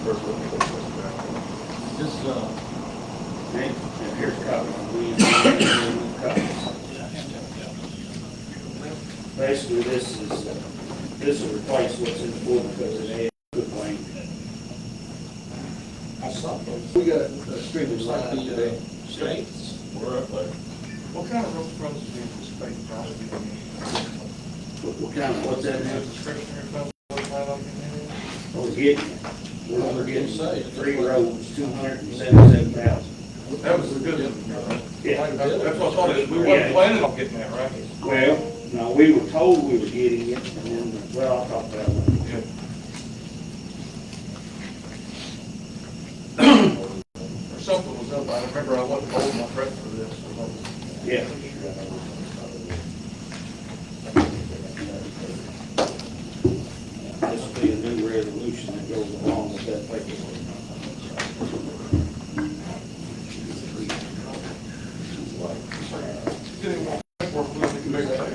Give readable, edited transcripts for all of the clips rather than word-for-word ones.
This, Here's copies. Basically, this will replace what's in the book because it had good lane. I saw those. We got a streaming live today. States, we're up there. What kind of road runs do you anticipate probably being? What kind of, what's that now? Discretionary fund, what kind of in We're getting 3 roads, 277,000. That was a good one. Yeah. That's what I thought, we weren't planning on getting that, right? Well, no, we were told we were getting it, and then, well, I'll talk about that. Or something was up, I remember I wasn't holding my breath for this. Yeah. This will be a new resolution that goes along with that paperwork. Getting more paperwork, we can make that.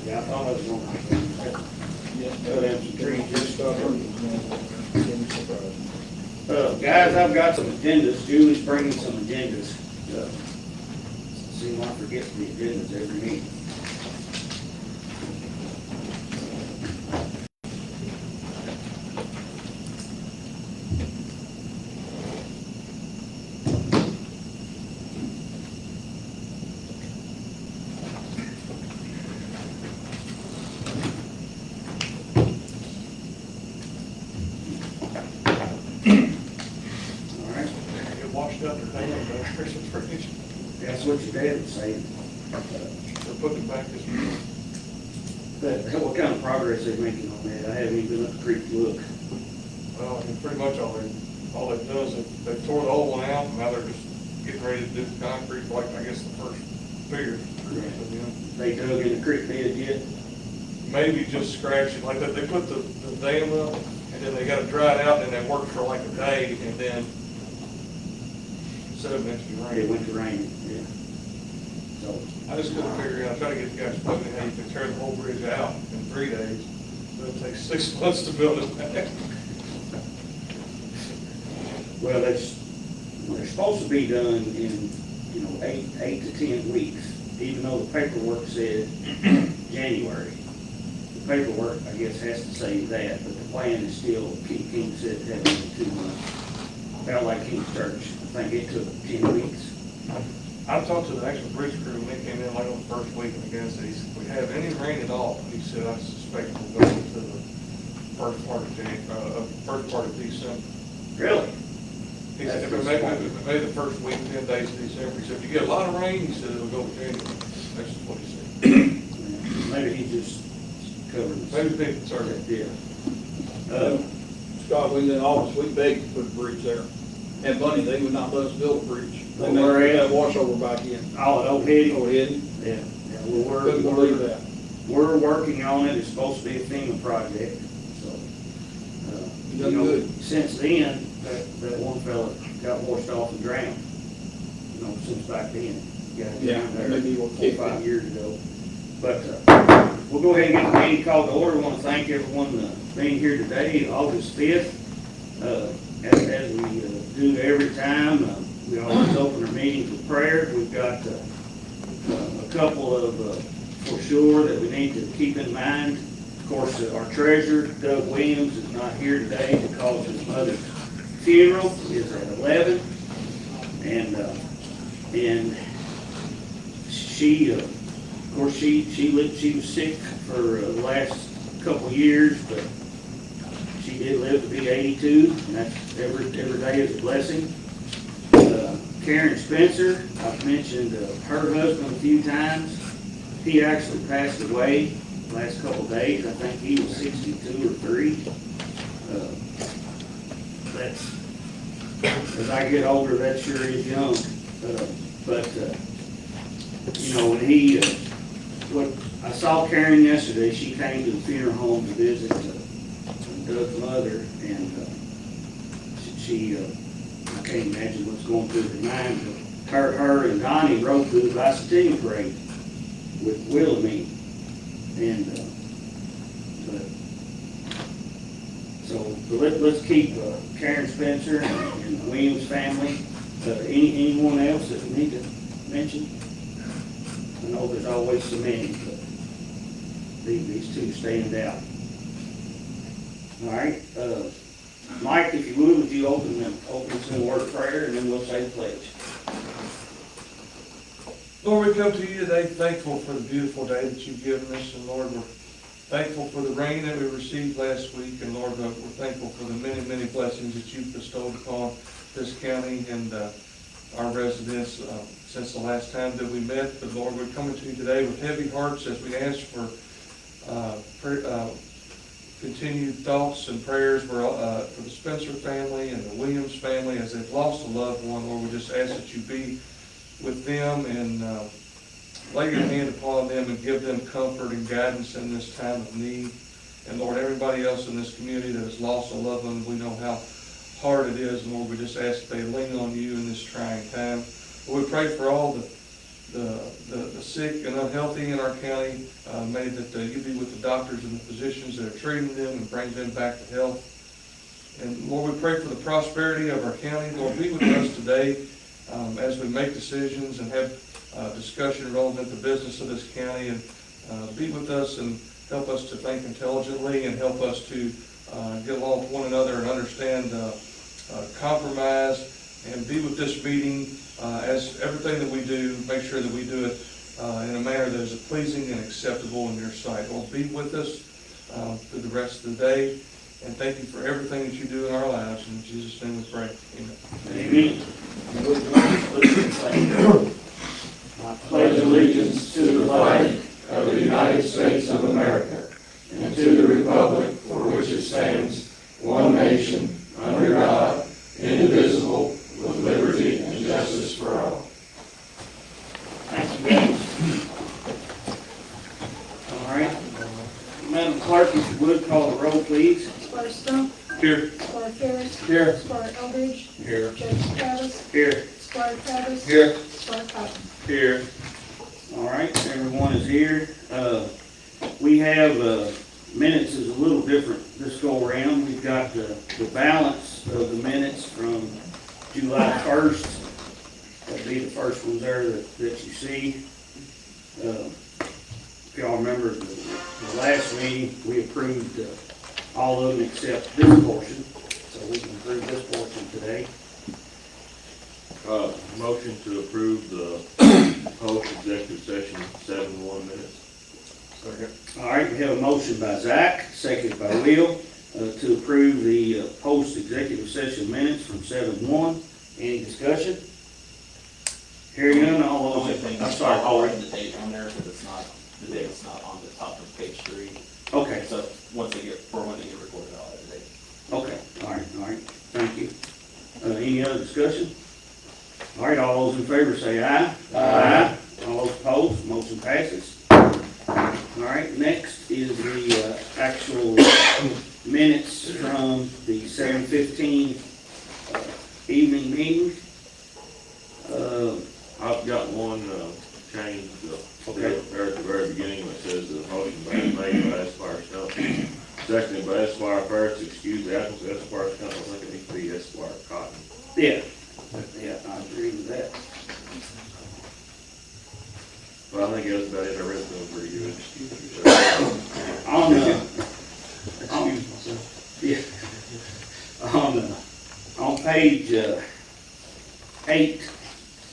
Yeah, I thought I was going to. Cut down some trees, just started. Guys, I've got some agendas. Julie's bringing some agendas. See, I forget the agendas every meeting. Get washed up today, and Christmas trees. That's what your dad was saying. They're putting it back this year. But what kind of progress they're making on that? I haven't even been up the creek to look. Well, I mean, pretty much all they've done is they tore the old one out, and now they're just getting ready to do the concrete, for like, I guess, the first pier. They dug in the creek bed yet? Maybe just scratch it, like that, they put the dam up, and then they got it dried out, and they worked for like a day, and then 7 inches of rain. It went to rain, yeah. So, I just couldn't figure out, try to get the guys spoken, how you can tear the whole bridge out in 3 days, but it takes 6 months to build it back. well, they're supposed to be done in, 8 to 10 weeks, even though the paperwork said January. The paperwork, I guess, has to say that, but the plan is still, King said it had to be 2 months. About like King's Church, I think it took 10 weeks. I talked to the actual bridge crew, and they came in like on the first week, and the guy said, if we have any rain at all, he said, I suspect we'll go into the first part of December. Really? He said, if it may the first week, 10 days of December, he said, if you get a lot of rain, he said, it'll go to January. That's just what he said. Maybe he just covered the. Maybe being conservative. Yeah. Scott, we in August, we begged to put a bridge there. And Bunny, they would not let us build a bridge. They made that washover back in. Oh, at Old Hetty? Go ahead. Yeah. Well, Couldn't believe that. we're working on it. It's supposed to be a FEMA project, so. You done good. Since then, that one fella got washed off and drowned, since back then. Got Yeah, down there maybe 4 we'll or 5 years ago. But, we'll go ahead and get the meeting called to order. I want to thank everyone being here today, August 5th. As we do every time, we always open our meetings with prayer. We've got a couple of, for sure, that we need to keep in mind. Of course, our treasurer, Doug Williams, is not here today because his mother's funeral is at 11. And she, of course, she was sick for the last couple of years, but she did live to be 82, and that's every day is a blessing. Karen Spencer, I've mentioned her husband a few times. He actually passed away the last couple of days. I think he was 62 or 3. That's, as I get older, that sure is young. When when I saw Karen yesterday, she came to the funeral home to visit Doug's mother, and I can't imagine what's going through her mind. But her and Donnie rode through the bicentennial parade with Willamine, and so So let's keep Karen Spencer and the Williams family. Anyone else that we need to mention? I know there's always so many, but these two stand out. All right, Mike, if you would you open us in a word of prayer, and then we'll say the pledge. Lord, we come to you today thankful for the beautiful day that you've given us, and Lord, we're thankful for the rain that we received last week, and Lord, we're thankful for the many, many blessings that you've bestowed upon this county and our residents since the last time that we met. But Lord, we're coming to you today with heavy hearts as we ask for continued thoughts and prayers for the Spencer family and the Williams family as they've lost a loved one. Lord, we just ask that you be with them and lay your hand upon them and give them comfort and guidance in this time of need. And Lord, everybody else in this community that has lost a loved one, we know how hard it is. And Lord, we just ask that they lean on you in this trying time. Lord, we pray for all the sick and unhealthy in our county. May that you be with the doctors and the physicians that are treating them and bring them back to health. And Lord, we pray for the prosperity of our county. Lord, be with us today as we make decisions and have discussion relevant to the business of this county, and be with us and help us to think intelligently and help us to get along with one another and understand compromise, and be with this meeting as everything that we do, make sure that we do it in a manner that is pleasing and acceptable in your sight. Lord, be with us through the rest of the day, and thank you for everything that you do in our lives. In Jesus' name we pray. Amen. Amen. I pledge allegiance to the flag of the United States of America and to the republic for which it stands, one nation, under God, indivisible, with liberty and justice for all. Thank you, guys. All right. Madam Clerk, if you would, call the roll, please. Squire Stump. Here. Squire Ferris. Here. Squire Eldridge. Here. Judge Travis. Here. Squire Travis. Here. Squire Cotton. Here. All right, everyone is here. We have, minutes is a little different this go around. We've got the balance of the minutes from July 1st. That'll be the first ones there that you see. If y'all remember the last meeting, we approved all of them except this portion. So we can approve this portion today. Motion to approve the post-executive session 7-1 minutes. Second. All right, we have a motion by Zach, seconded by Will, to approve the post-executive session minutes from 7-1. Any discussion? Hearing none, all The only those, thing, I'm sorry, I'll Corey. write the date on there, because it's not, the date's not on the top of page 3. Okay, So once they get recorded, I'll add the date. okay, all right, thank you. Any other discussion? All right, all those in favor say aye. Aye. All those opposed, motion passes. All right, next is the actual minutes from the 7:15 evening meeting. I've got one change Okay. there at the very beginning, it says the motion made by Esquire Stump, seconded by Esquire Ferris, excuse the absence of Esquire Stump, I think it needs to be Esquire Cotton. Yeah, I agree with that. But I think that's about it, I read them pretty good. On page 8,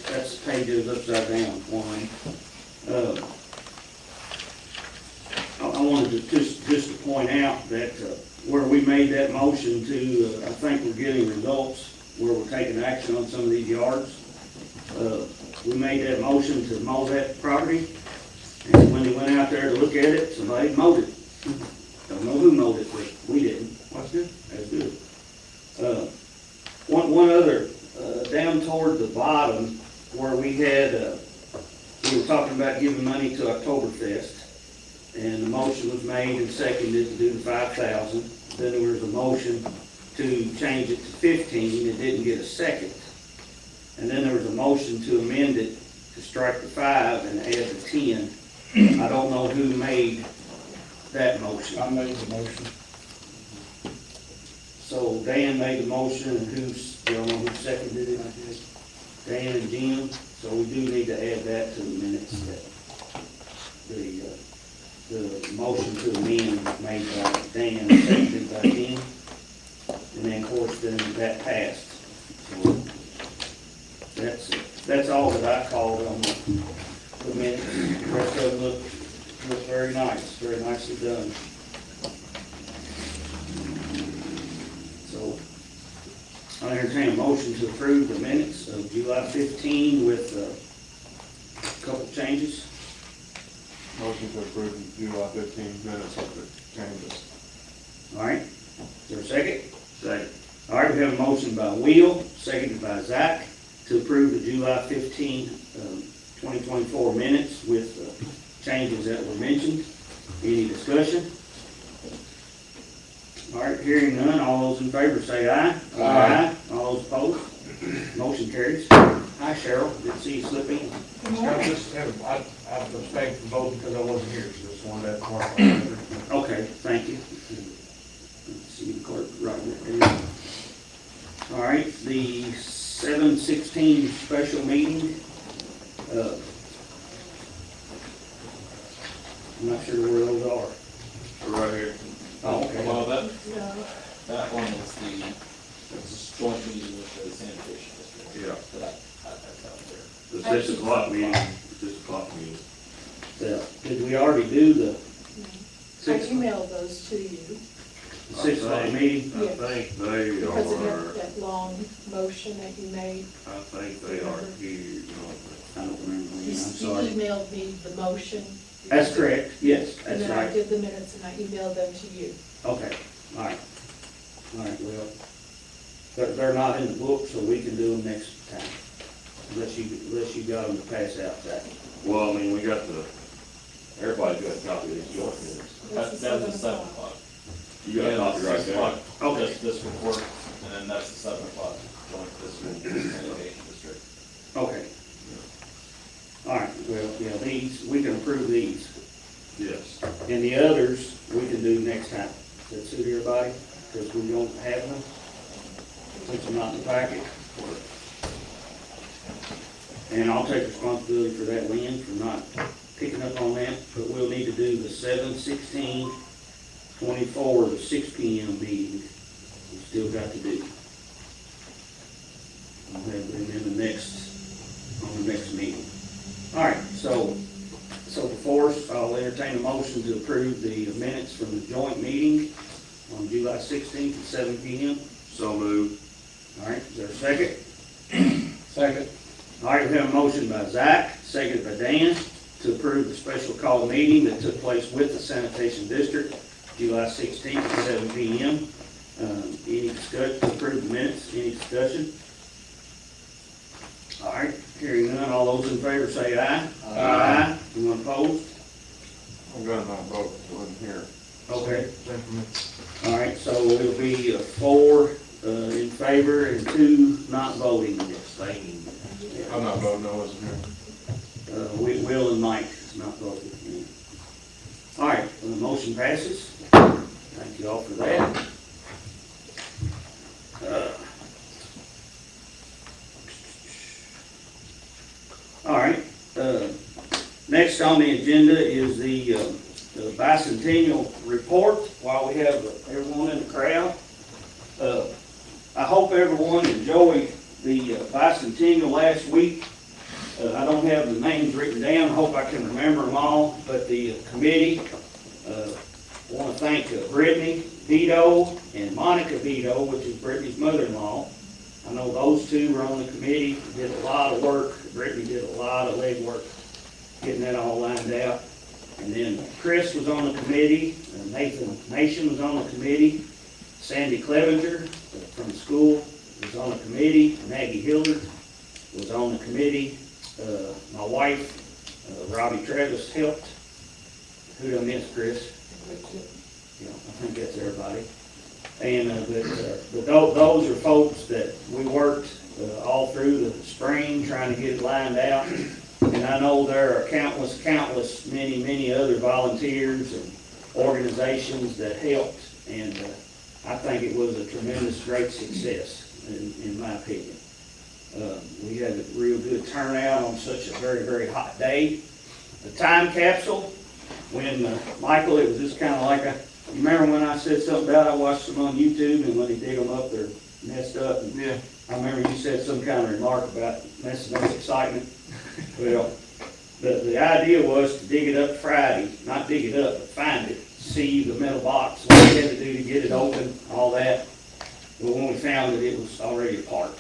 that's the page that was upside down, one. I wanted to just to point out that where we made that motion to, I think we're getting results where we're taking action on some of these yards. We made that motion to mow that property, and when they went out there to look at it, somebody mowed it. Don't know who mowed it, but we didn't. That's good. That's good. One other, down toward the bottom, where we had, we were talking about giving money to Oktoberfest, and the motion was made and seconded to do the 5,000. Then there was a motion to change it to 15, it didn't get a second. And then there was a motion to amend it to strike the 5 and add the 10. I don't know who made that motion. I made the motion. So Dan made the motion, and y'all know who seconded it, I guess? Dan and Jim, so we do need to add that to the minutes, that the motion to amend was made by Dan, seconded by Jim, and then, of course, then that passed. So that's all that I called on the minutes. The rest of them look very nice, very nicely done. So I entertain a motion to approve the minutes of July 15 with a couple changes. Motion to approve the July 15 minutes of the changes. All right, is there a second? Second. All right, we have a motion by Will, seconded by Zach, to approve the July 15, 2024 minutes with changes that were mentioned. Any discussion? All right, hearing none, all those in favor say aye. Aye. All those opposed? Motion carries. Hi, Cheryl, good to see you slip in. I abstained from voting because I wasn't here, so just wanted that part on the record. Okay, thank you. Let's see the clerk writing it down. All right, the 7/16 special meeting. I'm not sure where those are. Right here. Oh, okay. Well, No, that one is the joint meeting with the sanitation district. Yeah. That's out there. The 6 o'clock meeting, 6 o'clock meeting. Did we already do the I emailed those to you 6 o'clock meeting? I think they because of are, that long motion that you made. I think they are here. I don't remember, You I'm sorry. emailed me the motion. That's correct, yes, And that's then I right. did the minutes and I emailed them to you. Okay, all right. All right, well, they're not in the book, so we can do them next time. Unless you got them to pass out, Zach. Well, I mean, we got everybody's got a copy of these joint minutes. That's the That was the 7 7 o'clock. You got a copy right there. Okay. Just this report, and then that's the 7 o'clock joint district, sanitation district. Okay. All right, well, yeah, these, we can approve these. Yes. And the others, we can do next time. Does that suit everybody? Because we don't have them, since they're not in the packet. And I'll take responsibility for that, Lynn, for not picking up on that, but we'll need to do the 7/16/24, the 6 PM meeting. We still got to do. I'll have them in on the next meeting. All right, so before us, I'll entertain a motion to approve the minutes from the joint meeting on July 16th at 7 PM. So moved. All right, is there a second? Second. All right, we have a motion by Zach, seconded by Dan, to approve the special call meeting that took place with the sanitation district, July 16th at 7 PM. Any discussion, to approve the minutes, any discussion? All right, hearing none, all those in favor say aye. Aye. Anyone opposed? I'm gonna not vote, I wasn't here. Okay. Same for me. All right, so it'll be 4 in favor and 2 not voting. Abstaining. I'm not voting, I wasn't here. Will and Mike is not voting. All right, well, the motion passes. Thank you all for that. All right, next on the agenda is the bicentennial report. While we have everyone in the crowd, I hope everyone enjoyed the bicentennial last week. I don't have the names written down, I hope I can remember them all, but the committee, I want to thank Brittany Vito and Monica Vito, which is Brittany's mother-in-law. I know those two were on the committee, did a lot of work. Brittany did a lot of legwork getting that all lined out. And then Chris was on the committee, Nathan Nation was on the committee, Sandy Clevenger from the school was on the committee, Maggie Hildert was on the committee, my wife, Robbie Travis helped. Who did I miss, Chris? Yeah, I think that's everybody. And, but those are folks that we worked all through the spring trying to get it lined out. And I know there are countless, many other volunteers and organizations that helped. And I think it was a tremendous, great success, in my opinion. We had a real good turnout on such a very, very hot day. The time capsule, when, Michael, it was just kind of like you remember when I said something about I watched them on YouTube, and when they dig them up, they're messed up? And Yeah. I remember you said some kind of remark about messing up excitement. Well, the idea was to dig it up Friday, not dig it up, but find it, see the metal box, what we had to do to get it open, all that. But when we found it, it was already apart.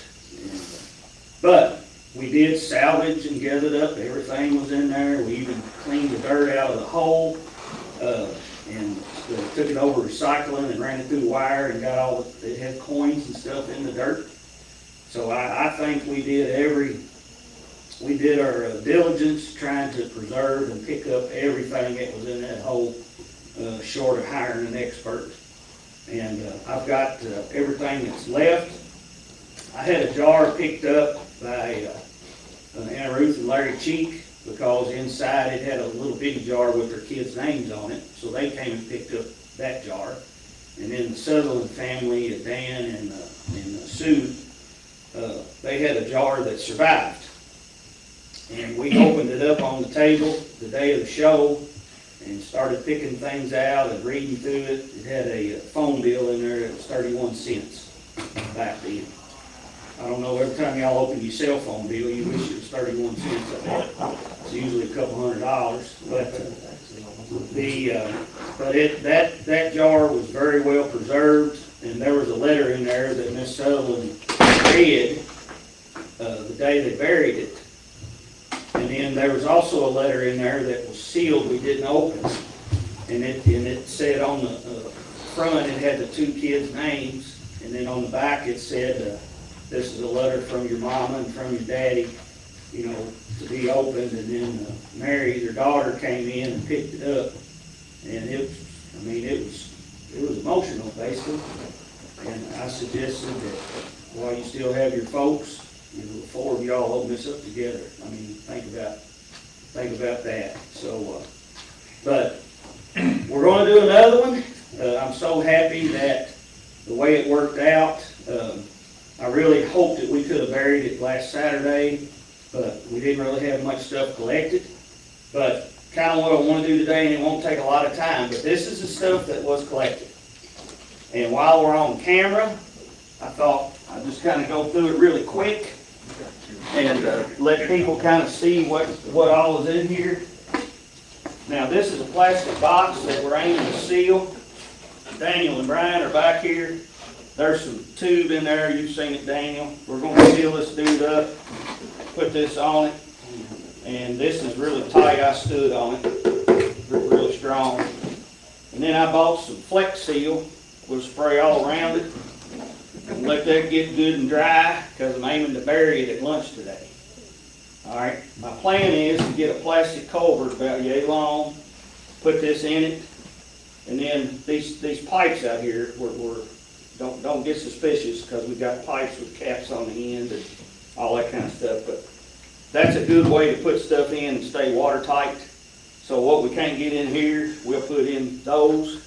But we did salvage and gathered up, everything was in there. We even cleaned the dirt out of the hole, and took it over recycling and ran it through the wire and got all it had coins and stuff in the dirt. So I think we did our diligence trying to preserve and pick up everything that was in that hole, short of hiring an expert. And I've got everything that's left. I had a jar picked up by Anna Ruth and Larry Cheek, because inside it had a little bitty jar with their kids' names on it, so they came and picked up that jar. And then the Sutherland family, Dan and Sue, they had a jar that survived. And we opened it up on the table the day of the show and started picking things out and reading through it. It had a phone bill in there that was 31 cents back then. I don't know, every time y'all open your cell phone bill, you wish it was 31 cents. It's usually a couple $100, but that jar was very well preserved, and there was a letter in there that Miss Sutherland read the day they buried it. And then there was also a letter in there that was sealed, we didn't open. And it said on the front, it had the two kids' names, and then on the back it said, this is a letter from your mama and from your daddy, you know, to be opened. And then Mary, their daughter, came in and picked it up. And it was emotional, basically. And I suggested that while you still have your folks, you know, the four of y'all open this up together. I mean, think about that. So, but we're going to do another one. I'm so happy that the way it worked out. I really hoped that we could have buried it last Saturday, but we didn't really have much stuff collected. But kind of what I want to do today, and it won't take a lot of time, but this is the stuff that was collected. And while we're on camera, I thought I'd just kind of go through it really quick and let people kind of see what all is in here. Now, this is a plastic box that we're aiming to seal. Daniel and Brian are back here. There's some tube in there. You've seen it, Daniel. We're going to seal this dude up, put this on it. And this is really tight. I stood on it, really strong. And then I bought some Flex Seal. We'll spray all around it and let that get good and dry, because I'm aiming to bury it at lunch today. All right. My plan is to get a plastic culvert about yay long, put this in it, and then these pipes out here, don't get suspicious, because we got pipes with caps on the end and all that kind of stuff. But that's a good way to put stuff in and stay watertight. So what we can't get in here, we'll put in those,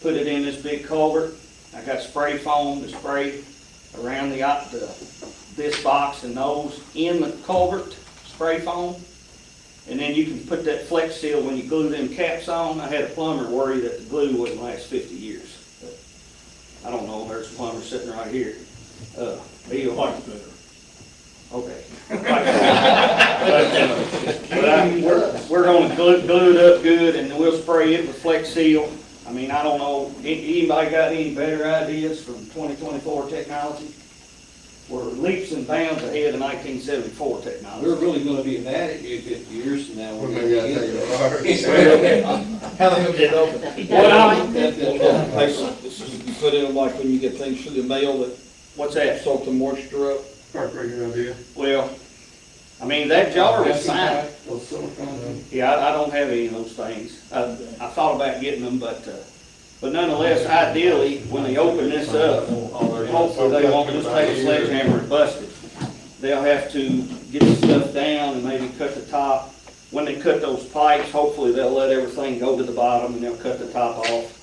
put it in this big culvert. I got spray foam to spray around this box and those in the culvert, spray foam. And then you can put that Flex Seal when you glue them caps on. I had a plumber worry that the glue wouldn't last 50 years. But I don't know, there's a plumber sitting right here. Bill. Okay. We're going to glue it up good, and then we'll spray it with Flex Seal. I mean, I don't know, anybody got any better ideas from 2024 technology? We're leaps and bounds ahead of 1974 technology. We're really gonna be mad at you 50 years from now. We're gonna gotta take it apart. How they gonna get open? You put in like when you get things through the mail that What's that? soak the moisture up. Pretty good idea. Well, I mean, that jar was fine. Those silicone. Yeah, I don't have any of those things. I thought about getting them, but nonetheless, ideally, when they open this up, hopefully they won't just take a sledgehammer and bust it. They'll have to get the stuff down and maybe cut the top. When they cut those pipes, hopefully they'll let everything go to the bottom and they'll cut the top off.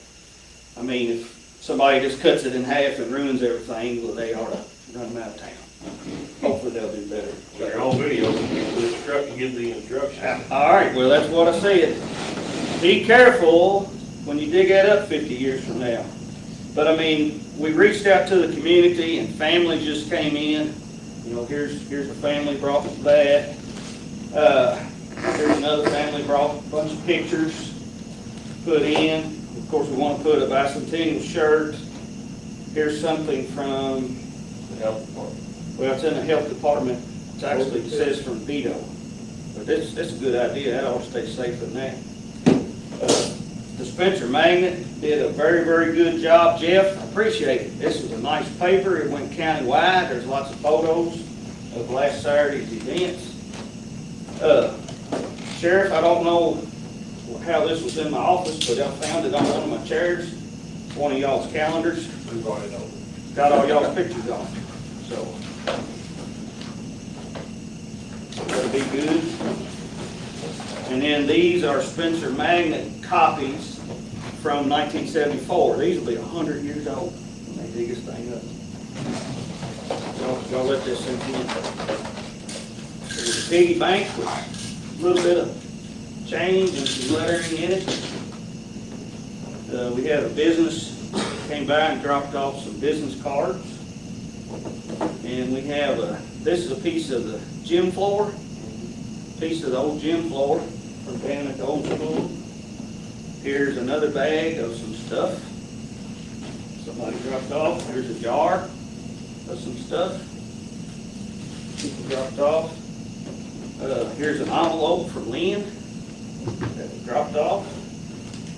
I mean, if somebody just cuts it in half and ruins everything, well, they ought to run them out of town. Hopefully they'll do better. They're on video, give the instructions. All right, well, that's what I said. Be careful when you dig that up 50 years from now. But I mean, we reached out to the community and families just came in. You know, here's a family brought that. Here's another family brought a bunch of pictures, put in. Of course, we want to put a bicentennial shirt. Here's something from, The health department. well, it's in the health department. It's actually, it says from Vito. But that's a good idea. That ought to stay safe than that. The Spencer Magnet did a very, very good job. Jeff, I appreciate it. This was a nice paper. It went countywide. There's lots of photos of last Saturday's events. Sheriff, I don't know how this was in my office, but I found it on one of my chairs, one of y'all's calendars. We've already know. Got all y'all's pictures on it, so. That'll be good. And then these are Spencer Magnet copies from 1974. These will be 100 years old when they dig this thing up. Y'all let this sink in. There's a piggy bank with a little bit of change and some lettering in it. We had a business came by and dropped off some business cards. And we have this is a piece of the gym floor, piece of the old gym floor from down at the old school. Here's another bag of some stuff somebody dropped off. Here's a jar of some stuff people dropped off. Here's an envelope from Lynn that was dropped off.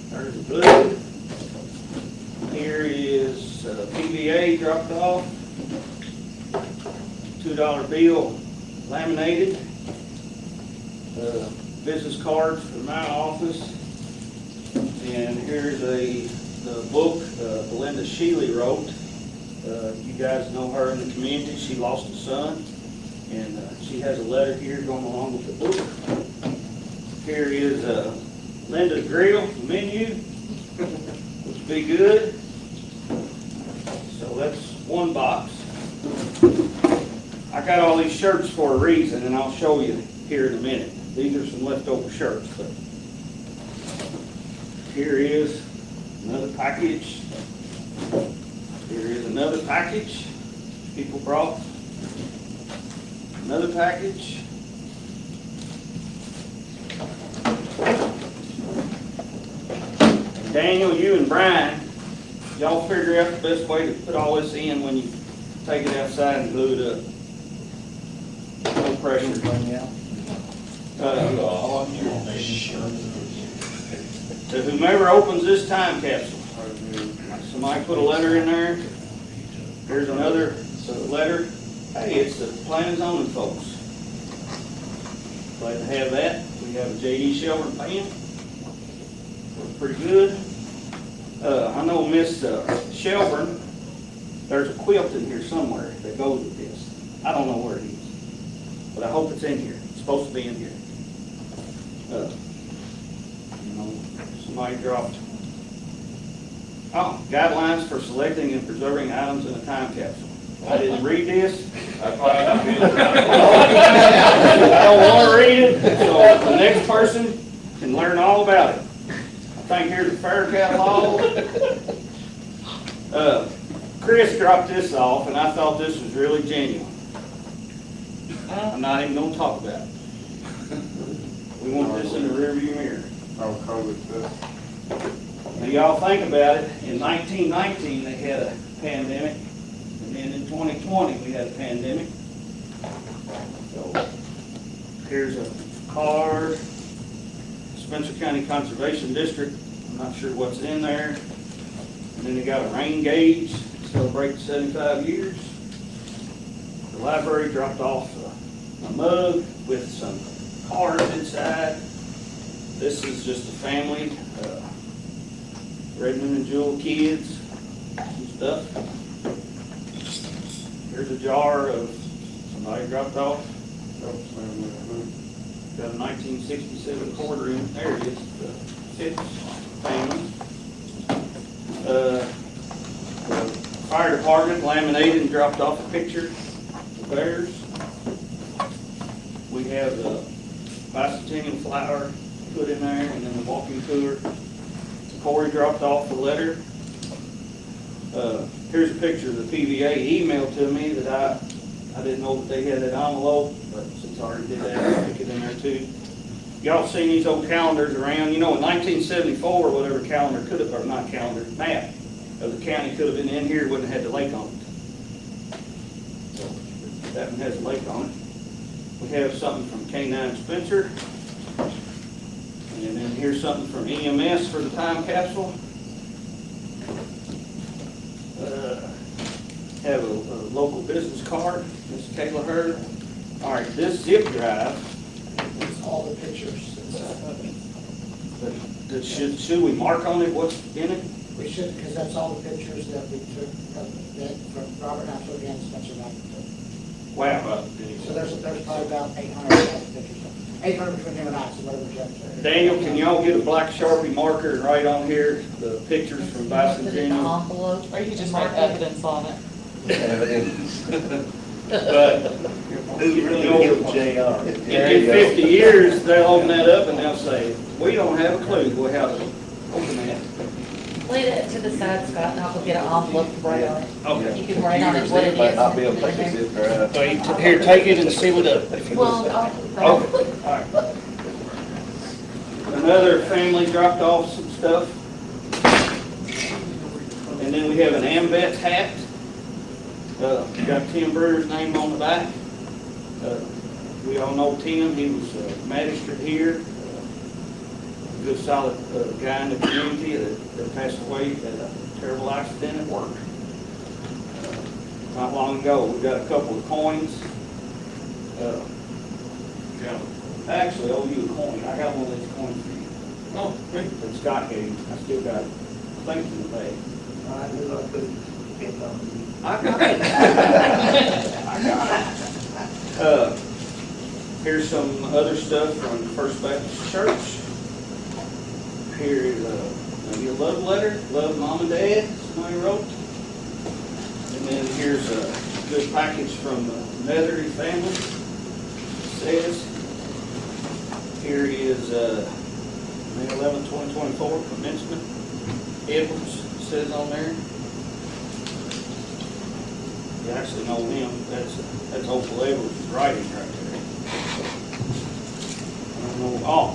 There's a blue. Here is PVA dropped off. $2 bill laminated. Business cards from my office. And here's the book Belinda Shealy wrote. You guys know her in the community. She lost a son. And she has a letter here going along with the book. Here is Linda's grill menu, which would be good. So that's one box. I got all these shirts for a reason, and I'll show you here in a minute. These are some leftover shirts, but here is another package. Here is another package people brought. Another package. Daniel, you and Brian, y'all figure out the best way to put all this in when you take it outside and glue it up. No pressure. To whomever opens this time capsule, somebody put a letter in there. Here's another letter. Hey, it's the planning and zoning folks. Glad to have that. We have a J.D. Shelburne pen. Looks pretty good. I know Miss Shelburne, there's a quilt in here somewhere that goes with this. I don't know where it is, but I hope it's in here. It's supposed to be in here. Somebody dropped. Oh, guidelines for selecting and preserving items in a time capsule. I didn't read this. I don't want to read it, so the next person can learn all about it. I think here's a fair catalog. Chris dropped this off, and I thought this was really genuine. I'm not even going to talk about it. We want this in the rearview mirror. Now y'all think about it, in 1919 they had a pandemic, and then in 2020 we had a pandemic. So here's a card, Spencer County Conservation District, I'm not sure what's in there. And then they got a rain gauge, celebrate 75 years. The library dropped off a mug with some cards inside. This is just a family, Redmond and Jewel kids, some stuff. Here's a jar of, somebody dropped off. Got a 1967 quarter in, there it is, the Phipps family. Fire department laminated and dropped off a picture of theirs. We have the bicentennial flower put in there, and then the walking tour. Corey dropped off the letter. Here's a picture of the PVA emailed to me that I didn't know that they had that envelope, but since I already did that, I'll stick it in there too. Y'all seen these old calendars around? You know, in 1974, whatever calendar could have, or not calendar, map of the county could have been in here, wouldn't have had the lake on it. So that one has a lake on it. We have something from K9 Spencer. And then here's something from EMS for the time capsule. Have a local business card, Ms. Kayla Hurd. All right, this zip drive. It's all the pictures. Should we mark on it what's in it? We should, because that's all the pictures that we took, that from Robert Hansel and Spencer Mountain. Wow. So there's probably about 800 pictures. 800 between him and I, so whatever Jeff said. Daniel, can y'all get a black Sharpie marker and write on here the pictures from Bicentennial? Envelope, or you can just write evidence on it. But in 50 years, they'll open that up and they'll say, we don't have a clue how to open that. Leave it to the side, Scott, and I'll get an envelope to write on it. Okay. You can write on it what it is. I'll be able to take a zip drive. Here, take it and seal it up. if you Well, will. I'll. Okay, all right. Another family dropped off some stuff. And then we have an AMVETS hat. Got Tim Brewer's name on the back. We all know Tim, he was magistrate here. Good solid guy in the community that passed away at a terrible accident at work. Not long ago, we got a couple of coins. Actually, I owe you a coin. I got one of these coins for you. Oh, great. That Scott gave me. I still got it. Thanks in the bag. I got it. I got it. Here's some other stuff from First Baptist Church. Here is maybe a love letter. Love Mom and Dad, somebody wrote. And then here's a good package from the Nethery family. It says, here is May 11, 2024 commencement. Edwards says on there. You actually know him. That's Opal Edwards' writing right there. I don't know. Oh,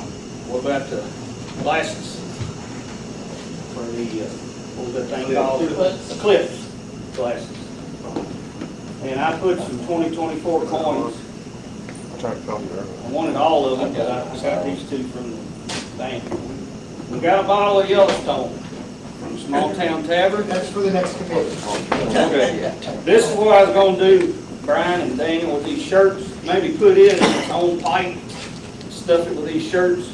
what about the glasses for the what was that thing called? Eclipse glasses. And I put some 2024 coins. I wanted all of them, but I got these two from the bank. We got a bottle of Yellowstone from Small Town Tavern. That's for the next committee. Okay. This is what I was gonna do, Brian and Daniel, with these shirts. Maybe put it in its own pipe, stuff it with these shirts.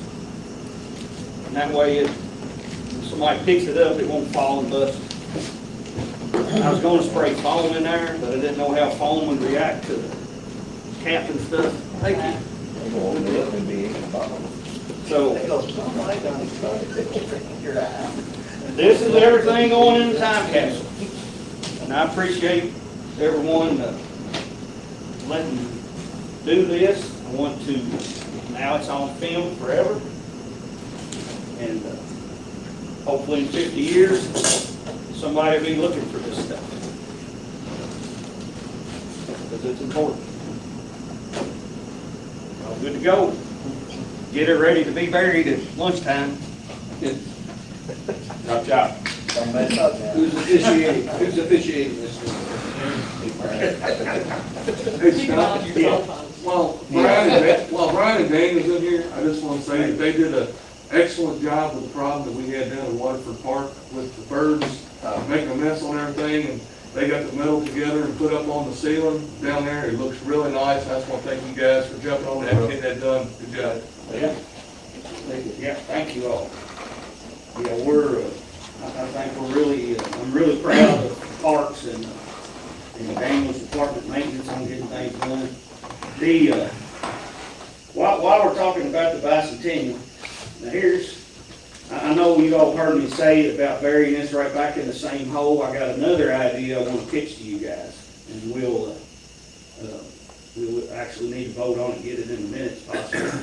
And that way if somebody picks it up, it won't fall and bust. I was gonna spray foam in there, but I didn't know how foam would react to the cap and stuff. Thank you. So, this is everything going in the time capsule. And I appreciate everyone letting me do this. I want to, now it's on film forever. And hopefully in 50 years, somebody will be looking for this stuff. Because it's important. All good to go. Get it ready to be buried at lunchtime. Chop, chop. Who's officiating this? Hey, Scott, while Brian and Daniel's in here, I just want to say that they did an excellent job with the problem that we had down at Waterford Park with the birds making a mess on everything, and they got the metal together and put up on the ceiling down there. It looks really nice. I just want to thank you guys for jumping on that and getting that done. Good job. Yeah, thank you all. Yeah, I think I'm really proud of Parks and Daniel's Department Maintenance on getting things done. While we're talking about the bicentennial, now I know you all heard heard me say about burying this right back in the same hole, I got another idea I want to pitch to you guys. And we'll actually need to vote on it and get it in the minutes possibly.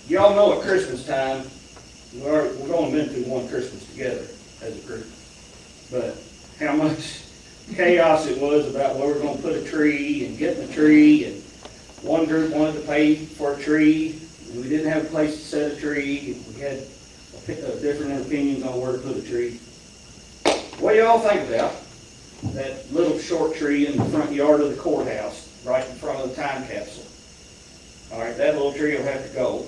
Y'all know at Christmas time, we've only been through one Christmas together as a group. But how much chaos it was about where we're gonna put a tree and getting a tree, and one group wanted to pay for a tree, and we didn't have a place to set a tree, and we had different opinions on where to put a tree. What do y'all think about that little short tree in the front yard of the courthouse, right in front of the time capsule? All right, that little tree will have to go,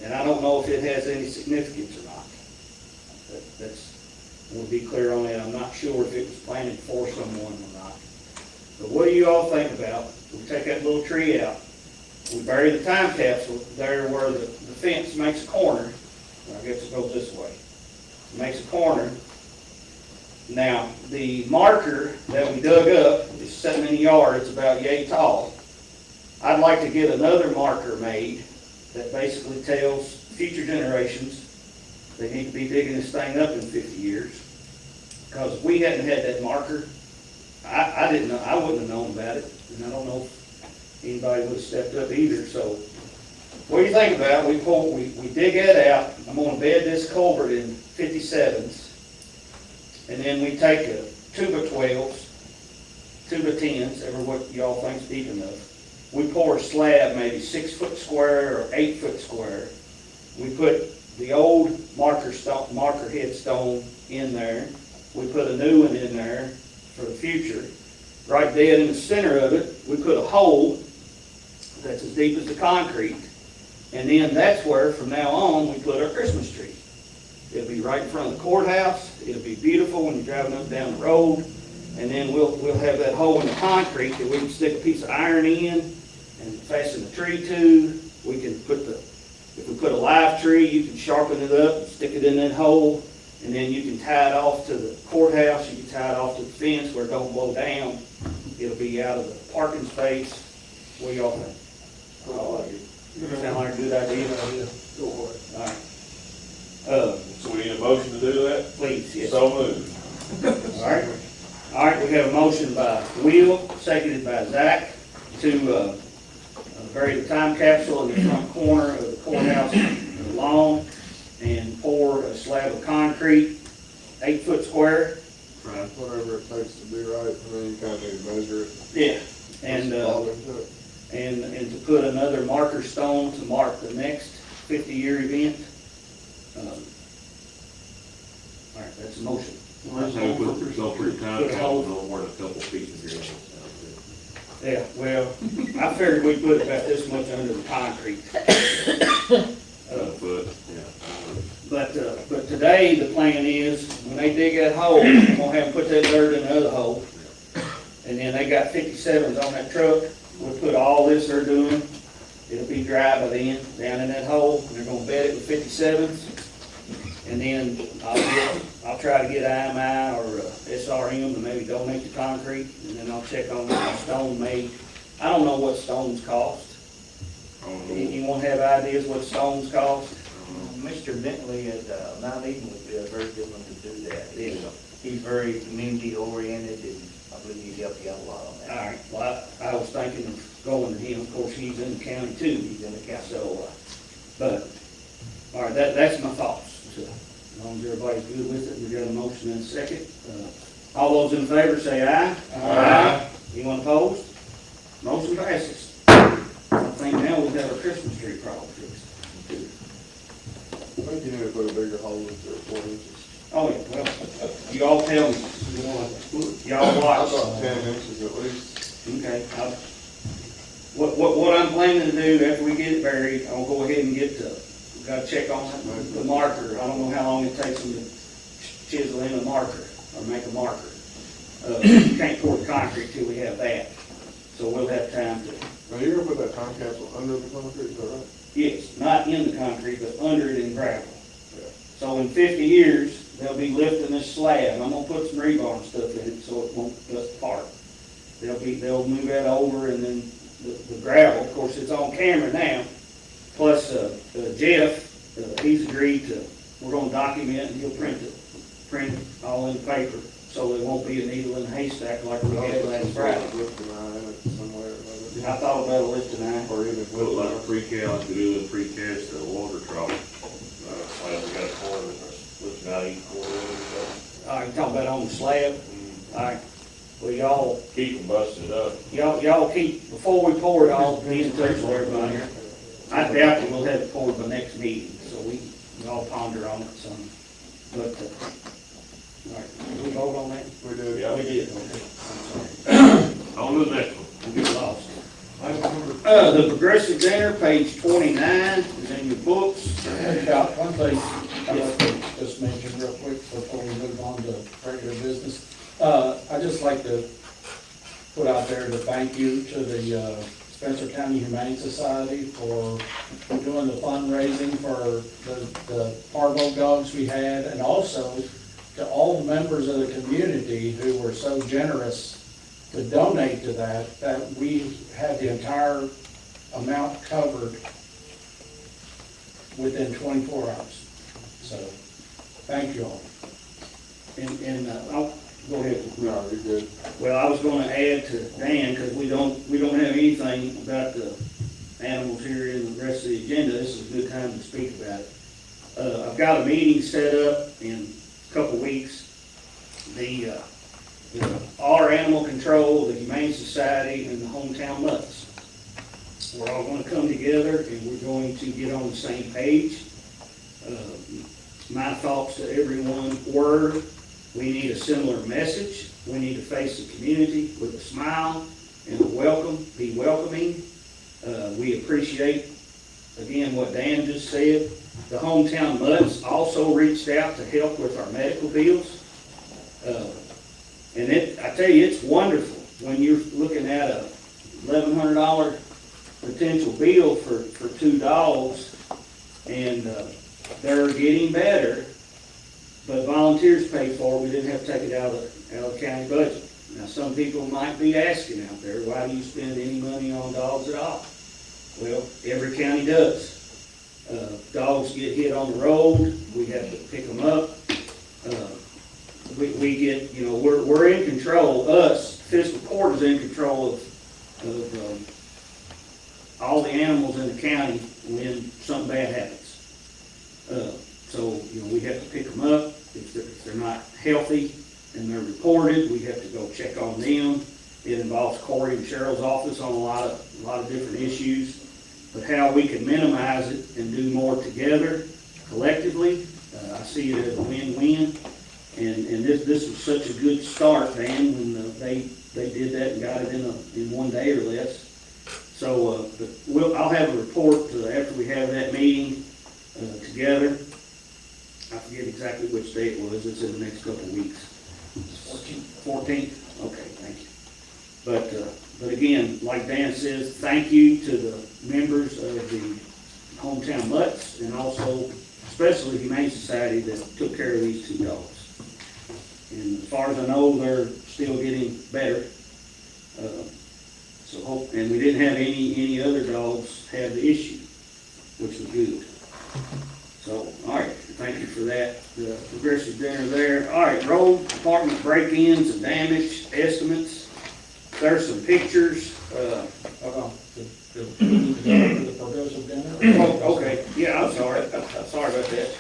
and I don't know if it has any significance or not. We'll be clear on that. I'm not sure if it was planted for someone or not. But what do you all think about, we take that little tree out, we bury the time capsule there where the fence makes a corner. I guess it goes this way. It makes a corner. Now, the marker that we dug up is sitting in the yard. It's about yay tall. I'd like to get another marker made that basically tells future generations they need to be digging this thing up in 50 years. Because if we hadn't had that marker, I didn't know, I wouldn't have known about it. And I don't know if anybody would have stepped up either. So what do you think about it? We dig that out. I'm going to bed this culvert in 57s. And then we take a 2x12s, 2x10s, ever what y'all think's deep enough. We pour a slab, maybe 6 foot square or 8 foot square. We put the old marker headstone in there. We put a new one in there for the future. Right dead in the center of it, we put a hole that's as deep as the concrete. And then that's where, from now on, we put our Christmas tree. It'll be right in front of the courthouse. It'll be beautiful when you're driving up and down the road. And then we'll have that hole in the concrete that we can stick a piece of iron in and fasten the tree to. We can put if we put a live tree, you can sharpen it up and stick it in that hole. And then you can tie it off to the courthouse. You can tie it off to the fence where it don't blow down. It'll be out of the parking space. What do y'all think? Sound like a good idea? Go for it. All right. So we need a motion to do that? Please, yes. So moved. All right. All right, we have a motion by Will, seconded by Zach, to bury the time capsule in the front corner of the courthouse lawn and pour a slab of concrete, 8 foot square. Right. Whatever it takes to be right, I mean, you kind of need to measure it. Yeah. And to put another marker stone to mark the next 50-year event. All right, that's a motion. Don't put your time capsule no more than a couple feet in here. Yeah, well, I figured we'd put about this much under the concrete. Foot, yeah. But today, the plan is, when they dig that hole, I'm gonna have them put that dirt in the other hole. And then they got 57s on that truck. We'll put all this they're doing. It'll be dry by then, down in that hole. They're gonna bed it with 57s. And then I'll try to get IMI or SRM to maybe donate the concrete. And then I'll check on the stone made. I don't know what stones cost. Anyone have ideas what stones cost? Mr. Bentley at Mount Eden would be a very good one to do that. Yeah. He's very community oriented, and I believe he'd help you out a lot on All that. right, well, I was thinking of going to him. Of course, he's in the county too. He's in the county. So, all right, that's my thoughts. So, as long as everybody's good with it, we got a motion and a second. All those in favor say aye. Aye. Anyone opposed? Motion passes. I think now we'll have a Christmas tree problem fixed. I think you need to put a bigger hole in there, 4 inches. Oh, yeah, well, you all tell me. Y'all watch. About 10 inches at least. Okay. What I'm planning to do after we get it buried, I'll go ahead and gotta check on the marker. I don't know how long it takes them to chisel in a marker or make a marker. You can't pour the concrete till we have that. So we'll have time to. Now, you're gonna put that time capsule under the concrete, is that right? Yes, not in the concrete, but under it in gravel. Yeah. So in 50 years, they'll be lifting this slab. I'm gonna put some rebar and stuff in it so it won't dust apart. They'll move that over, and then the gravel, of course, it's on camera now. Plus, Jeff, he's agreed to we're gonna document, and he'll print it all in paper, so there won't be a needle in a haystack like we had last Friday. Somewhere or other. I thought about a list tonight. Or even. Well, like pre-cal, like we do with pre-cast the water trough. Like we got a corner that's looking out each corner of All right, you talking about on the slab? it. All right, well, y'all, Keep them busted up. y'all keep, before we pour it all, be in touch with everybody here. I doubt that we'll have it poured by next meeting, so we all ponder on it some. But, all right, did we vote on that? We did. Yeah. We did, okay. On to the next one. We get lost. Item number The progressive dinner, page 29, is in your books. About one thing I'd like to just mention real quick before we move on to regular business. I'd just like to put out there to thank you to the Spencer County Humane Society for doing the fundraising for the parvo dogs we had, and also to all the members of the community who were so generous to donate to that we had the entire amount covered within 24 hours. So, thank you all. I'll go ahead. No, you're good. Well, I was gonna add to Dan, because we don't have anything about the animals here in the rest of the agenda. This is a good time to speak about it. I've got a meeting set up in a couple weeks. Our animal control, the Humane Society, and the hometown mutts. We're all gonna come together and we're going to get on the same page. My thoughts to everyone were, we need a similar message. We need to face the community with a smile and a welcome, be welcoming. We appreciate, again, what Dan just said. The hometown mutts also reached out to help with our medical bills. And I tell you, it's wonderful when you're looking at a $1,100 potential bill for 2 dogs, and they're getting better, but volunteers pay for it. We didn't have to take it out of the county budget. Now, some people might be asking out there, why do you spend any money on dogs at all? Well, every county does. Dogs get hit on the road, we have to pick them up. We get, we're in control, fiscal court is in control of all the animals in the county when something bad happens. So, we have to pick them up. If they're not healthy and they're reported, we have to go check on them. It involves Corey and Cheryl's office on a lot of different issues. But how we can minimize it and do more together, collectively, I see it as a win-win. And this was such a good start, Dan, when they did that and got it in 1 day or less. So, I'll have a report after we have that meeting together. I forget exactly which day it was. It's in the next couple of weeks. 14th? Okay, thank you. But again, like Dan says, thank you to the members of the hometown mutts and also especially the Humane Society that took care of these 2 dogs. And as far as I know, they're still getting better. And we didn't have any other dogs have the issue, which was good. So, all right, thank you for that. The progressive dinner there. All right, road department break-ins and damage estimates. There's some pictures. The progressive dinner. Oh, okay, yeah, I'm sorry. I'm sorry about that.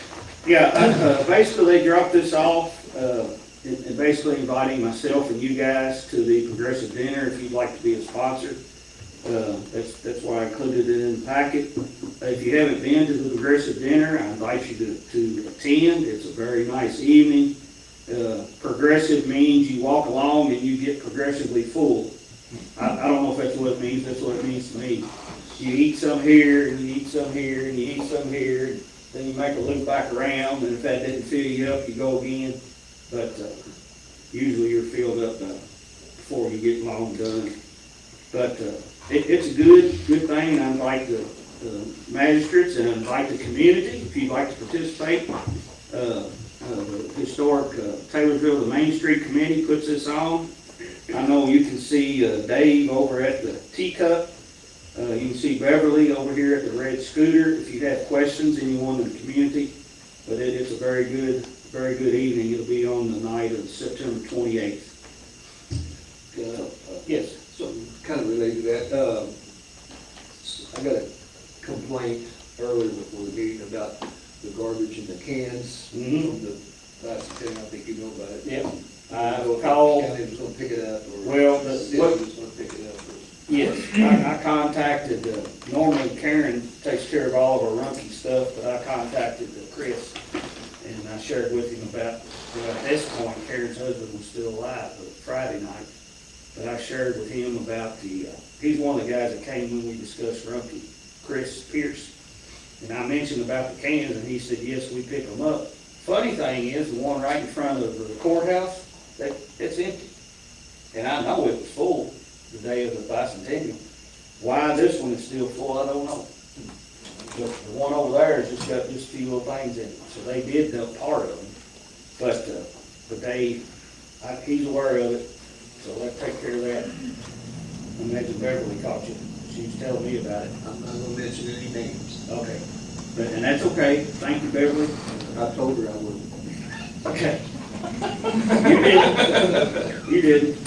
Yeah, basically they dropped this off, and basically inviting myself and you guys to the progressive dinner if you'd like to be a sponsor. That's why I included it in the packet. If you haven't been to the progressive dinner, I invite you to attend. It's a very nice evening. Progressive means you walk along and you get progressively full. I don't know if that's what it means. That's what it means to me. You eat some here, and you eat some here, and you eat some here, and then you make a loop back around, and if that didn't fill you up, you go again. But usually you're filled up before you get long done. But it's a good thing. I invite the magistrates and I invite the community if you'd like to participate. The historic Taylorsville, the Main Street Committee puts this on. I know you can see Dave over at the Teacup. You can see Beverly over here at the Red Scooter. If you have questions, anyone in the community, But it's a very good evening. It'll be on the night of September 28th. Yes. Something kind of related to that. I got a complaint earlier before the meeting about the garbage in the cans Mhm. from the last thing, I think you know about it. Yep. I I called, County was gonna pick it up, or well, the the, city what, was gonna pick it up. yes, I contacted, normally Karen takes care of all of our Rumpke stuff, but I contacted Chris, and I shared with him about, at this point, Karen's husband was still alive, but Friday night. But I shared with him about he's one of the guys that came when we discussed Rumpke, Chris Pierce. And I mentioned about the cans, and he said, yes, we pick them up. Funny thing is, the one right in front of the courthouse, it's empty. And I know it was full the day of the bicentennial. Why this one is still full, I don't know. The one over there has just got just a few little things in it, so they did dump part of them. But he's aware of it, so let's take care of that. I imagine Beverly caught you, she was telling me about it. I'm not gonna mention any names. Okay, and that's okay, thank you, Beverly. I told her I wouldn't. Okay. You didn't, you didn't.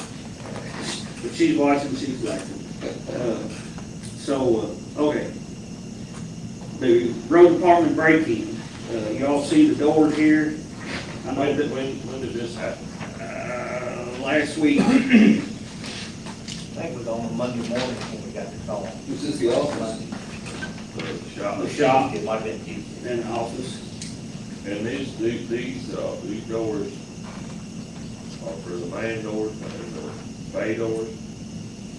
But she's watching, she's laughing. Okay. The road department break-in, you all see the doors here? I know that, When did this happen? last week, I think it was on a Monday morning when we got the call. Was this the office? The shop? the shop It might have been Tuesday. and the office. And these doors are for the main doors and the bay doors?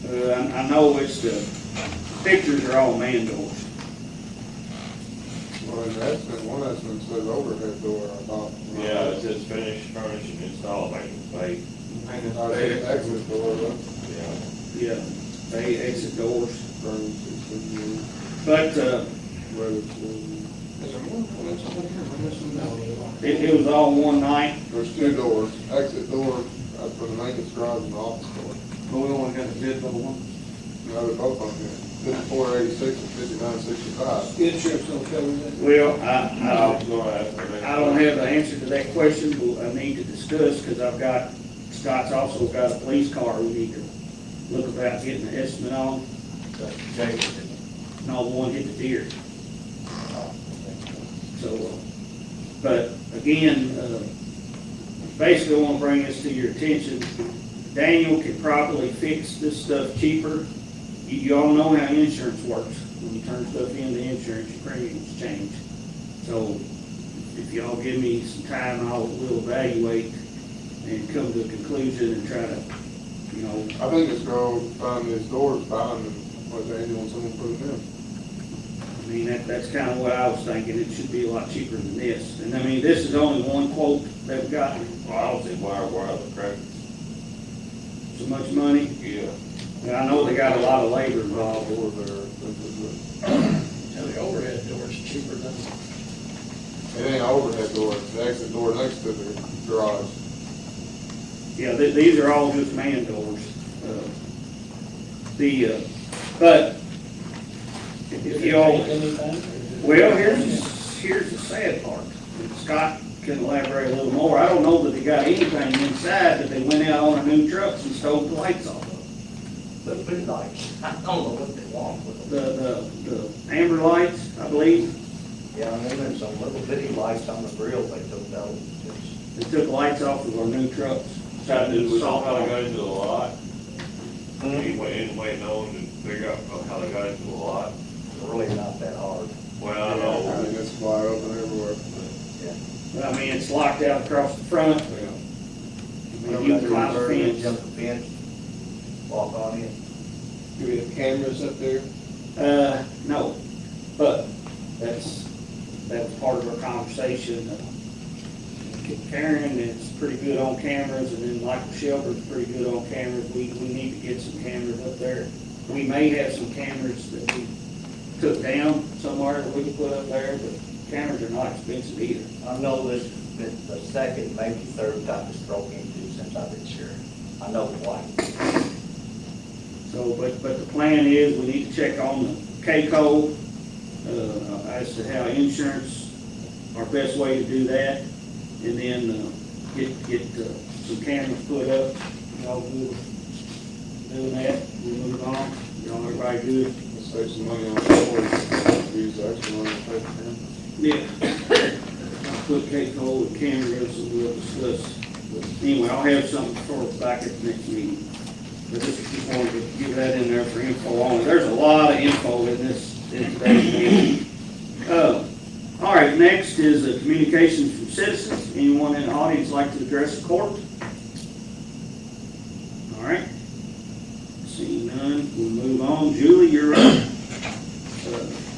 I know it's the pictures are all man doors. Well, an estimate, one estimate says overhead door, I thought. Yeah, it says finish, furnish, and install maintenance bay. I said exit door, but Yeah. Yeah, they exit doors. furnace, it's But, whether it's, Is there more? Well, that's all here. We're missing out. it was all one night. there's two doors, exit door, for the maintenance garage and the office door. But we only got the bid for the one. No, they're both on here, 5486 and 5965. Insurance don't cover that? Well, I was gonna ask for that. I don't have the answer to that question, but I need to discuss, because Scott's also got a police car we need to look about getting an estimate on. But Jay was in No, the one hit the deer. So, but again, basically I want to bring this to your attention. Daniel can probably fix this stuff cheaper. You all know how insurance works. When you turn stuff into insurance, your premiums change. So if y'all give me some time, we'll evaluate and come to a conclusion and try to, I think it's go find these doors behind them, what Andy wants someone to put them in. I mean, that's kind of what I was thinking. It should be a lot cheaper than this. And I mean, this is only one quote they've got. Well, I don't see why the crack, So much money. yeah. And I know they got a lot of labor involved. Door there, The overhead door is cheaper than. it ain't an overhead door, it's the exit door next to the garage. Yeah, these are all just man doors. But if you all, well, here's the sad part. Scott can elaborate a little more. I don't know that they got anything inside, but they went out on their new trucks and stole the lights off of them. Little bitty lights. I don't know what they want with them. The amber lights, I believe. Yeah, and then there's some little bitty lights on the grill they took out. They took lights off of our new trucks. Tried to Did we know salt how they off. got into the lot? Hmm? Anybody known to figure out how they got into the lot? Really not that hard. Well, I I know. mean, it's wide open everywhere. Yeah. I mean, it's locked out across the front. I mean, you can climb the fence. Jump the fence, walk on in. Do we have cameras up there? No, but that's part of our conversation. Karen is pretty good on cameras, and then Michael Shelber's pretty good on cameras. We need to get some cameras up there. We may have some cameras that we took down somewhere that we can put up there, but cameras are not expensive either. I know this is the second, maybe third time it's broke into since I've been here. I know why. So, but the plan is, we need to check on the K-code, as to how insurance our best way to do that. And then, get some cameras put up. Y'all good with doing that? We'll move on. Y'all, everybody good? Let's save some money on the use the extra money to pay for him. Yeah. I'll put Kate Cole with cameras and we'll discuss. But anyway, I'll have something for us back at the next meeting. But just wanted to give that in there for info only. There's a lot of info in today's meeting. All right, next is communications from citizens. Anyone in the audience like to address the court? All right. Seeing none, we'll move on. Julie, you're up.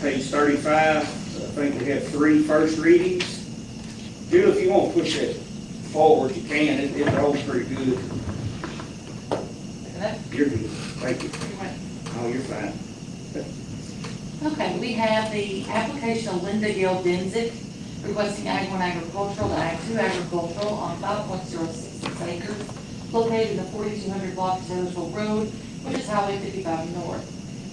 Page 35, I think we have 3 first readings. Julie, if you want to push that forward, you can. It rolls pretty good. You're good. Thank you. Oh, you're fine. Okay, we have the application of Linda Gill Denzik requesting Ag 1 agricultural to Ag 2 agricultural on 5.066 acres located in the 4200 block of Taylorsville Road, which is Highway 55 North.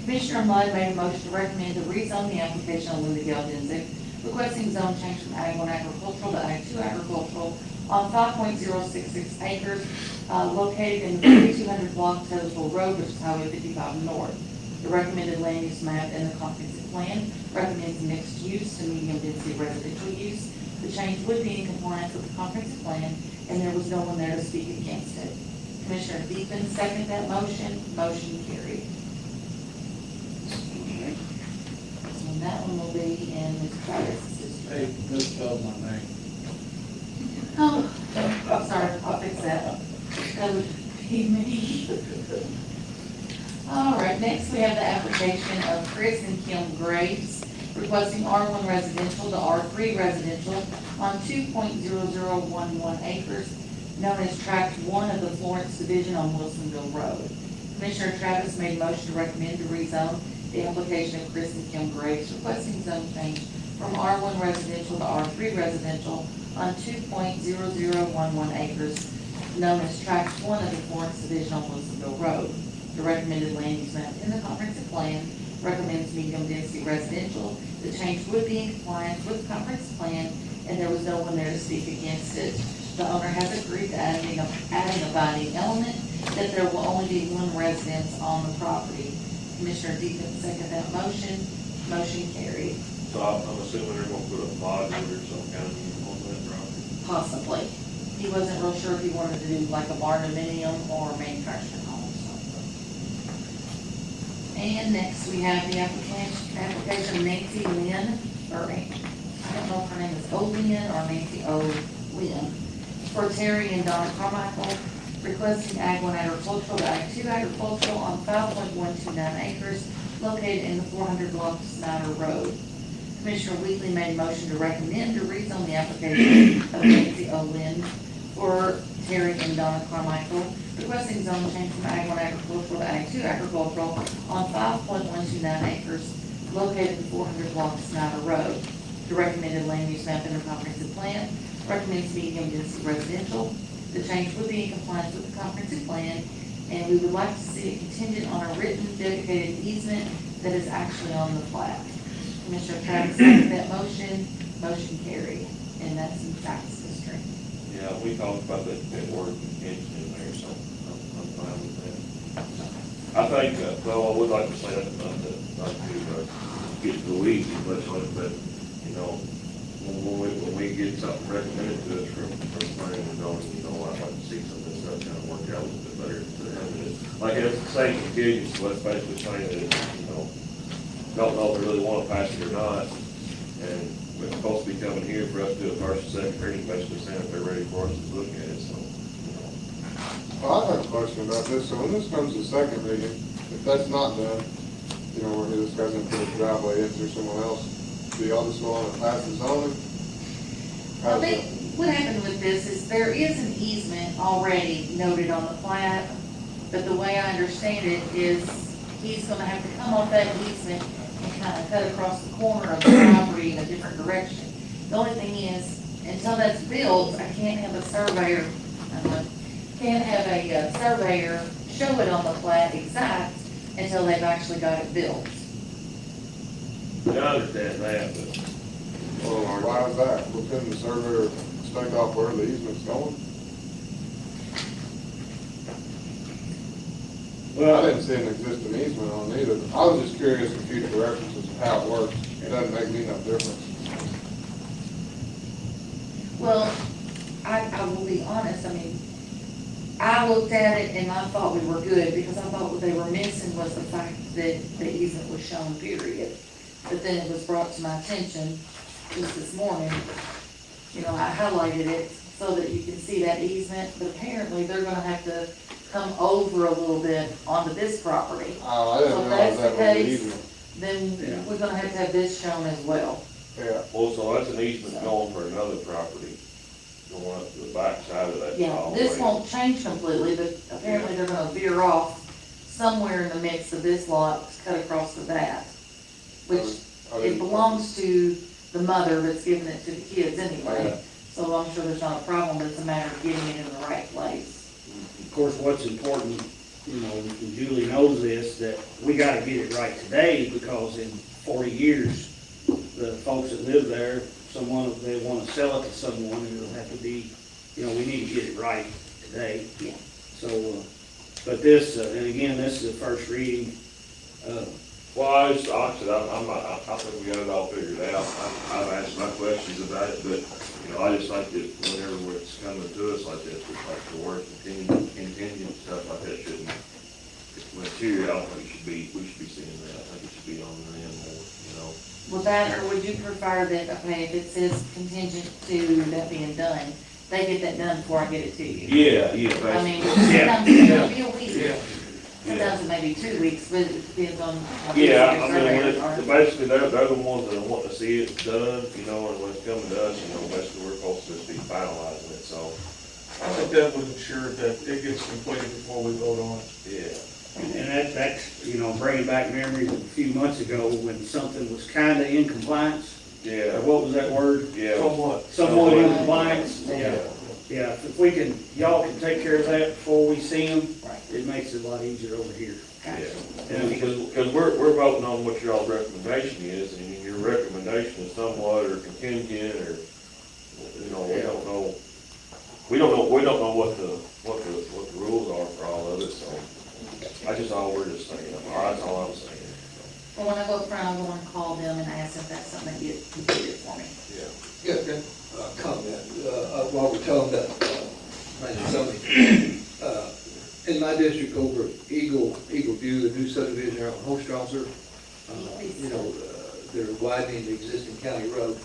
Commissioner Mudd made a motion to recommend to rezone the application of Linda Gill Denzik requesting zone change from Ag 1 agricultural to Ag 2 agricultural on 5.066 acres located in the 4200 block of Taylorsville Road, which is Highway 55 North. The recommended land use map and the comprehensive plan recommends mixed use to medium density residential use. The change would be in compliance with the comprehensive plan, and there was no one there to speak against it. Commissioner Deepin seconded that motion. Motion carried. And that one will be in Mr. Travis's district. Hey, misspelled my name. Oh, sorry, I'll fix that. That would be me. All right, next we have the application of Chris and Kim Graves requesting R1 residential to R3 residential on 2.0011 acres, known as Tract 1 of the Florence Division on Wilsonville Road. Commissioner Travis made a motion to recommend to rezone the application of Chris and Kim Graves requesting zone change from R1 residential to R3 residential on 2.0011 acres, known as Tract 1 of the Florence Division on Wilsonville Road. The recommended land use map in the comprehensive plan recommends medium density residential. The change would be in compliance with the comprehensive plan, and there was no one there to speak against it. The owner has agreed to adding a binding element that there will only be one residence on the property. Commissioner Deepin seconded that motion. Motion carried. So I'm assuming they're gonna put a modular or some kind of unit on that property. Possibly. He wasn't real sure if he wanted to do like a barn dominium or manufactured home. And next we have the application of Nancy Lynn, or I don't know if her name is O. Lynn or Nancy O. Lynn, for Terry and Donna Carmichael, requesting Ag 1 agricultural to Ag 2 agricultural on 5.129 acres located in the 400 block of Snyder Road. Commissioner Wheatley made a motion to recommend to rezone the application of Nancy O. Lynn for Terry and Donna Carmichael, requesting zone change from Ag 1 agricultural to Ag 2 agricultural on 5.129 acres located in 400 block of Snyder Road. The recommended land use map in the comprehensive plan recommends medium density residential. The change would be in compliance with the comprehensive plan, and we would like to see it contingent on a written dedicated easement that is actually on the plat. Commissioner Travis seconded that motion. Motion carried, and that's in Travis district. Yeah, we talked about that word contingent in there, so I'm fine with that. I think, well, I would like to say that, not to get to the weeds as much, but, you know, when we get something recommended to us from planning and zoning, you know, I'd like to see some of this stuff kind of work out a little bit better. Like it's the same contingency, so that's basically saying that, you know, don't know if they really want to pass it or not, and we're supposed to be coming here for us to do a first and second reading, basically saying if they're ready for us to look at it, so, you know. Well, I have a question about this. So when this comes to second reading, if that's not done, you know, where this guy's gonna put a driveway in through someone else, do y'all just go on and pass the zoning? I think what happened with this is there is an easement already noted on the plat, but the way I understand it is he's gonna have to come off that easement and kind of cut across the corner of the property in a different direction. The only thing is, until that's built, I can't have a surveyor, show it on the plat exact until they've actually got it built. I understand that, but Well, why is that? Well, couldn't the surveyor stake out where the easement's going? I Well, didn't see an existing easement on either. I was just curious for future references of how it works. It doesn't make me no difference. Well, I will be honest, I mean, I looked at it and I thought we were good, because I thought what they were missing was the fact that the easement was shown, period. But then it was brought to my attention just this morning, you know, I highlighted it so that you can see that easement, but apparently they're gonna have to come over a little bit onto this property. Oh, I So didn't if realize that's that the was the case, easement. Yeah. then we're gonna have to have this shown as well. Yeah. Well, so that's an easement going for another property, going up to the back side of that. Yeah, all the this way. won't change completely, but apparently they're gonna veer off somewhere in the mix of this lot to cut across to that, which it belongs to the mother that's giving it to the kids anyway. So I'm sure there's not a problem, but it's a matter of getting it in the right place. of course, what's important, you know, and Julie knows this, that we gotta get it right today, because in 40 years, the folks that live there, someone, if they wanna sell it to someone, it'll have to be, you know, we need to get it right today. Yeah. So, but this, and again, this is the first reading. Well, I just, honestly, I think we got it all figured out. I've asked my questions about it, but, you know, I just think that whenever it's coming to us like this, it's like the word contingent stuff like that shouldn't, material, I don't think we should be seeing that. I think it should be on the end more, you know? Well, that, or would you prefer that, okay, if it says contingent to that being done, they get that done before I get it to you? Yeah, I mean, basically. sometimes it may be a week, Yeah. sometimes it may be 2 weeks, but it depends on how busy Yeah, your I mean, when surveyors are. basically, they're the ones that want to see it done, you know, and when it's coming to us, you know, basically, we're supposed to just be finalizing it, so. I think that would ensure that it gets completed before we vote on it. Yeah. And that's, you know, bringing back memories of a few months ago when something was kinda in compliance. Yeah. Or what was that word? Yeah. Somewhat. Somewhat in compliance. Yeah. Yeah, if we can, y'all can take care of that before we see them, Right. it makes it a lot easier over here. Yeah, And because we're voting on what y'all's recommendation is, and your recommendation is somewhat or contingent, or, you know, we don't know what the rules are for all of it, so. I just, all we're just saying, all right, that's all I'm saying. Well, when I go up front, I'll go and call them and ask if that's something that get completed for me. Yeah. Yeah, good. Comment, while we're talking about, zoning. In my district over at Eagle View, the new subdivision out on Hostrasser, you know, they're widening the existing county road.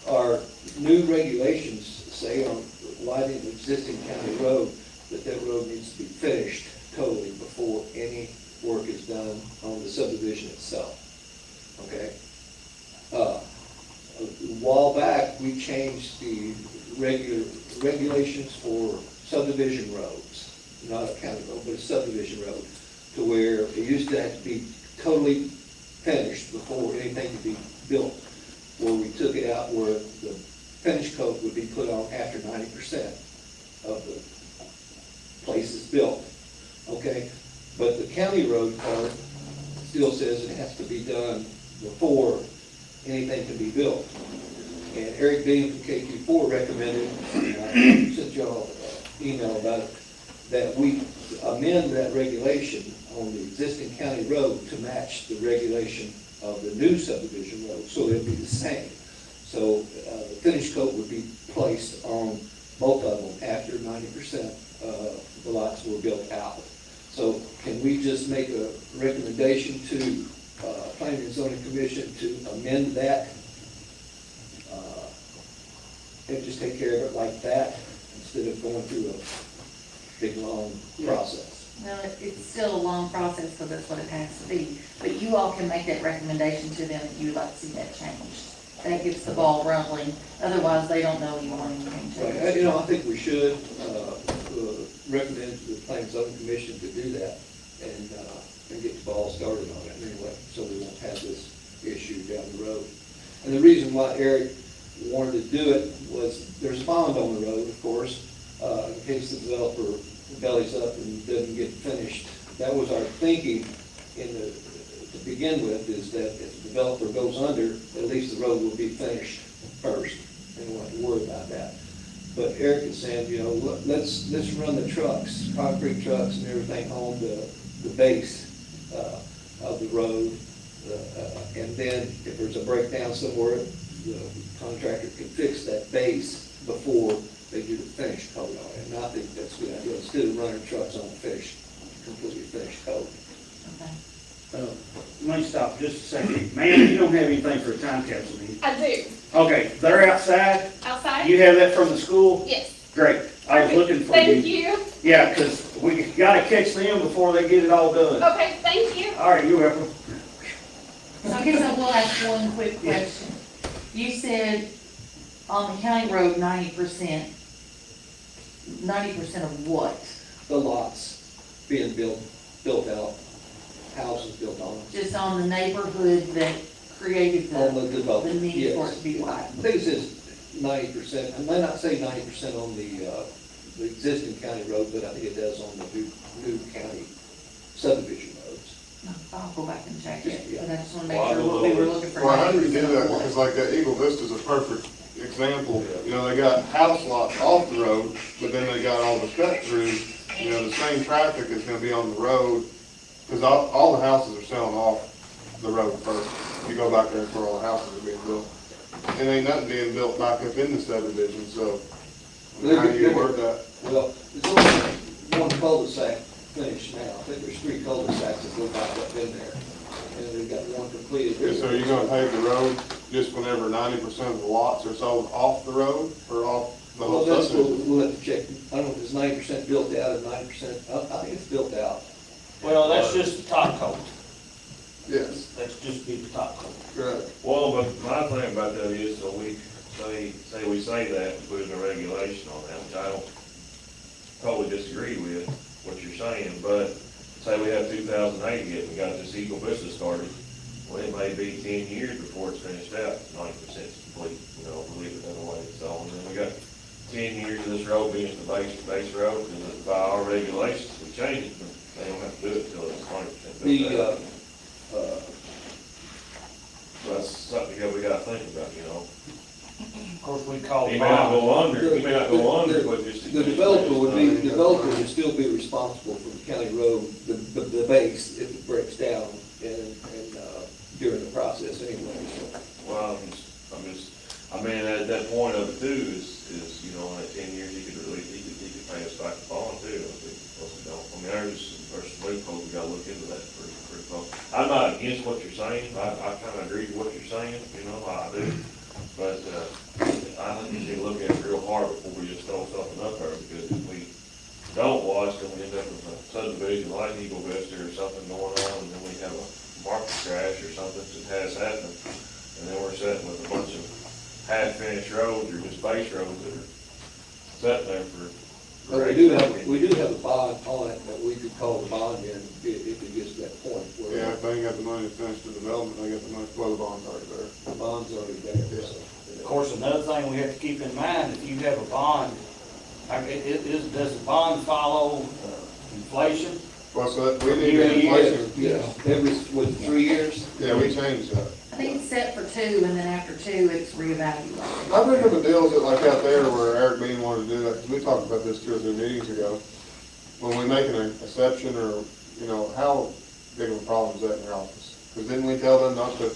Our new regulations say on widening the existing county road, that road needs to be finished totally before any work is done on the subdivision itself, okay? A while back, we changed the regulations for subdivision roads, not a county road, but a subdivision road, to where it used to have to be totally finished before anything could be built, where we took it out where the finish coat would be put on after 90% of the place is built, okay? But the county road part still says it has to be done before anything can be built. And Eric Dean from KQ4 recommended, and I sent y'all an email about it, that we amend that regulation on the existing county road to match the regulation of the new subdivision road, so it'd be the same. So the finish coat would be placed on both of them after 90% the lots were built out. So can we just make a recommendation to Planning and Zoning Commission to amend that and just take care of it like that instead of going through a big, long process? Well, it's still a long process, because that's what it has to be. But you all can make that recommendation to them if you would like to see that changed. That gets the ball rolling. Otherwise, they don't know you want anything Right, changed. you know, I think we should recommend to the Planning and Zoning Commission to do that and get the ball started on it anyway, so we won't have this issue down the road. And the reason why Eric wanted to do it was there's a bond on the road, of course, in case the developer bellies up and doesn't get finished. That was our thinking to begin with, is that if the developer goes under, at least the road will be finished first, and we don't have to worry about that. But Eric is saying, you know, let's run the trucks, concrete trucks and everything on the base, of the road. And then if there's a breakdown somewhere, the contractor can fix that base before they do the finish coat on it. And I think that's a good idea, instead of running trucks on completely finished coat. Okay. Let me stop just a second. Ma'am, you don't have anything for a time capsule, do you? I do. Okay, they're outside. Outside? You have that from the school? Yes. Great. I was looking for you. Thank you. Yeah, because we gotta catch them before they get it all done. Okay, thank you. All right, you're welcome. So I guess I will ask one quick question. You said on the county road, 90%. 90% of what? The lots being built out, houses built on them. Just on the neighborhood that created On the the development, need for it yes. to be wide? I think it says 90%, I might not say 90% on the existing county road, but I think it does on the new county subdivision roads. I'll go back and check it, Yeah. but I just want to make sure what we were looking for. Well, how do you do 90% that? of what? Because like that Eagle Vista's a perfect example. You know, they got house lots off the road, but then they got all the cut throughs. You know, the same traffic is gonna be on the road, because all the houses are selling off the road first. You go back there and where all the houses are being built. And ain't nothing being built back up in the subdivision, so how do you work that? Well, there's only one cul-de-sac finished now. I think there's 3 cul-de-sacs that go back up in there, and they've got one completed. So you're gonna pave the road just whenever 90% of the lots are sold off the road, or off the Well, whole that's what subdivision? we'll have to check. I don't know if it's 90% built out or 90%, I think it's built out. Well, that's just the top coat. Yes, That's just be the top coat. right. Well, but my thing about that is, so we say we say that, and put in a regulation on that, which I don't totally disagree with what you're saying, but say we have 2008 yet, we got this Eagle Vista started, well, it may be 10 years before it's finished out, 90% complete, you know, believe it that way, so, and then we got 10 years of this road being the base road, because by our regulations, we change it, but they don't have to do it until it's 90% built out. That's something that we gotta think about, you know. Of course, we call He it may not bond. go under, he may not go under, but just. The developer would still be responsible for the county road, the base, if it breaks down and during the process anyway, so. Well, I mean, at that point of it too, is, you know, in that 10 years, he could pay us back the bond too, if we don't. I mean, there's some loopholes, we gotta look into that pretty close. I'm not against what you're saying, I kinda agree with what you're saying, you know, I do. But, I think we need to look at it real hard before we just throw something up there, because if we don't watch, then we end up with a subdivision like Eagle Vista or something going on, and then we have a market crash or something that has happened, and then we're sitting with a bunch of half-finished roads or just base roads that are sitting there for. But we do have a bond on it that we could call the bond in if it gets to that point where. Yeah, if they ain't got the money to finish the development, they got the money, well, the bond's already there. The bond's already there, so. Of course, another thing we have to keep in mind, if you have a bond, does the bond follow inflation? Well, so that, we need inflation. Yeah, every, 3 years? Yeah, we changed that. I think it's set for 2, and then after 2, it's reevaluated. I remember deals that like out there where Eric Bean wanted to do that, 'cause we talked about this 2 or 3 meetings ago. When we make an exception or, you know, how big of a problem is that in your office? Because didn't we tell them not to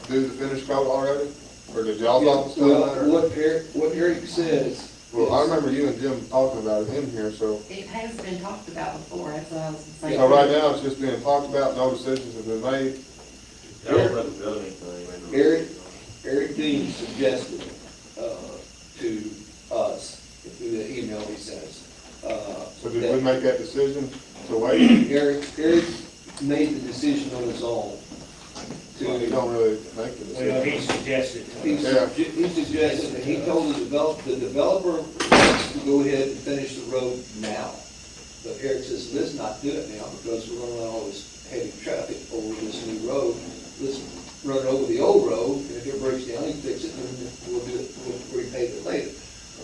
do the finish coat already? Or did y'all's office tell Well, them that? what Eric says. Well, I remember you and Jim talking about it in here, so. It has been talked about before, that's what I was saying. So right now, it's just being talked about, no decisions have been made. Y'all haven't done anything. Eric Dean suggested, to us, through the email he sent us. So did we make that decision to wait? Eric made the decision on his own Well, you don't really make the Well, he decision. suggested. He suggested that he told the developer wants to go ahead and finish the road now. But Eric says, let's not do it now because we're gonna run all this heavy traffic over this new road. Let's run it over the old road, and if it breaks down, he can fix it, and then we'll do it, we'll repave it later.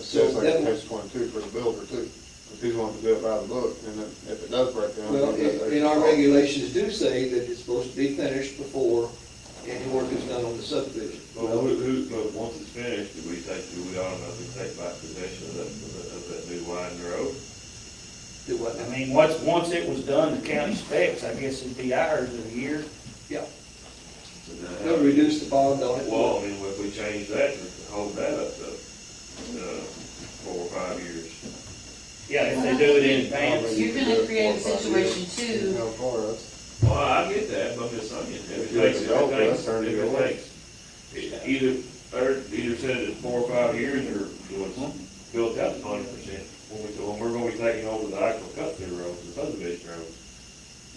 So it's like a catch 22 for the builder too. If he's wanting to do it by the book, and then if it does break down. Well, then they- in our regulations do say that it's supposed to be finished before any work is done on the subdivision. Well, but once it's finished, mean, once it was done to county specs, I guess it'd be ours in a year. They'll reduce the bond on it. Well, I mean, if we change that to hold that up to, 4 or 5 years. Yeah, if they do it in advance. You're gonna create a situation too, How far, that's, Well, I get that, but I'm just saying, if it Yeah, takes, the goal, that's if turning it it away. takes, either said it's 4 or 5 years, or it's built out to 100%. When we're gonna be taking over the actual cut through roads, the subdivision roads.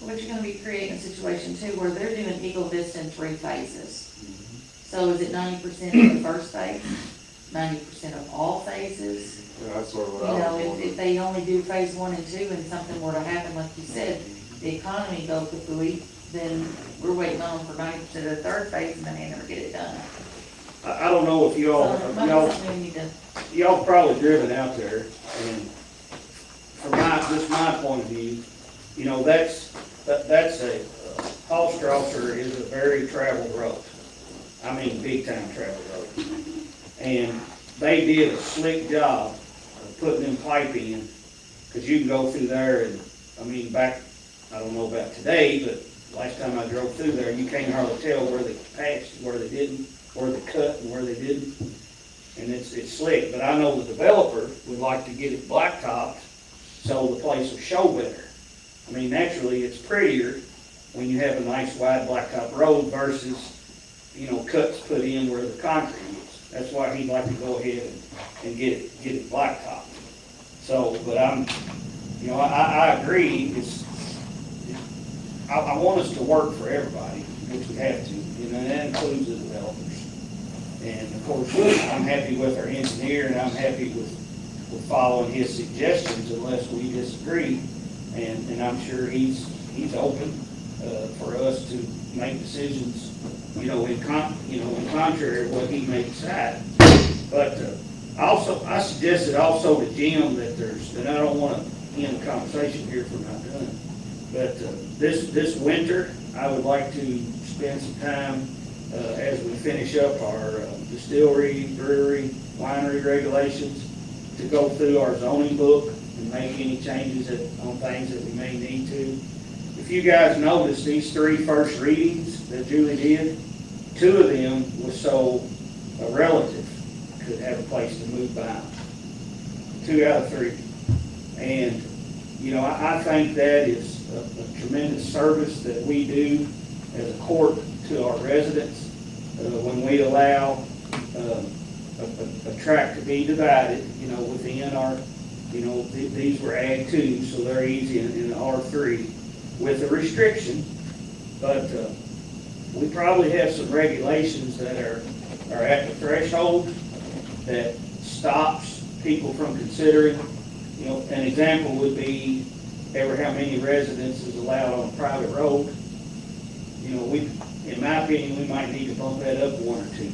but you're gonna be creating a situation too where they're doing Eagle Vista in 3 phases. Mm-hmm. So is it 90% of the first phase, 90% of all phases? yeah, that's sort of You what I know, was if wondering. they only do phase 1 and 2 and something were to happen, like you said, the economy goes kapooey, then we're waiting on them for 90% of the third phase and then they never get it done. I don't know if So it might be y'all, something we need to, y'all probably driven out there, and from just my point of view, you know, that's Hallstrasser is a very traveled road. I mean, big time traveled road. And they did a slick job of putting them pipe in, because you can go through there and, I mean, back, I don't know about today, but last time I drove through there, you can't hardly tell where they patched, where they didn't, where they cut and where they didn't. And it's slick, but I know the developer would like to get it blacktopped so the place will show better. I mean, naturally, it's prettier when you have a nice wide blacktop road versus, you know, cuts put in where the concrete is. That's why he'd like to go ahead and get it blacktopped. So, but you know, I agree, I want us to work for everybody, which we have to, you know, and that includes the developers. And of course, I'm happy with our engineer, and I'm happy with following his suggestions unless we disagree. And I'm sure he's open for us to make decisions, you know, in contrary to what he may decide. But I suggested also to Jim that and I don't want to end the conversation here if we're not done, but this winter, I would like to spend some time as we finish up our distillery, brewery, winery regulations, to go through our zoning book and make any changes on things that we may need to. If you guys notice, these 3 first readings that Julie did, 2 of them was so a relative could have a place to move by. 2 out of 3. And, you know, I think that is a tremendous service that we do as a court to our residents when we allow a tract to be divided, you know, within our, you know, these were Ag 2, so they're easy in R3 with a restriction. But we probably have some regulations that are at the threshold that stops people from considering, you know, an example would be ever how many residences allowed on a private road. You know, in my opinion, we might need to bump that up 1 or 2,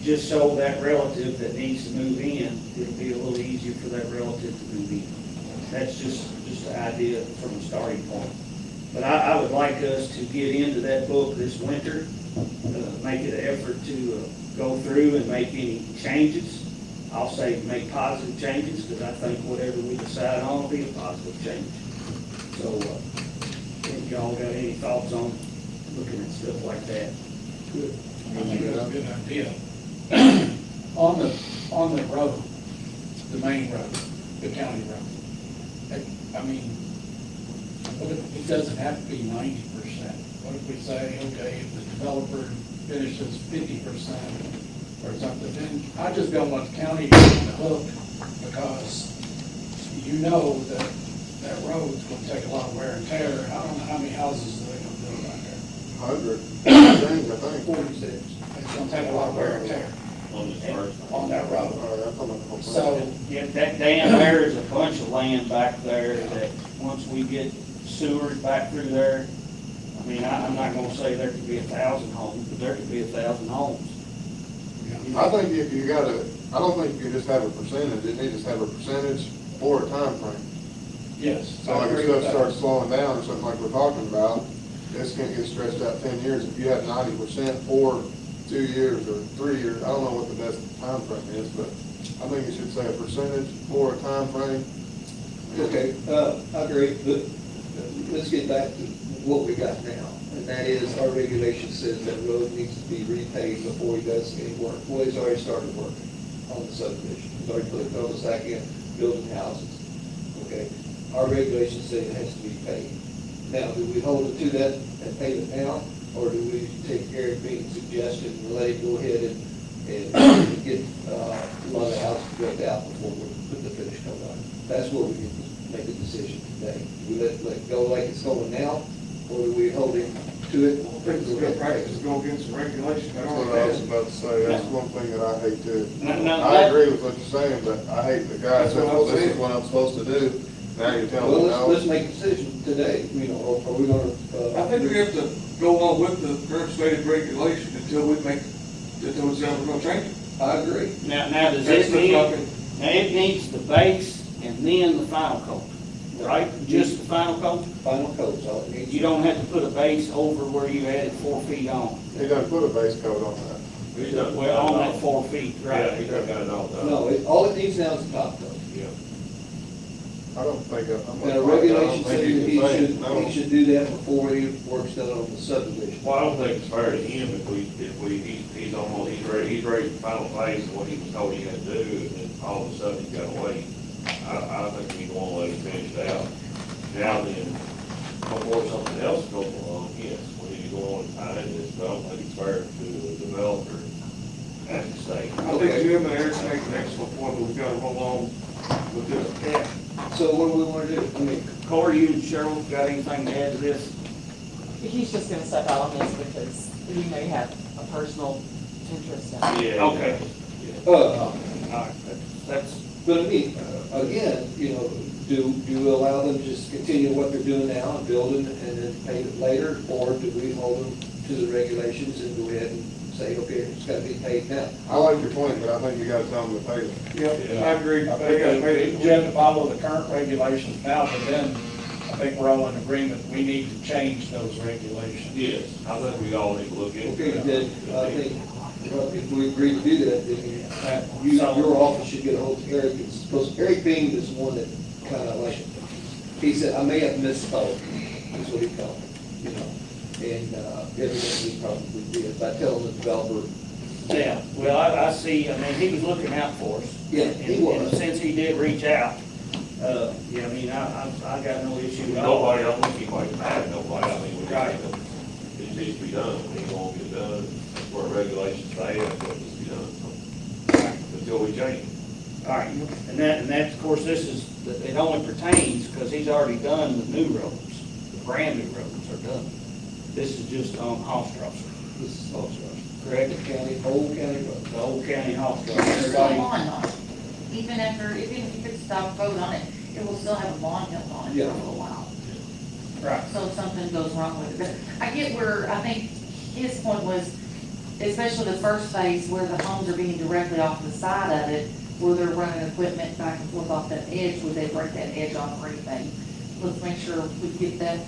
just so that relative that needs to move in, it'll be a little easier for that relative to move in. That's just the idea from a starting point. But I would like us to get into that book this winter, make it an effort to go through and make any changes. I'll say make positive changes, because I think whatever we decide on will be a positive change. So, if y'all got any thoughts on looking at stuff like that? Good. I think that's a good idea. On the road, the main road, the county road, I mean, it doesn't have to be 90%. What if we say, okay, if the developer finishes 50% or something, then I just don't want the county to be on the hook, because you know that road's gonna take a lot of wear and tear. I don't know how many houses they're gonna build out there. 100 things, I think. 46. It's gonna take a lot of wear and tear On this first. on that road. That's on the whole thing. So, Yeah, that dam there is a bunch of land back there that, once we get sewers back through there, I mean, I'm not gonna say there could be 1,000 homes, but there could be 1,000 homes. I think if you I don't think you just have a percentage, it needs to have a percentage or a time frame. yes. So like if stuff starts slowing down or something like we're talking about, this can't get stretched out 10 years. If you have 90% for 2 years or 3 years, I don't know what the best time frame is, but I think you should say a percentage or a time frame. Okay, I agree, but let's get back to what we got now. And that is, our regulation says that road needs to be repaid before he does any work. Well, he's already started working on the subdivision. He's already put a cul-de-sac in, building houses. Okay, our regulations say it has to be paid. Now, do we hold it to that and pay it now? Or do we take Eric Bean's suggestion and let him go ahead and get a lot of houses built out before we put the finish coat on? That's what we need to make a decision today. Do we let it go like it's going now, or do we hold him to it? I think it's a good practice to go against some regulations. That's what I was about to say, that's one thing that I hate too. Now, I agree with what you're saying, but I hate the guy That's says, what I well, was this is saying. what I'm supposed to do. Now you're telling Well, me no. let's make a decision today, you know, or are we gonna? I think we have to go on with the current stated regulation until we make, until it's ever gonna change it. I agree. Now, does That's it the need, fucking- now it needs the base and then the final coat, right? Just the final coat? Final coat's all it needs. You don't have to put a base over where you added 4 feet on. He done put a base coat on that. He's done- Well, on that 4 feet, Yeah, right? he done got it all done. No, all it needs now is the top coat. Yeah. I don't think, I'm. And our regulation I don't says think that you can say it, no. he should do that before he works done on the subdivision. Well, I don't think it's fair to him he's almost, he's ready for final phase of what he was told he had to do, and then all of a sudden he's got to wait. I think we want to let him finish it out. Now then, before something else goes along, yes, we need to go on and find this, but I don't think it's fair to the developer at the state. I think Jim and Eric make an excellent point, but we've got to hold on with this. Yeah. So what do we wanna do? I mean, Corey, you and Cheryl, got anything to add to this? He's just gonna step out on this because he may have a personal interest in it. Yeah. Okay. Yeah. All right, that's, but I mean, again, you know, do you allow them to just continue what they're doing now and building and then pay it later? Or do we hold them to the regulations and go ahead and say, okay, it's gotta be paid now? I like your point, but I think you gotta tell them to pay it. Yeah, I agree. I They gotta pay think we have to follow the current regulations now, but then I think we're all in agreement, we need to change those regulations. Yes, I think we all need to look into Okay, it. then, I think, well, if we agree to do that, then your office should get a hold of Eric. Because Eric Bean is the one that kind of like, he said, I may have misspoke, is what he called it, you know. And evidently probably did, by telling the developer. yeah, well, I see, I mean, he was looking out for us. Yeah, he was. And since he did reach out, yeah, I mean, I got no issue at all. Nobody, I don't think anybody's mad at nobody, I mean, we Right. it needs to be done, it won't get done, that's where regulations say, that's what needs to be done, so, until we change it. All right, and that, of course, this is, it only pertains, because he's already done the new roads, the brand new roads are done. This is just on Hofstrasser, This is also correct? whole county road. The old county Hofstrasser. There's still a Everybody, bond on it. Even after, even if you could stop vote on it, it will still have a bond held on it for a Yeah. little while. right, So if something goes wrong with it, but I get where, I think his point was, especially the first phase where the homes are being directly off the side of it, where they're running equipment back and forth off that edge, would they break that edge off or anything? Let's make sure we get that.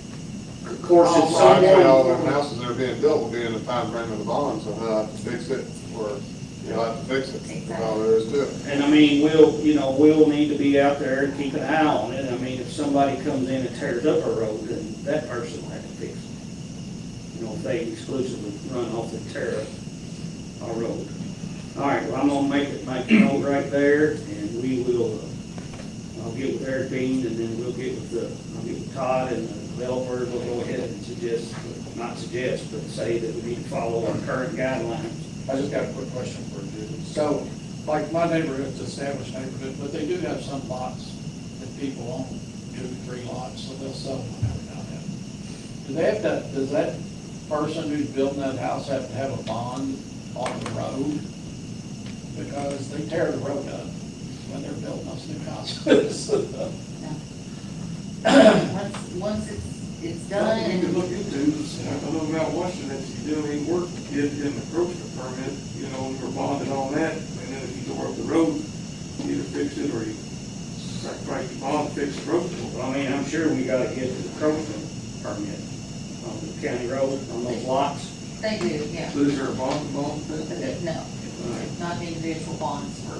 of course, it's So I'd say all someone, them houses that are being built will be in the time frame of the bond, so they'll have to fix it, or you'll have to fix it, that's all there is to it. and I mean, we'll need to be out there and keep an eye on it. I mean, if somebody comes in and tears up a road, then that person will have to fix it. You know, if they exclusively run off and tear up our road. All right, well, I'm gonna make a note right there, and we will, I'll get with Eric Bean, and then I'll get with Todd and the developer. We'll go ahead and not suggest, but say that we need to follow our current guidelines. I just got a quick question for you. So, like my neighborhood's an established neighborhood, but they do have some lots that people own, 2 to 3 lots, so they'll sell them every now and then. Do they have to, does that person who's building that house have to have a bond on the road? Because they tear the road up when they're building those new houses. Once it's done You can and, look into, I know about Washington, if you do any work, get an encroachment permit, you know, and you're bonded on that, and then if you go up the road, you either fix it or you sacrifice your bond to fix the road. Well, I mean, I'm sure we gotta get the encroachment permit on the county road, on those lots. they do, yeah. So is there a bond for that? No, not individual bonds for,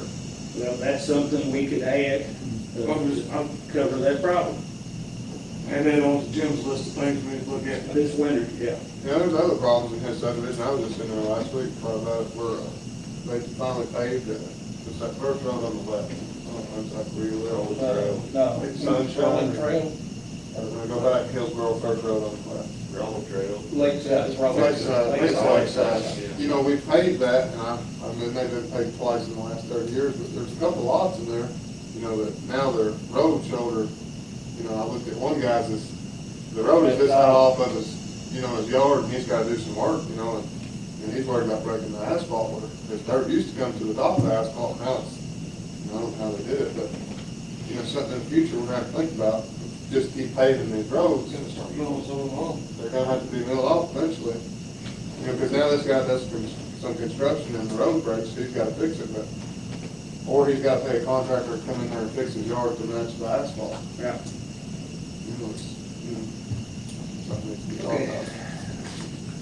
Well, that's something we could add I'll cover that problem And then on Jim's list of things we need to look at. this winter, yeah. Yeah, there's other problems in his subdivision, I was just in there last week, talking about it, where, they finally paved, it's that first road on the left. It's like where you live, old trail. No, It's it's Sunshine. Trail. Or go back Hillsborough, first road on the left. Gravel trail. Lakeside is probably. Lakeside, it's Lakeside. You know, we paved that, and I mean, they've been paved twice in the last 30 years, but there's a couple lots in there, you know, that now they're road shoulder. You know, I looked at one guy's, the road is this high off of his, you know, his yard, and he's gotta do some work, you know, and he's worried about breaking the asphalt, where his dirt used to come to the top of the asphalt, now it's, you know, I don't know how they did it, but, you know, something in the future we're gonna have to think about, just keep paving these roads. Gonna start milling some of them on. They're gonna have to be milled off eventually. You know, because now this guy does some construction and the road breaks, he's gotta fix it, but, or he's gotta pay a contractor to come in there and fix his yard to match the asphalt. Yeah. You know, it's, you know, something needs to be thought about.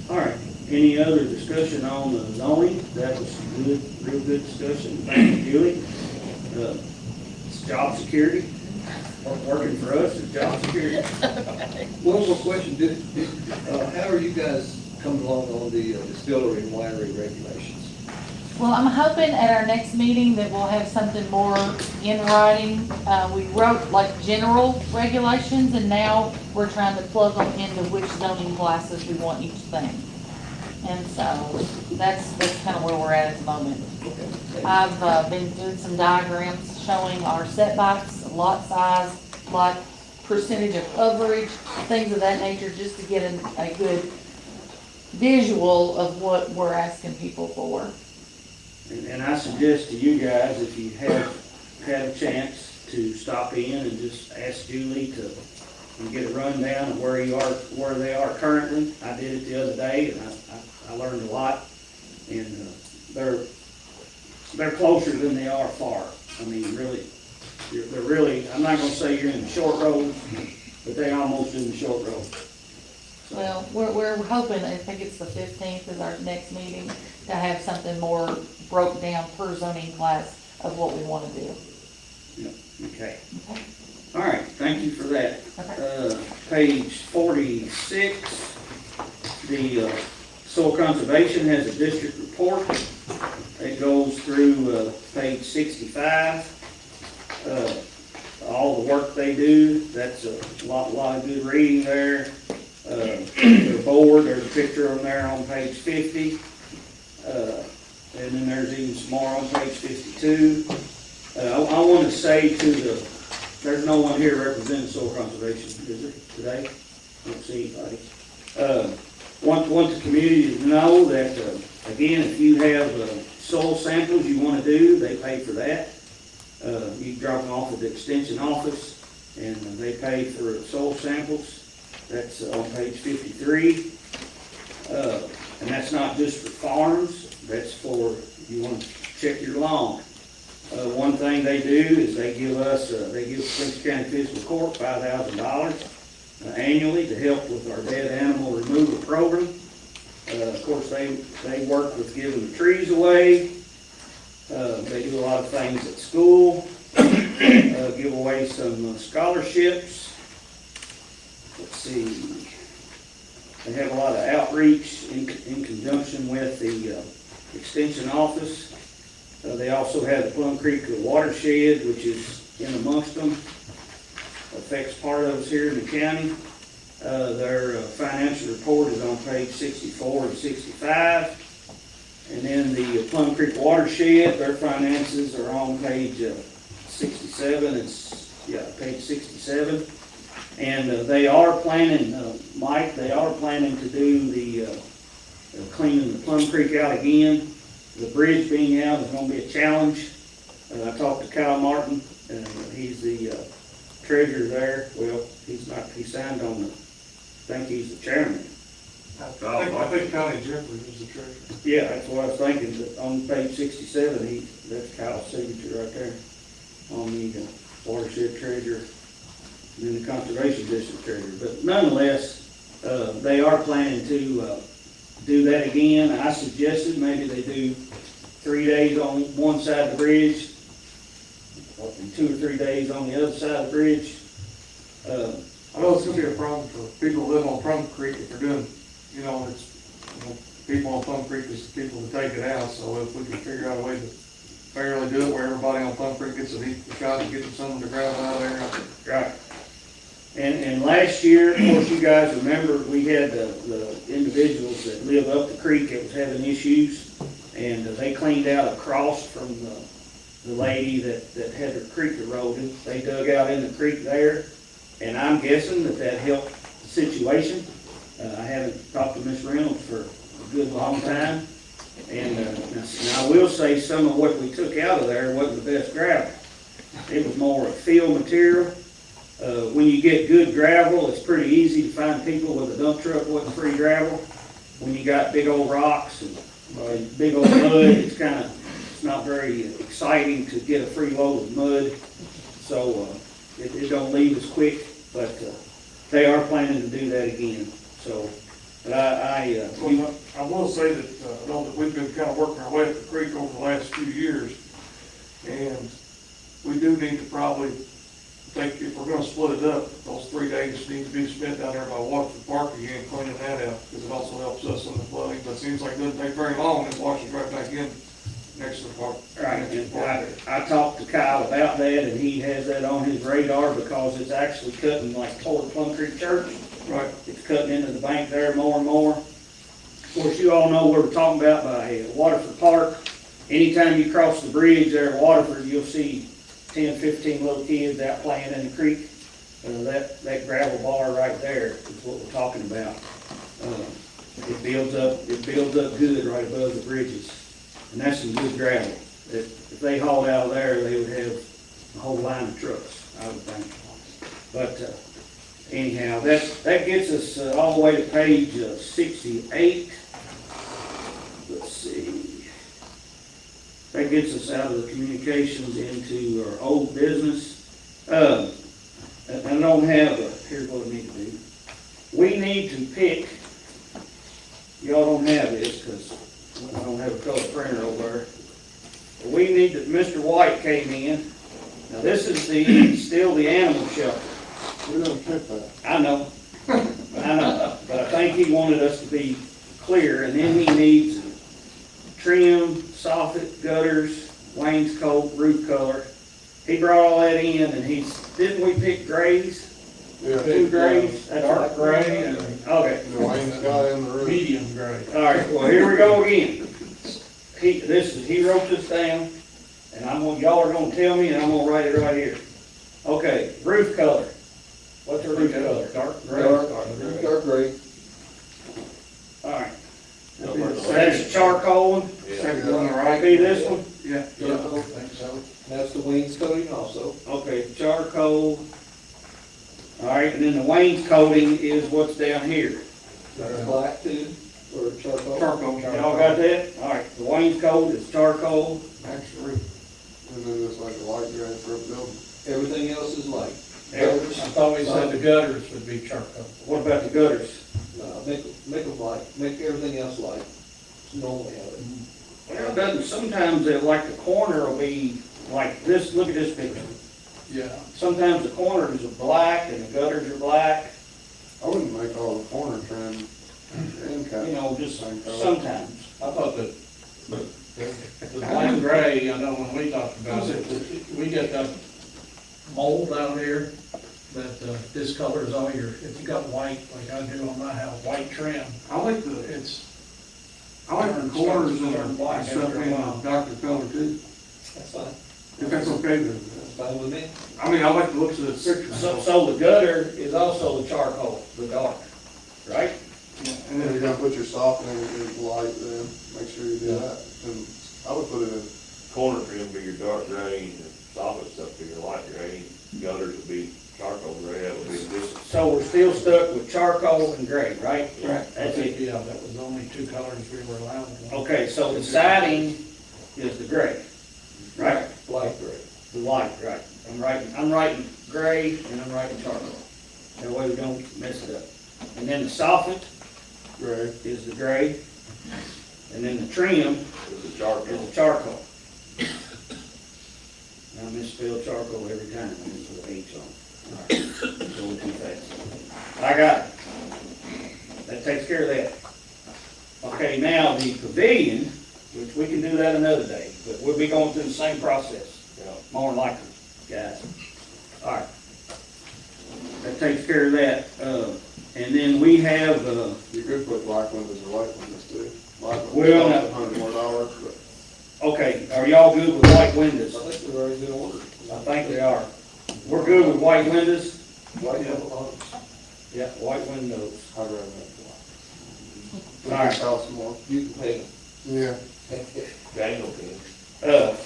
All right, any other discussion on the zoning? That was good, real good discussion. Thank you, Julie. It's job security. Working for us is job security. One more question, how are you guys coming along on the distillery and winery regulations? Well, I'm hoping at our next meeting that we'll have something more in writing. We wrote like general regulations, and now we're trying to plug them into which zoning classes we want each thing. And so that's kind of where we're at the moment. I've been doing some diagrams showing our setbacks, lot size, lot percentage of coverage, things of that nature, just to get a good visual of what we're asking people for. And I suggest to you guys, if you have had a chance to stop in and just ask Julie to get a rundown of where they are currently. I did it the other day, and I learned a lot. And they're closer than they are far. I mean, really, they're really, I'm not gonna say you're in the short road, but they almost in the short road. Well, we're hoping, I think it's the 15th is our next meeting, to have something more broke down per zoning class of what we want to do. Yeah, okay. All right, thank you for that. Okay. Page 46, the soil conservation has a district report. It goes through page 65. All the work they do, that's a lot of good reading there. Their board, there's a picture of them there on page 50. And then there's even some more on page 52. I want to say there's no one here representing soil conservation, is there, today? I don't see anybody. Want the community to know that, again, if you have soil samples you want to do, they pay for that. You can drop them off at the extension office, and they pay for soil samples. That's on page 53. And that's not just for farms, that's for, you want to check your lawn. One thing they do is they give Spencer County Fiscal Court $5,000 annually to help with our dead animal removal program. Of course, they work with giving the trees away. They do a lot of things at school, give away some scholarships. Let's see, they have a lot of outreach in conjunction with the extension office. They also have the Plum Creek watershed, which is in amongst them, affects part of us here in the county. Their financial report is on page 64 and 65. And then the Plum Creek watershed, their finances are on page 67. Page 67. And they are planning, Mike, to do the cleaning the Plum Creek out again. The bridge being out is going to be a challenge. I talked to Kyle Martin, and he's the treasurer there. Well, he's not, he signed on I think he's the chairman. I think Connie Jeffrey is the treasurer. Yeah, that's what I was thinking, but on page 67, that's Kyle's signature right there on the watershed treasurer, and then the conservation district treasurer. But nonetheless, they are planning to do that again. I suggested maybe they do 3 days on one side of the bridge, in 2 or 3 days on the other side of the bridge. I know it's gonna be a problem for people who live on Plum Creek if they're doing, you know, it's, you know, people on Plum Creek is people to take it out, so if we can figure out a way to fairly do it where everybody on Plum Creek gets a equal shot at getting some of the gravel out of there, I think. Right. And last year, of course, you guys remember, we had the individuals that live up the creek that was having issues, and they cleaned out across from the lady that had her creek eroded. They dug out in the creek there, and I'm guessing that helped the situation. I haven't talked to Miss Reynolds for a good long time, and now I will say some of what we took out of there wasn't the best gravel. It was more a fill material. When you get good gravel, it's pretty easy to find people with a dump truck wanting free gravel. When you got big old rocks and big old mud, it's not very exciting to get a free load of mud. So it don't leave as quick, but they are planning to do that again. So, but I will say that, I know that we've been kind of working our way up the creek over the last few years, and we do need to probably think, if we're gonna split it up, those 3 days need to be spent down there by Waterford Park again, cleaning that out, because it also helps us in the flooding, but it seems like it doesn't take very long, it washes right back in next to the park. Right, and I talked to Kyle about that, and he has that on his radar, because it's actually cutting like toward Plum Creek Church. Right. It's cutting into the bank there more and more. Of course, you all know where we're talking about by Waterford Park. Anytime you cross the bridge there at Waterford, you'll see 10, 15 little kids out playing in the creek. That gravel bar right there is what we're talking about. It builds up good right above the bridges. And that's some good gravel. If they hauled out of there, they would have a whole line of trucks, I would think. But anyhow, that gets us all the way to page 68. Let's see. That gets us out of the communications into our old business. And I don't have here's what we need to do. We need to pick, y'all don't have this because I don't have a color printer over there. But we need to, Mr. White came in. Now this is still the animal shelter. We don't pick that. I know, but I think he wanted us to be clear, and then he needs trim, soffit, gutters, wainscot, roof color. He brought all that in, and didn't we pick grays? Yeah. 2 grays? That's Dark right. gray and Okay. The wainscot and the roof. medium gray. All right, well, here we go again. He wrote this down, and y'all are gonna tell me, and I'm gonna write it right here. Okay, roof color. What's the roof color? Dark gray? Dark gray. All right. That's charcoal one? Second one, all right. Be this one? Yeah. Yeah, I think so. That's the wainscoting also. Okay, charcoal. All right, and then the wainscoting is what's down here. That's black too, or charcoal. Charcoal. Y'all got that? All right, the wainscot is charcoal. Actually, And then it's like a light gray for a building. Everything else is light. I thought we said the gutters would be charcoal. What about the gutters? Make them light, make everything else light. It's normally how it. Well, it doesn't, sometimes like the corner will be like this, look at this picture. Yeah. Sometimes the corners are black and the gutters are black, I wouldn't make all the corner trim and cut. you know, just Same color. sometimes. I thought that the black gray, I know when we talked about it, we get that mold out here that discolors all your, if you got white, like I do on my house, white trim, I like the corners and black stuff after a in while. Dr. Color too, That's fine. if that's okay then. That's fine with me. I mean, I like the looks of the picture. So the gutter is also the charcoal, the dark, right? And then you're gonna put your softening in light then, make sure you do that. And I would put it in, Corner trim be your dark gray, and the soffit stuff be your light gray, gutters would be charcoal gray, that would be the distance. So we're still stuck with charcoal and gray, right? Right. That's it. Yeah, that was the only 2 colors we were allowed. Okay, so the siding is the gray, right? Light gray. The light, right. I'm writing gray and I'm writing charcoal. That way we don't mess it up. And then the soffit gray. is the gray. And then the trim It's a charcoal. is the charcoal. I misspelled charcoal every time, I just put H on. All right, going too fast. I got it. That takes care of that. Okay, now the pavilion, which we can do that another day, but we'll be going through the same process, more than likely, guys. All right. That takes care of that. And then we have, You could put black windows or white windows too. Black Well, windows cost $100 more, but okay, are y'all good with white windows? I think they're already in order. I think they are. We're good with white windows? White windows. Yeah, white windows. I'd rather have All black. right. Cost more. You can pay them. Yeah. Daniel can.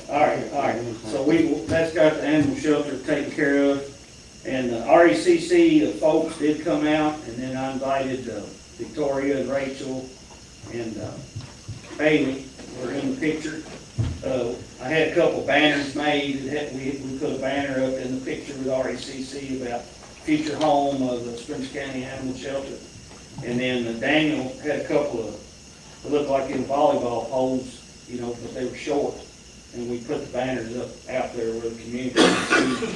All right, so that's got the animal shelter taken care of. And RECC, the folks did come out, and then I invited Victoria and Rachel and Bailey were in the picture. I had a couple banners made. We put a banner up in the picture with RECC about future home of the Springs County Animal Shelter. And then Daniel had a couple of, it looked like in volleyball poles, you know, but they were short. And we put the banners up out there where the community can see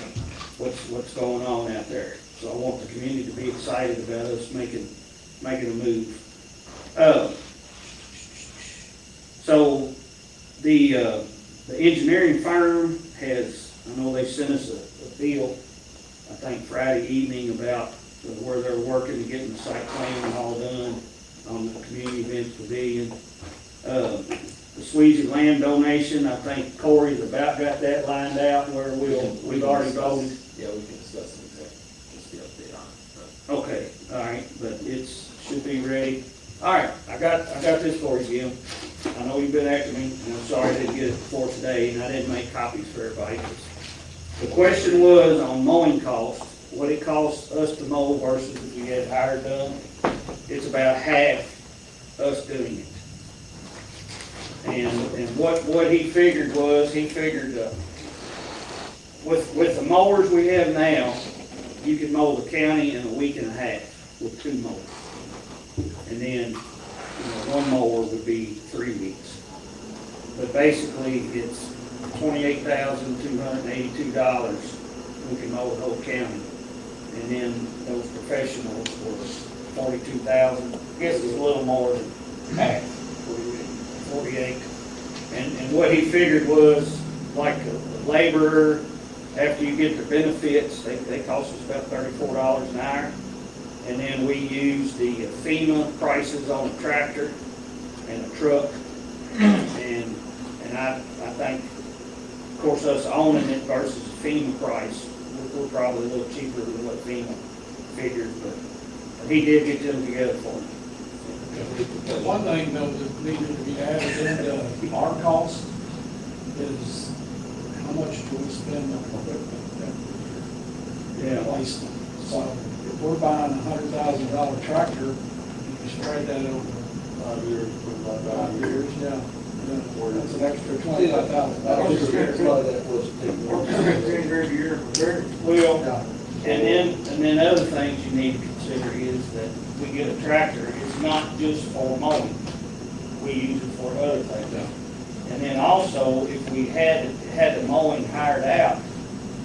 what's going on out there. So I want the community to be excited about us making a move. So the engineering firm has, I know they sent us a bill, I think Friday evening, about where they're working and getting the site plan and all done on the community events pavilion. The Sweezy land donation, I think Corey's about got that lined out where we've already voted. Yeah, we can discuss it exactly, just the update on it. Okay, all right, but should be ready. All right, I got this for you, Jim. I know you've been after me, and I'm sorry I didn't get it before today, and I didn't make copies for everybody. The question was on mowing costs, what it costs us to mow versus if we had hired done. It's about half us doing it. And what he figured was, with the mowers we have now, you can mow the county in a week and a half with 2 mowers. And then, one mower would be 3 weeks. But basically, it's $28,282. We can mow the whole county. And then those professionals were $42,000. I guess it's a little more than half. 48. And what he figured was, like a laborer, after you get the benefits, they cost us about $34 an hour. And then we use the FEMA prices on a tractor and a truck. And I think, of course, us owning it versus FEMA price, we're probably a little cheaper than what FEMA figured, but he did get them together for me. One thing though that needed to be added into our cost is how much do we spend on equipment Yeah. replacement? So if we're buying $100,000 tractor, you spread that over 5 years, 5 years, yeah. That's an extra A lot $25,000. of that was taken. Well, and then other things you need to consider is that we get a tractor, it's not just for mowing. We use it for other things. And then also, if we had the mowing hired out,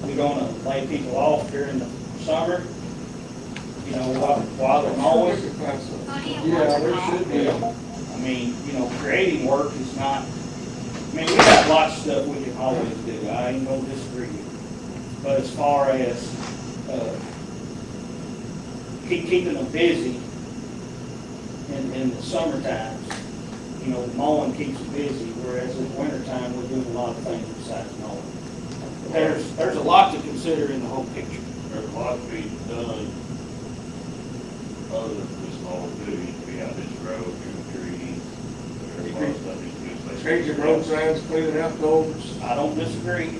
we're gonna lay people off during the summer, while they're mowing. Yeah, there should be. I mean, creating work is not, we got lots of stuff we can always do, I ain't gonna disagree with you. But as far as, keeping them busy in the summer times, mowing keeps them busy, whereas in the winter time, we're doing a lot of things besides mowing. There's a lot to consider in the whole picture. There's a lot to be done other than this small too. You can be out this road, through trees, there's a lot of stuff you can do. Changing road signs, cleaning out culverts. I don't disagree,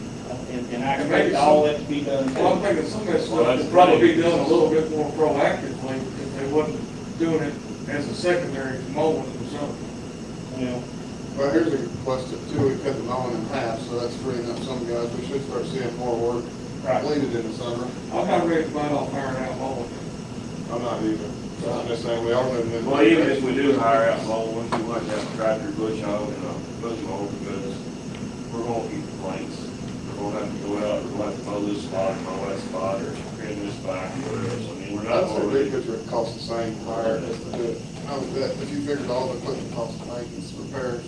and I expect all that to be done. Well, I'm thinking some of that stuff would probably be done a little bit more proactively if they wasn't doing it as a secondary to mowing or something. Well, here's a question too, we cut the mowing in half, so that's freeing up some guys, we should start seeing more work completed in the summer. I'm not ready to bite off hiring out mowing. I'm not either, I'm just saying, we are moving in. Well, even if we do hire out mowing, we want to have a tractor, bush hog, and a bush mower, because we're gonna keep complaints. we'll have to go out, we'll have to mow this spot, mow that spot, or trim this back, or whatever, so I mean, we're not I'd say going big to. picture, it costs the same to hire as to do it. That, if you figured all the equipment costs, maintenance, repairs,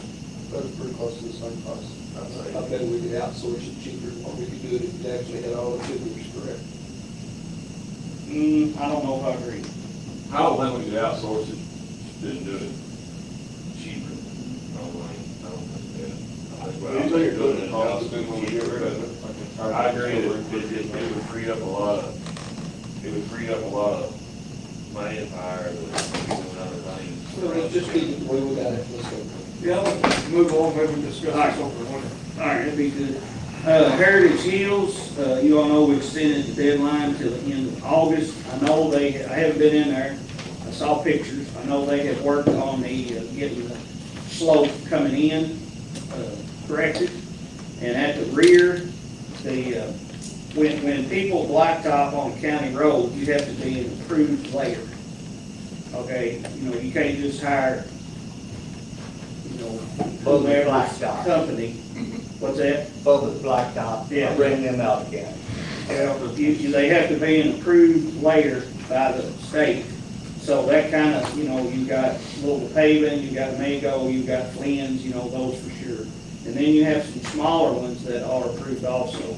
that is pretty close to the same price, I'd say. I bet we could outsource it cheaper, or we could do it if we actually had all the figures correct. I don't know if I agree. I don't think we could outsource it, didn't do it cheaper. I don't think that. I think we're Usually your doing it equipment costs, in-house, then when we get rid of it. like a tire I agree that trailer. it would free up a lot of, it would free up a lot of manpower that we can do other things. So let's just keep it the way we got it, let's go. Yeah, let's move on, maybe discuss this over the winter. All right, that'd be good. Heritage Hills, you all know we extended the deadline till the end of August. I know I haven't been in there, I saw pictures. I know they have worked on the, getting the slope coming in, corrected. And at the rear, when people blacktop on a county road, you have to be an approved layer. Okay, you know, you can't just hire, you know, whoever's Blacktop. company. What's that? Public blacktop, Yeah. bring them out again. Well, they have to be an approved layer by the state. So that kind of, you know, you got Little Haven, you got Mago, you got Flynn's, you know, those for sure. And then you have some smaller ones that are approved also.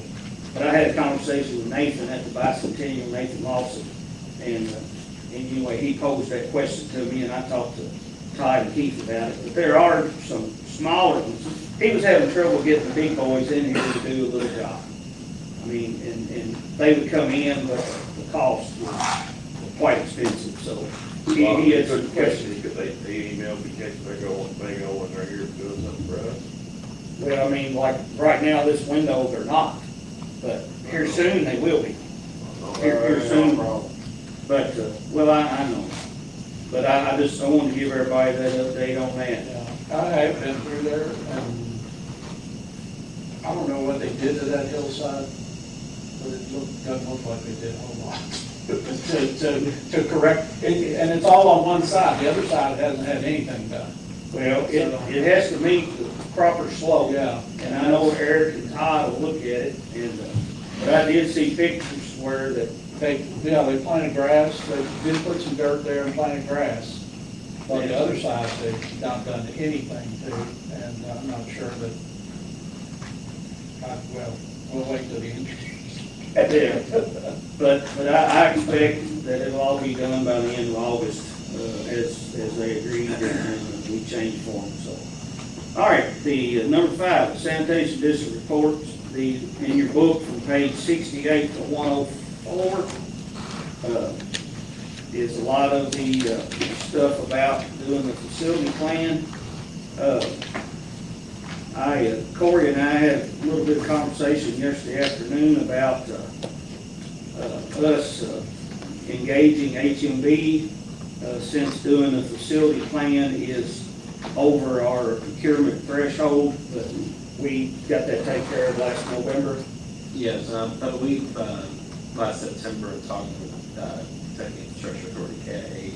But I had a conversation with Nathan at the Bicentennial, Nathan Lawson. And anyway, he posed that question to me, and I talked to Todd and Keith about it. But there are some smaller ones. He was having trouble getting the big boys in here to do a little job. I mean, and they would come in, but the cost was quite expensive, so he had some questions. Could they email me, they go, and they're here doing something for us? Well, I mean, like, right now, this window, they're not, but here soon, they will be. Here soon. But, well, I know, but I just, I wanted to give everybody that update on that. Yeah, I have been through there, and I don't know what they did to that hillside, but it doesn't look like they did a whole lot to correct, and it's all on one side, the other side hasn't had anything done. Well, it has to meet the proper slope. Yeah. And I know Eric and Todd will look at it, and, but I did see pictures where that, They planted grass, they did put some dirt there and planted grass, but the other side, they've not done anything to, and I'm not sure that, well, we'll wait till the end. yeah. But I expect that it'll all be done by the end of August, as they agreed, and we changed form, so. All right, the number 5, the sanitation district reports, in your book from page 68 to 104, is a lot of the stuff about doing the facility plan. Corey and I had a little bit of conversation yesterday afternoon about us engaging HMB since doing the facility plan is over our procurement threshold, but we got that taken care of last November. Yes, I believe, last September, talking with, Technical Infrastructure Authority, KIA,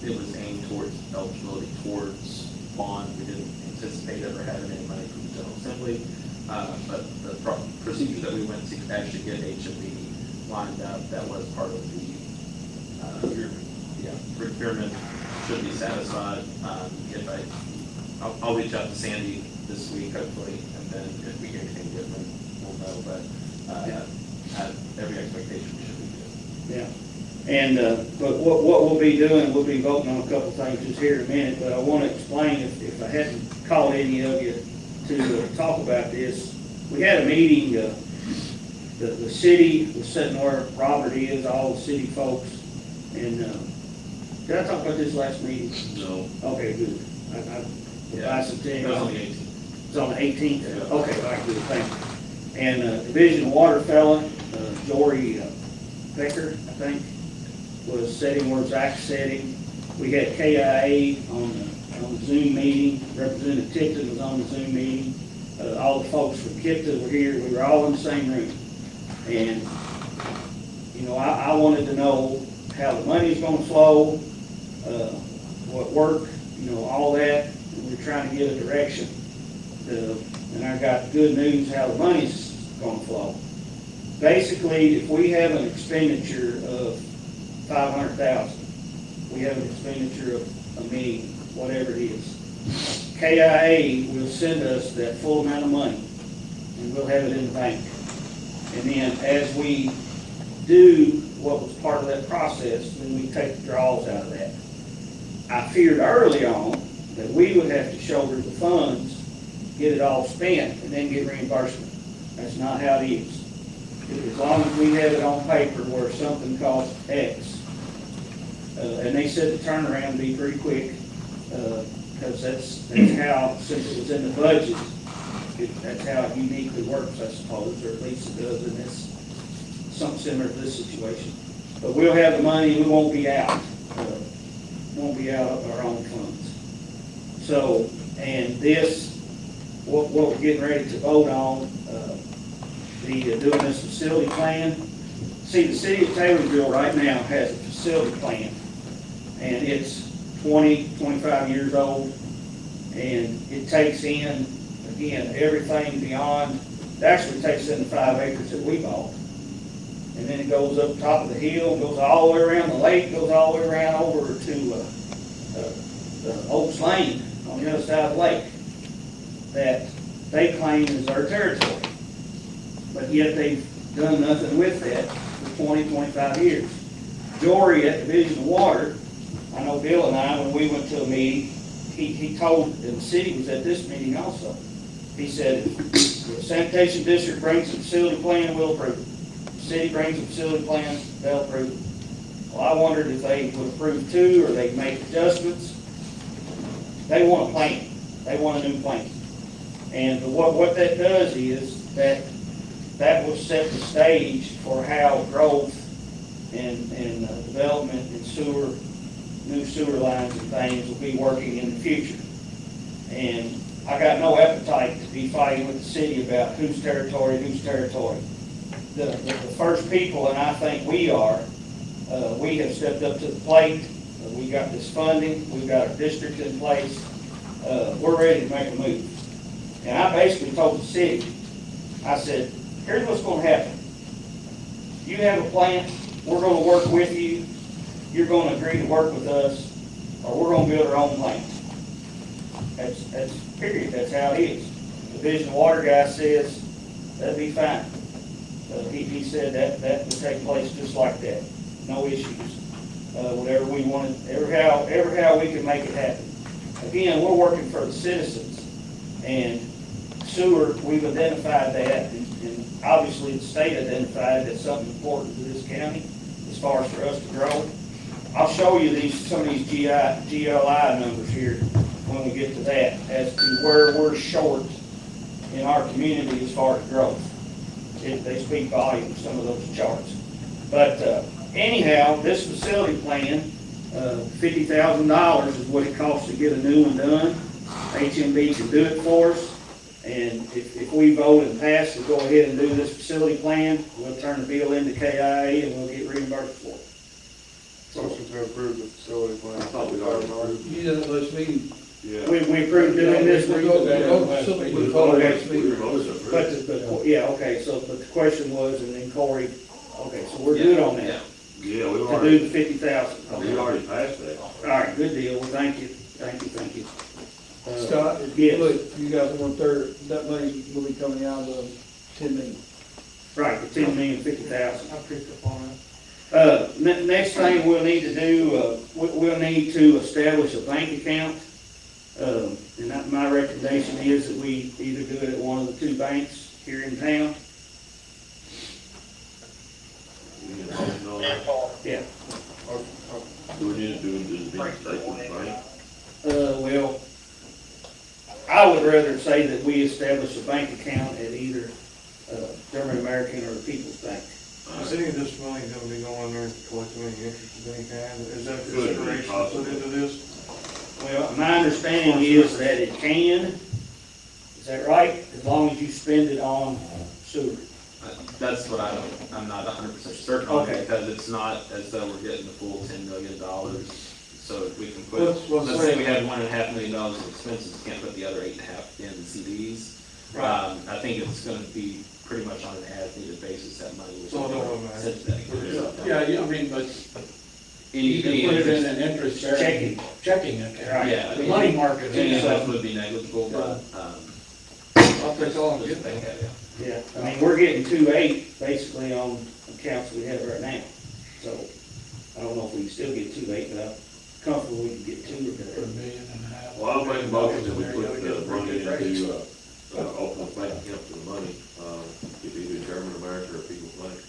it was aimed towards eligibility towards bond. We didn't anticipate ever having any money from the General Assembly, but the procedure that we went to actually get HMB lined up, that was part of the, procurement should be satisfied. I'll reach out to Sandy this week, hopefully, and then if we get anything different, we'll know, but, at every expectation, we should be good. Yeah. And, but what we'll be doing, we'll be voting on a couple things just here in a minute, but I want to explain, if I hadn't called any of you to talk about this, we had a meeting, the city was sitting where Robert is, all the city folks, and, did I talk about this last meeting? No. Okay, good. Yeah. Bicentennial. That was on the 18th. It's on the 18th? Yeah. Okay, all right, good, thank you. And Division of Water fella, Jory Becker, I think, was sitting where Zach's sitting. We had KIA on the Zoom meeting. Representative Tipton was on the Zoom meeting. All the folks from KIPTA were here. We were all in the same room. And, you know, I wanted to know how the money's going to flow, what work, you know, all that. And we're trying to get a direction. And I got good news how the money's gonna flow. Basically, if we have an expenditure of 500,000, we have an expenditure of $1 million, whatever it is, KIA will send us that full amount of money, and we'll have it in the bank. And then as we do what was part of that process, then we take the draws out of that. I feared early on that we would have to shoulder the funds, get it all spent, and then get reimbursement. That's not how it is. As long as we have it on paper where something costs X, and they said the turnaround would be pretty quick, because that's how, since it was in the budget, that's how it uniquely works, I suppose, or at least it does in this, something similar to this situation. But we'll have the money, and we won't be out of our own funds. So, and this, what we're getting ready to vote on, doing this facility plan. See, the city of Taylorsville right now has a facility plan, and it's 25 years old, and it takes in, again, everything beyond, it actually takes in the 5 acres that we bought. And then it goes up top of the hill, goes all the way around the lake, goes all the way around over to the Oaks Lane on the other side of the lake, that they claim is their territory. But yet they've done nothing with that for 25 years. Jory at Division of Water, I know Bill and I, when we went to a meeting, he told, and the city was at this meeting also, he said, if the sanitation district brings a facility plan, we'll approve it. The city brings a facility plan, they'll approve it. Well, I wondered if they would approve too, or they'd make adjustments. They want a plan. They want a new plan. And what that does is that will set the stage for how growth and development and sewer, new sewer lines and things will be working in the future. And I got no appetite to be fighting with the city about whose territory. The first people, and I think we are, we have stepped up to the plate. We got this funding. We've got a district in place. We're ready to make a move. And I basically told the city, I said, here's what's going to happen. You have a plan. We're going to work with you. You're going to agree to work with us, or we're going to build our own plan. That's period. That's how it is. The Division of Water guy says that'd be fine. He said that would take place just like that. No issues. Whatever we wanted, ever how we can make it happen. Again, we're working for the citizens, and sewer, we've identified that, and obviously the state identified that's something important to this county as far as for us to grow. I'll show you some of these GLI numbers here when we get to that, as to where we're short in our community as far as growth. They speak volumes, some of those charts. But anyhow, this facility plan, $50,000 is what it costs to get a new one done. HMB can do it for us. And if we vote and pass to go ahead and do this facility plan, we'll turn the bill into KIA and we'll get reimbursed for it. Motion to approve the facility plan. I thought we already approved. You did it last meeting. Yeah. We approved doing this. We voted last meeting. But, yeah, okay, but the question was, and then Corey, okay, so we're good on that. Yeah, we've To already, do the 50,000. we already passed that. All right, good deal, well, thank you. Scott, Yes. look, you guys want that money will be coming out of 10 million. Right, the 10,050,000. I picked up on that. Next thing we'll need to do, we'll need to establish a bank account. And my recommendation is that we either do it at one of the two banks here in town. Yeah. Do we need to do this big station bank? Well, I would rather say that we establish a bank account at either German American or the People's Bank. Is any of this money going to be going there to collect any interest of any kind? Is that Could be, consideration put into this? Well, my understanding is that it can, is that right? As long as you spend it on sewer. That's what I'm not 100% certain on, Okay. because it's not as though we're getting the full $10 million. So if we can put, Let's let's say- say we had $1.5 million in expenses, we can't put the other 8.5 in CDs. I think it's gonna be pretty much on an as-needed basis, that money was. So it don't matter. Since then. Yeah, I mean, but Any, you can any put it in interest, an interest bearing checking account. yeah. The money market Any is, interest would be negligible, but, I'll take all I'm getting. Yeah, I mean, we're getting 2.8 basically on accounts we have right now. So I don't know if we can still get 2.8, but I'm comfortable we can get 2 or for better. $1.5 million. Well, I'll make a motion that we put There you the go. money into, open a bank account for the money, if either German, America, or People's Bank.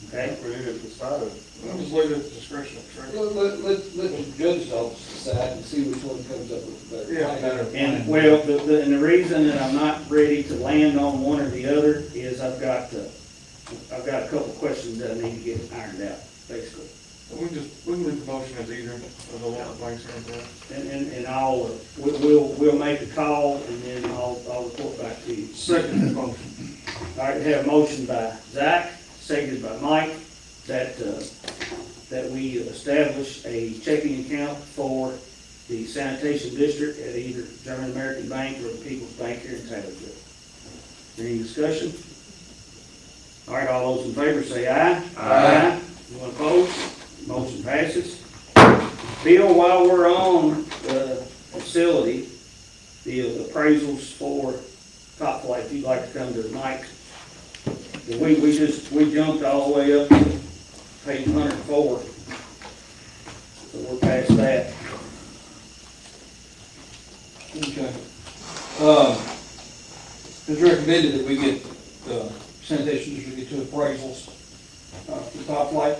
Okay? We need to decide. I'll just leave it at the discretion of the treasurer. Let the judge's office decide and see which one comes up with the better. Yeah, better. And, well, and the reason that I'm not ready to land on one or the other is I've got a couple questions that I need to get ironed out, basically. We can leave the motion as either of the local banks or anything. And I'll, we'll make a call and then I'll report back to you. Second motion. All right, we have a motion by Zach, seconded by Mike, that we establish a checking account for the sanitation district at either German American Bank or the People's Bank here in Taylorsville. Any discussion? All right, all those in favor say aye. Aye. Anyone opposed? Motion passes. Bill, while we're on the facility, the appraisals for Top Flight, if you'd like to come to the mic. We jumped all the way up to page 104. So we're past that. Okay. It's recommended that we get, sanitation district get 2 appraisals, for Top Flight.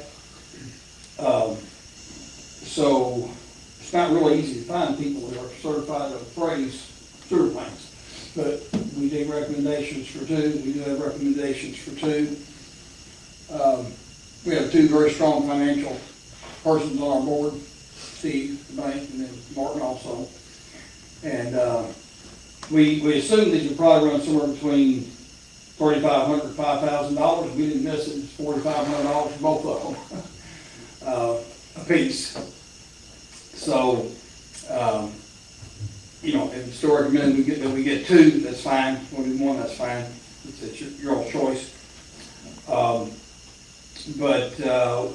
So it's not really easy to find people that are certified to appraise sewer plants. But we do recommendations for 2, we do have recommendations for 2. We have 2 very strong financial persons on our board, Steve, the bank, and then Martin also. And, we assumed these would probably run somewhere between $3,500 and $5,000. We didn't miss it, it's $4,500 for both of them, a piece. So, if still recommend we get 2, that's fine. When we 1, that's fine. It's your own choice. But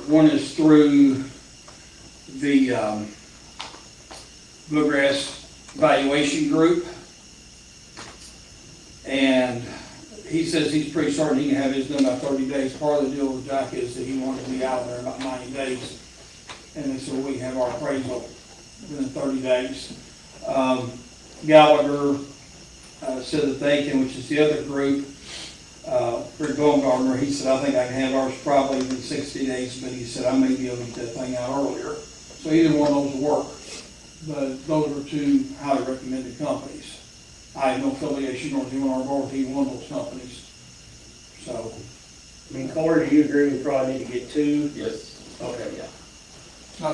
one is through the Bluegrass Valuation Group. And he says he's pretty certain he can have his done by 30 days. Part of the deal with Jack is that he wanted to be out there in about 90 days. And they said we can have our appraisal within 30 days. Gallagher said that they can, which is the other group, Rick Baumgartner, he said, I think I can have ours probably within 60 days, but he said I may be able to get that thing out earlier. So either one of those will work. But those are 2 highly recommended companies. I have no affiliation or doing our board with either one of those companies. So. I mean, Corey, do you agree we probably need to get 2? yes, Okay, yeah. I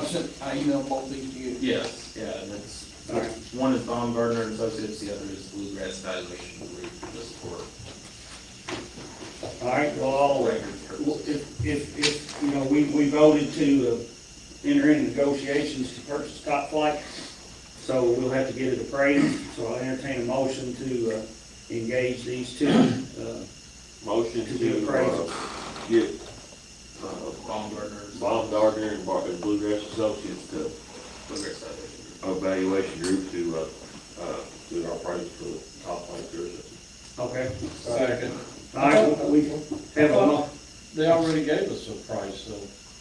emailed both these to you. yes, yeah, and it's, All right. one is Baumgartner and Associates, the other is Bluegrass Valuation Group, just for All right, well, I'll, record purposes. if, we voted to enter into negotiations to purchase Top Flight, so we'll have to get it appraised, so I'll entertain a motion to engage these 2, Motion To do to, appraisal. get, Baumgartner and Bluegrass Associates to Bluegrass Valuation Group. evaluation group to, do our price for the Top Flight services. Okay. Second. All right, we have a, They already gave us a price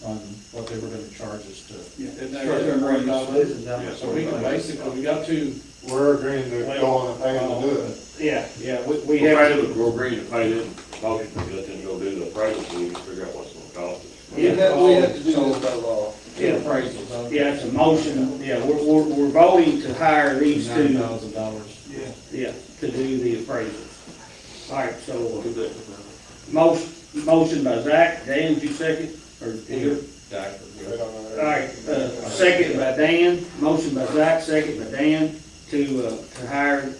on what they were gonna charge us to. Isn't that right? So we can basically, we got 2. We're agreeing to go on and pay them to do it. yeah, we have, We're agreeing to pay them, motion to let them go do the appraisal, so we can figure out what's gonna cost us. We have to do this by law. Yeah. Appraisals, okay. yeah, it's a motion, yeah, we're voting to hire these 2, $9,000. yeah, to do the appraisal. All right, so, We'll do that. motion by Zach, Dan, did you second, or did you? They don't know. All right, second by Dan, motion by Zach, second by Dan, to hire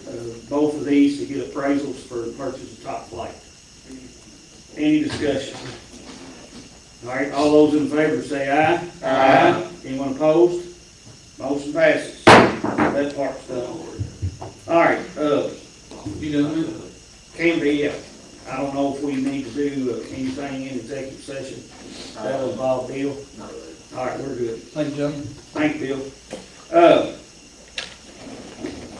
both of these to get appraisals for the purchase of Top Flight. Any discussion? All right, all those in favor say aye. Aye. Anyone opposed? Motion passes. That part's done. All right, You done with it? Can be, yeah. I don't know if we need to do anything in executive session. That'll involve Bill. Not really. All right, we're good. Thank you, gentlemen. Thank you, Bill.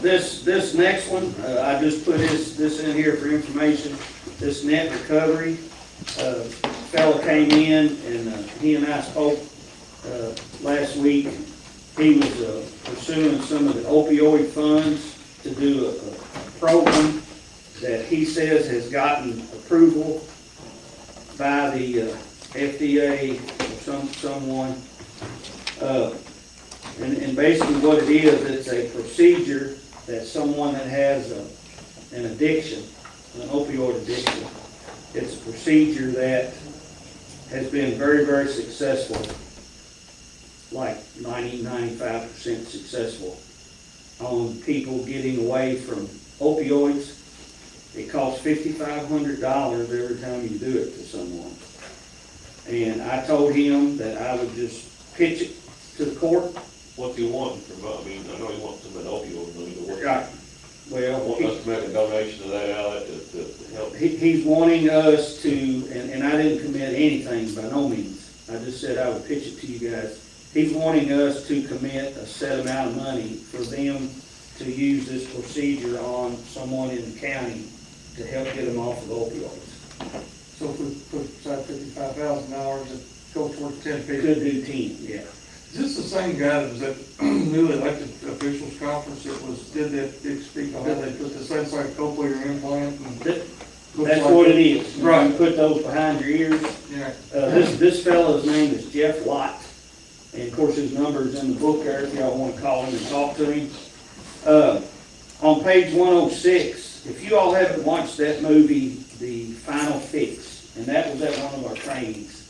This next one, I just put this in here for information. This net recovery, fella came in and he and I spoke last week. He was pursuing some of the opioid funds to do a program that he says has gotten approval by the FDA or someone. And basically what it is, it's a procedure that someone that has an addiction, an opioid addiction, it's a procedure that has been very, very successful, like 90-95% successful on people getting away from opioids. It costs $5,500 every time you do it to someone. And I told him that I would just pitch it to the court. What do you want from, I mean, I know you want some of the opioid money, but what? Right. Well, Want us to make a donation to that outlet to help? he's wanting us to, and I didn't commit anything by no means. I just said I would pitch it to you guys. He's wanting us to commit a set amount of money for them to use this procedure on someone in the county to help get them off of opioids. So if we put aside $55,000, it goes towards 10 people. Could do 10, yeah. Is this the same guy that was at newly elected officials conference that did that big speak on how they put the same like cochlear implant? And That's what it is. Right. You put those behind your ears. Yeah. This fellow's name is Jeff Lott, and of course his number is in the book there if y'all want to call him and talk to him. On page 106, if you all haven't watched that movie, The Final Fix, and that was at one of our trainings,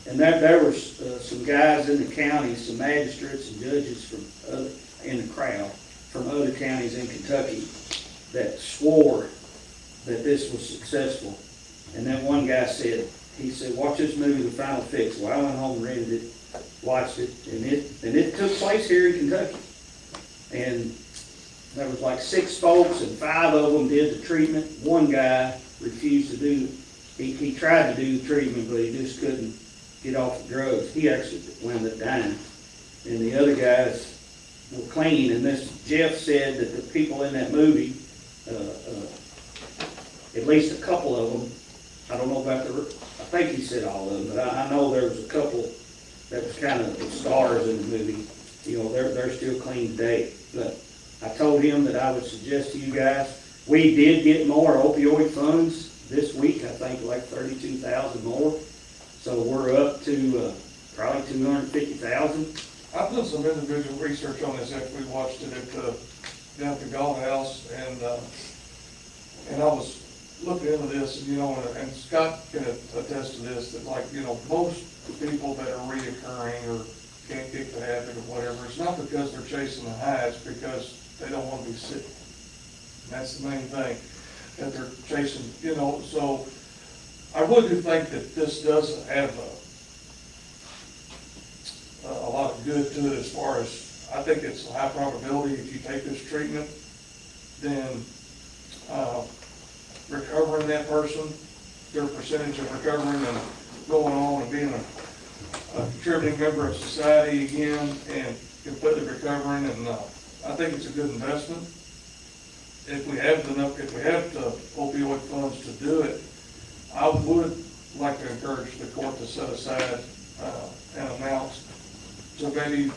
and there were some guys in the county, some magistrates and judges in the crowd from other counties in Kentucky that swore that this was successful. And then one guy said, he said, watch this movie, The Final Fix. Well, I went home and rented it, watched it, and it took place here in Kentucky. And there was like 6 folks, and 5 of them did the treatment. One guy refused to do, he tried to do the treatment, but he just couldn't get off the drugs. He actually wound up dying. And the other guys were clean, and this Jeff said that the people in that movie, at least a couple of them, I don't know about I think he said all of them, but I know there was a couple that was kind of the stars in the movie. You know, they're still clean today. But I told him that I would suggest to you guys, we did get more opioid funds this week, I think like 32,000 more. So we're up to probably 250,000. I've done some individual research on this after we watched it down at the golf house, and I was looking into this, you know, and Scott can attest to this, that like, you know, most people that are reoccurring or can't kick the habit or whatever, it's not because they're chasing the high, it's because they don't want to be sick. And that's the main thing, that they're chasing, you know. So I really do think that this does have a lot of good to it as far as, I think it's a high probability if you take this treatment, then recovering that person, their percentage of recovering and going on and being a contributing member of society again and completely recovering, and I think it's a good investment. If we have the opioid funds to do it, I would like to encourage the court to set aside an amount. So maybe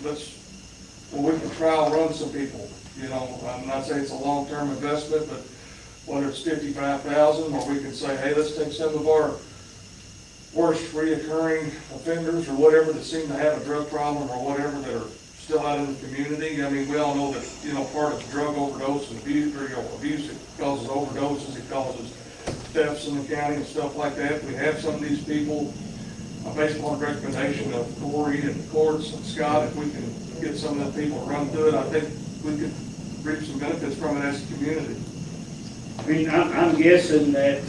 we can trial run some people. You know, I'm not saying it's a long-term investment, but whether it's 55,000, or we can say, hey, let's take some of our worst reoccurring offenders or whatever that seem to have a drug problem or whatever that are still out in the community. I mean, we all know that, you know, part of drug overdose and abuse, or, you know, abuse, it causes overdoses, it causes deaths in the county and stuff like that. We have some of these people, based upon the recommendation of Corey and the courts and Scott, if we can get some of the people to run through it, I think we could reap some benefits from it as a community. I mean, I'm guessing that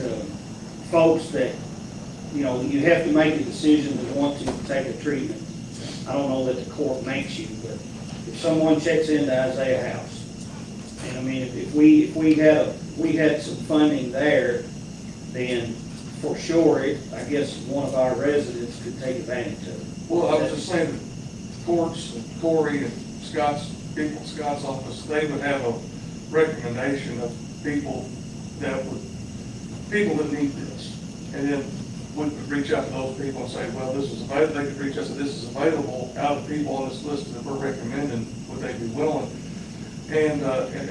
folks that, you know, you have to make a decision to want to take a treatment. I don't know that the court makes you, but if someone checks into Isaiah House And I mean, if we had some funding there, then for sure, I guess one of our residents could take advantage of it. Well, I was just saying, courts, and Corey and Scott's, people in Scott's office, they would have a recommendation of people that need this. And then we could reach out to those people and say, well, this is available, they could reach out and say, this is available, out of the people on this list that we're recommending, would they be willing? And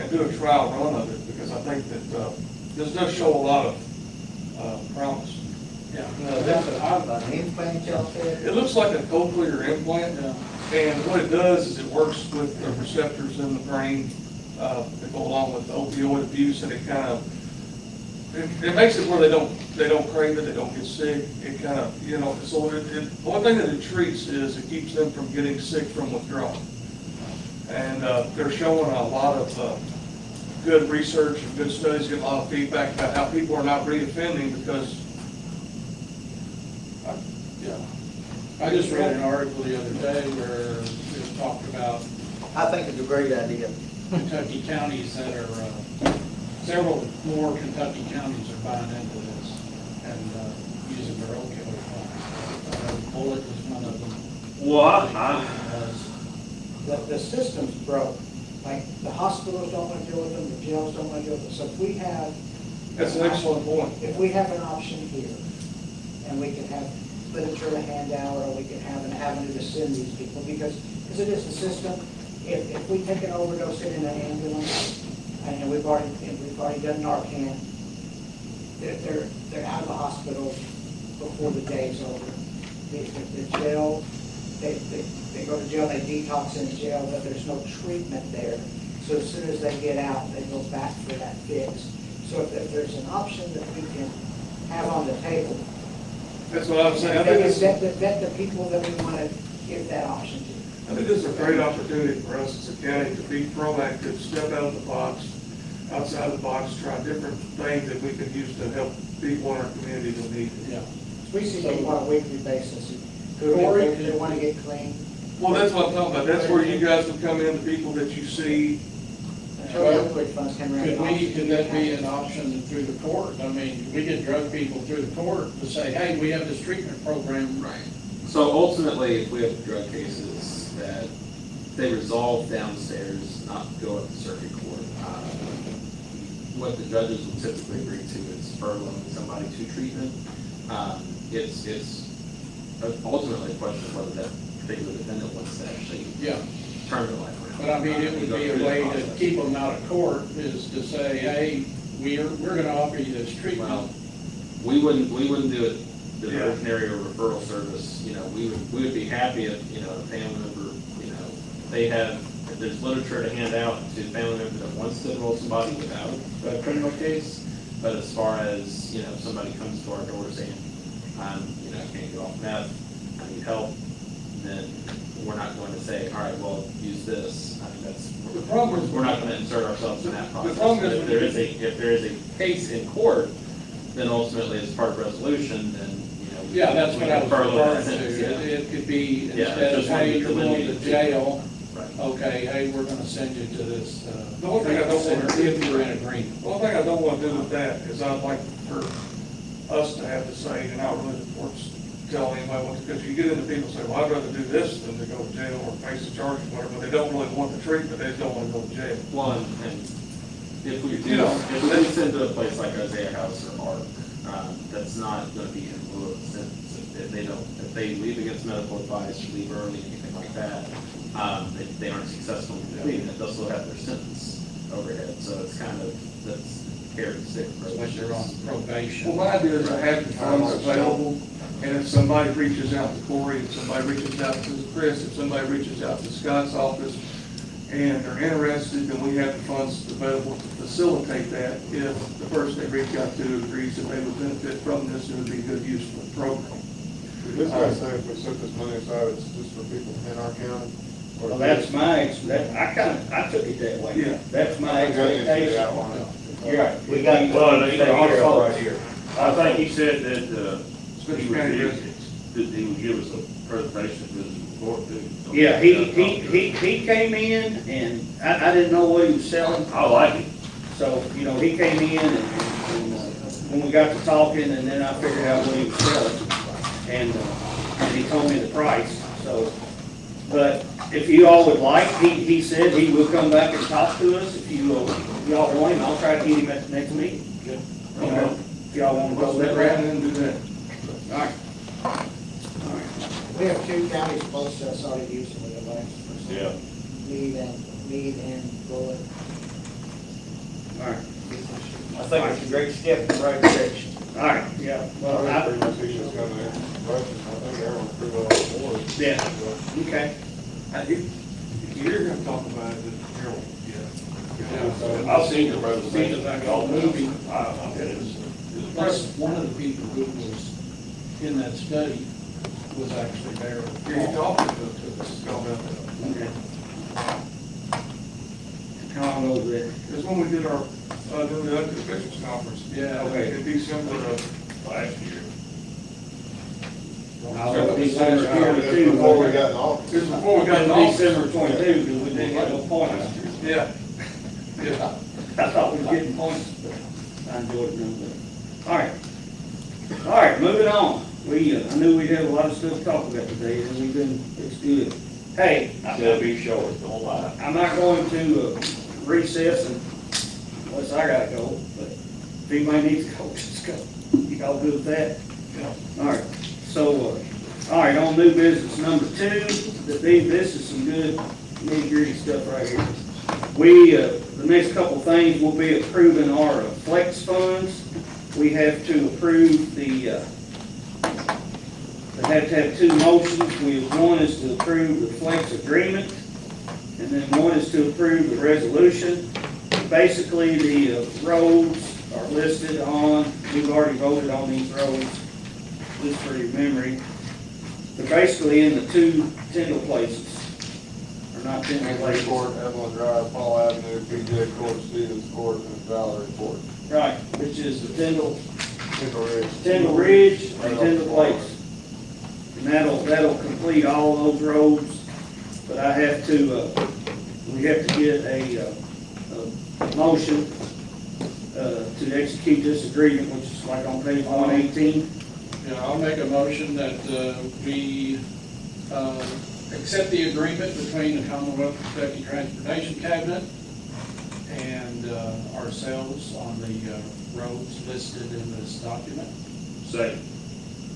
do a trial run of it, because I think that, this does show a lot of, promise. Yeah. That's an implant y'all said? It looks like a cochlear implant, and what it does is it works with the receptors in the brain that go along with opioid abuse, and it kind of, it makes it where they don't crave it, they don't get sick. It kind of, so one thing that it treats is it keeps them from getting sick from withdrawal. And they're showing a lot of good research and good studies, getting a lot of feedback about how people are not reoffending because. Yeah. I just read an article the other day where it talked about I think it's a great idea. Kentucky counties that are, several more Kentucky counties are buying into this and using their opioid funds. Bullet was one of them. Well, The system's broke. Like, the hospitals don't want to deal with them, the jails don't want to deal with them. So if we have. That's an excellent point. If we have an option here, and we can have literature to hand out, or we can have an avenue to send these people, because it is the system. If we take an overdose in an ambulance, and we've already done Narcan, they're out of the hospital before the day is over. The jail, they go to jail, they detox in jail, but there's no treatment there. So as soon as they get out, they go back for that fix. So if there's an option that we can have on the table. That's what I'm saying. Vet the people that we want to give that option to. I think this is a great opportunity for us as a county to be proactive, step out of the box, outside the box, try different things that we can use to help people in our community that need it. Yeah. We see people on a weekly basis Corey, who want to get clean. Well, that's what I'm talking about. That's where you guys would come in, the people that you see. Could that be an option through the court? I mean, we get drug people through the court to say, hey, we have this treatment program. Right. So ultimately, if we have drug cases that they resolve downstairs, not go up to circuit court, what the judges will typically agree to is furloughing somebody to treatment. It's ultimately a question of whether that particular defendant wants to actually turn their life around. But I mean, it would be a way to keep them out of court is to say, hey, we're going to offer you this treatment. Well, we wouldn't do it the ordinary or referral service. We would be happy if, a family member, they have, if there's literature to hand out to a family member that wants to enroll somebody without a criminal case. But as far as, if somebody comes to our door saying, I can't get off meth, I need help, then we're not going to say, all right, well, use this. I mean, The problem is we're not going to insert ourselves in that process. The problem is But if there is a case in court, then ultimately as part of resolution, then, Yeah, that's what I was furlough that referring sentence, to. It could be, Yeah, instead of, just wanted hey, to you're going to eliminate jail, Right. okay, hey, we're going to send you to this, The one thing I don't want to do, if you're in agreement. one thing I don't want to do with that is I'd like for us to have to say, and not really the courts tell anybody what, because you get into people say, well, I'd rather do this than to go to jail or face a charge or whatever, but they don't really want the treatment, they just don't want to go to jail. One, and if we do, if we send to a place like Isaiah House or ARC, that's not going to be in lieu of a sentence. If they leave against medical advice, or leave early, anything like that, if they aren't successful in completing it, they'll still have their sentence overhead. So it's kind of, that's carrot and stick approach. Like they're on probation. Well, my idea is to have the funds available, and if somebody reaches out to Corey, if somebody reaches out to Chris, if somebody reaches out to Scott's office, and they're interested, then we have the funds available to facilitate that if the person they reach out to agrees that they would benefit from this, it would be good use for the program. This guy saying if we set this money aside, it's just for people in our county? Or Well, that's I took it that way. Yeah. That's my expectation. You're right. We got- Well, we they got our here fault. right here. I think he said that, Spencer County residents. that he would give us a presentation of his court too. Yeah, he came in and I didn't know what he was selling. I like it. So, you know, he came in and when we got to talking, and then I figured out what he was selling, and he told me the price, so. But if you all would like, he said he would come back and talk to us, if y'all want him, I'll try to get him at the next meeting. You know, if y'all want to go that route. And do that. All right. We have two counties close to us already using the device. Yeah. Meade and Bullitt. All right, I think it's a great step in the right direction. all right, yeah, well, I pretty much think it's gonna answer the question. I think everyone's pretty well on board. yeah, okay. You're gonna talk about it, Harold, Yeah, so I've seen your it. presentation. Seen it all the Movie. time. It is. Plus, one of the people who was in that study was actually there. You're talking to us about that. Okay. How long ago was that? It was when we did our, doing the elected officials conference. Yeah. Okay. In December of last year. December That's 22. before we got in office. It was before we got in office. December 22, because we didn't get no points. Yeah. Yeah. I thought we were getting points, but I enjoyed it none of that. All right. All right, moving on. I knew we'd have a lot of stuff to talk about today, and it's good. Hey, It'll be short, don't lie. I'm not going to recess unless I gotta go, but if anybody needs to go, just go. You all good with that? Yeah. All right, so, all right, on new business number 2, this is some good nitty-gritty stuff right here. The next couple things, we'll be approving our flex funds. We have to approve they have to have 2 motions. One is to approve the flex agreement, and then one is to approve the resolution. Basically, the roads are listed on, we've already voted on these roads, just for your memory. They're basically in the 2 Tyndall places, or not Tyndall Henry places. Court, Evelyn Drive, Paul Avenue, PJ Court, Stevens Court, and Valerie Court. Right, which is the Tyndall Tyndall Ridge. and Tyndall Place. And that'll complete all those roads, but we have to get a motion to execute this agreement, which is like on page 118. Yeah, I'll make a motion that we accept the agreement between the Commonwealth of Kentucky Transportation Cabinet and ourselves on the roads listed in this document. Second.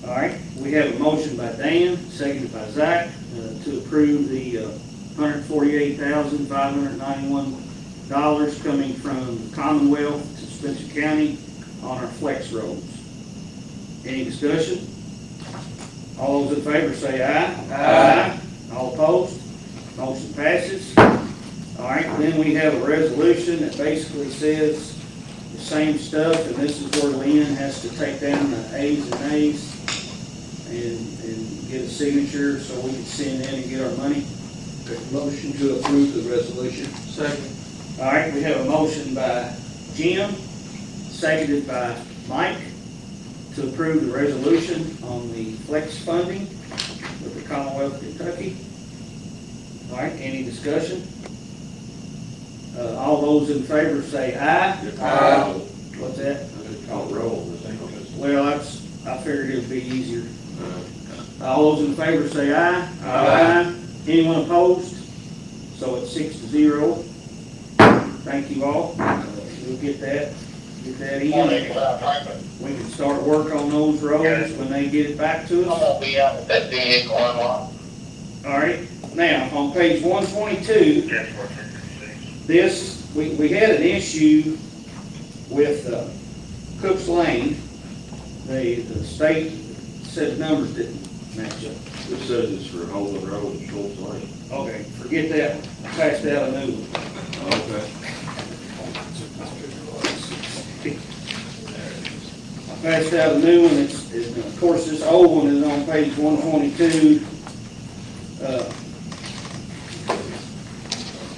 All right, we have a motion by Dan, seconded by Zach, to approve the $148,591 coming from the Commonwealth to Spencer County on our flex roads. Any discussion? All those in favor say aye. Aye. All opposed? Motion passes. All right, then we have a resolution that basically says the same stuff, and this is where Lynn has to take down the A's and A's and get a signature so we can send in and get our money. Motion to approve the resolution. Second. All right, we have a motion by Jim, seconded by Mike, to approve the resolution on the flex funding with the Commonwealth of Kentucky. All right, any discussion? All those in favor say aye. Aye. What's that? Call roll, I think. Well, I figured it would be easier. All those in favor say aye. Aye. Anyone opposed? So it's 6-0. Thank you all. We'll get that in. We can start work on those roads when they get it back to us. I'm gonna be out with that vehicle unlocked. All right, now, on page 122, this, we had an issue with Cook's Lane. The state said the numbers didn't match up. This says it's for Holden Road and Schultz Lane. Okay, forget that, I passed out a new one. Okay. I passed out a new one, of course, this old one is on page 122.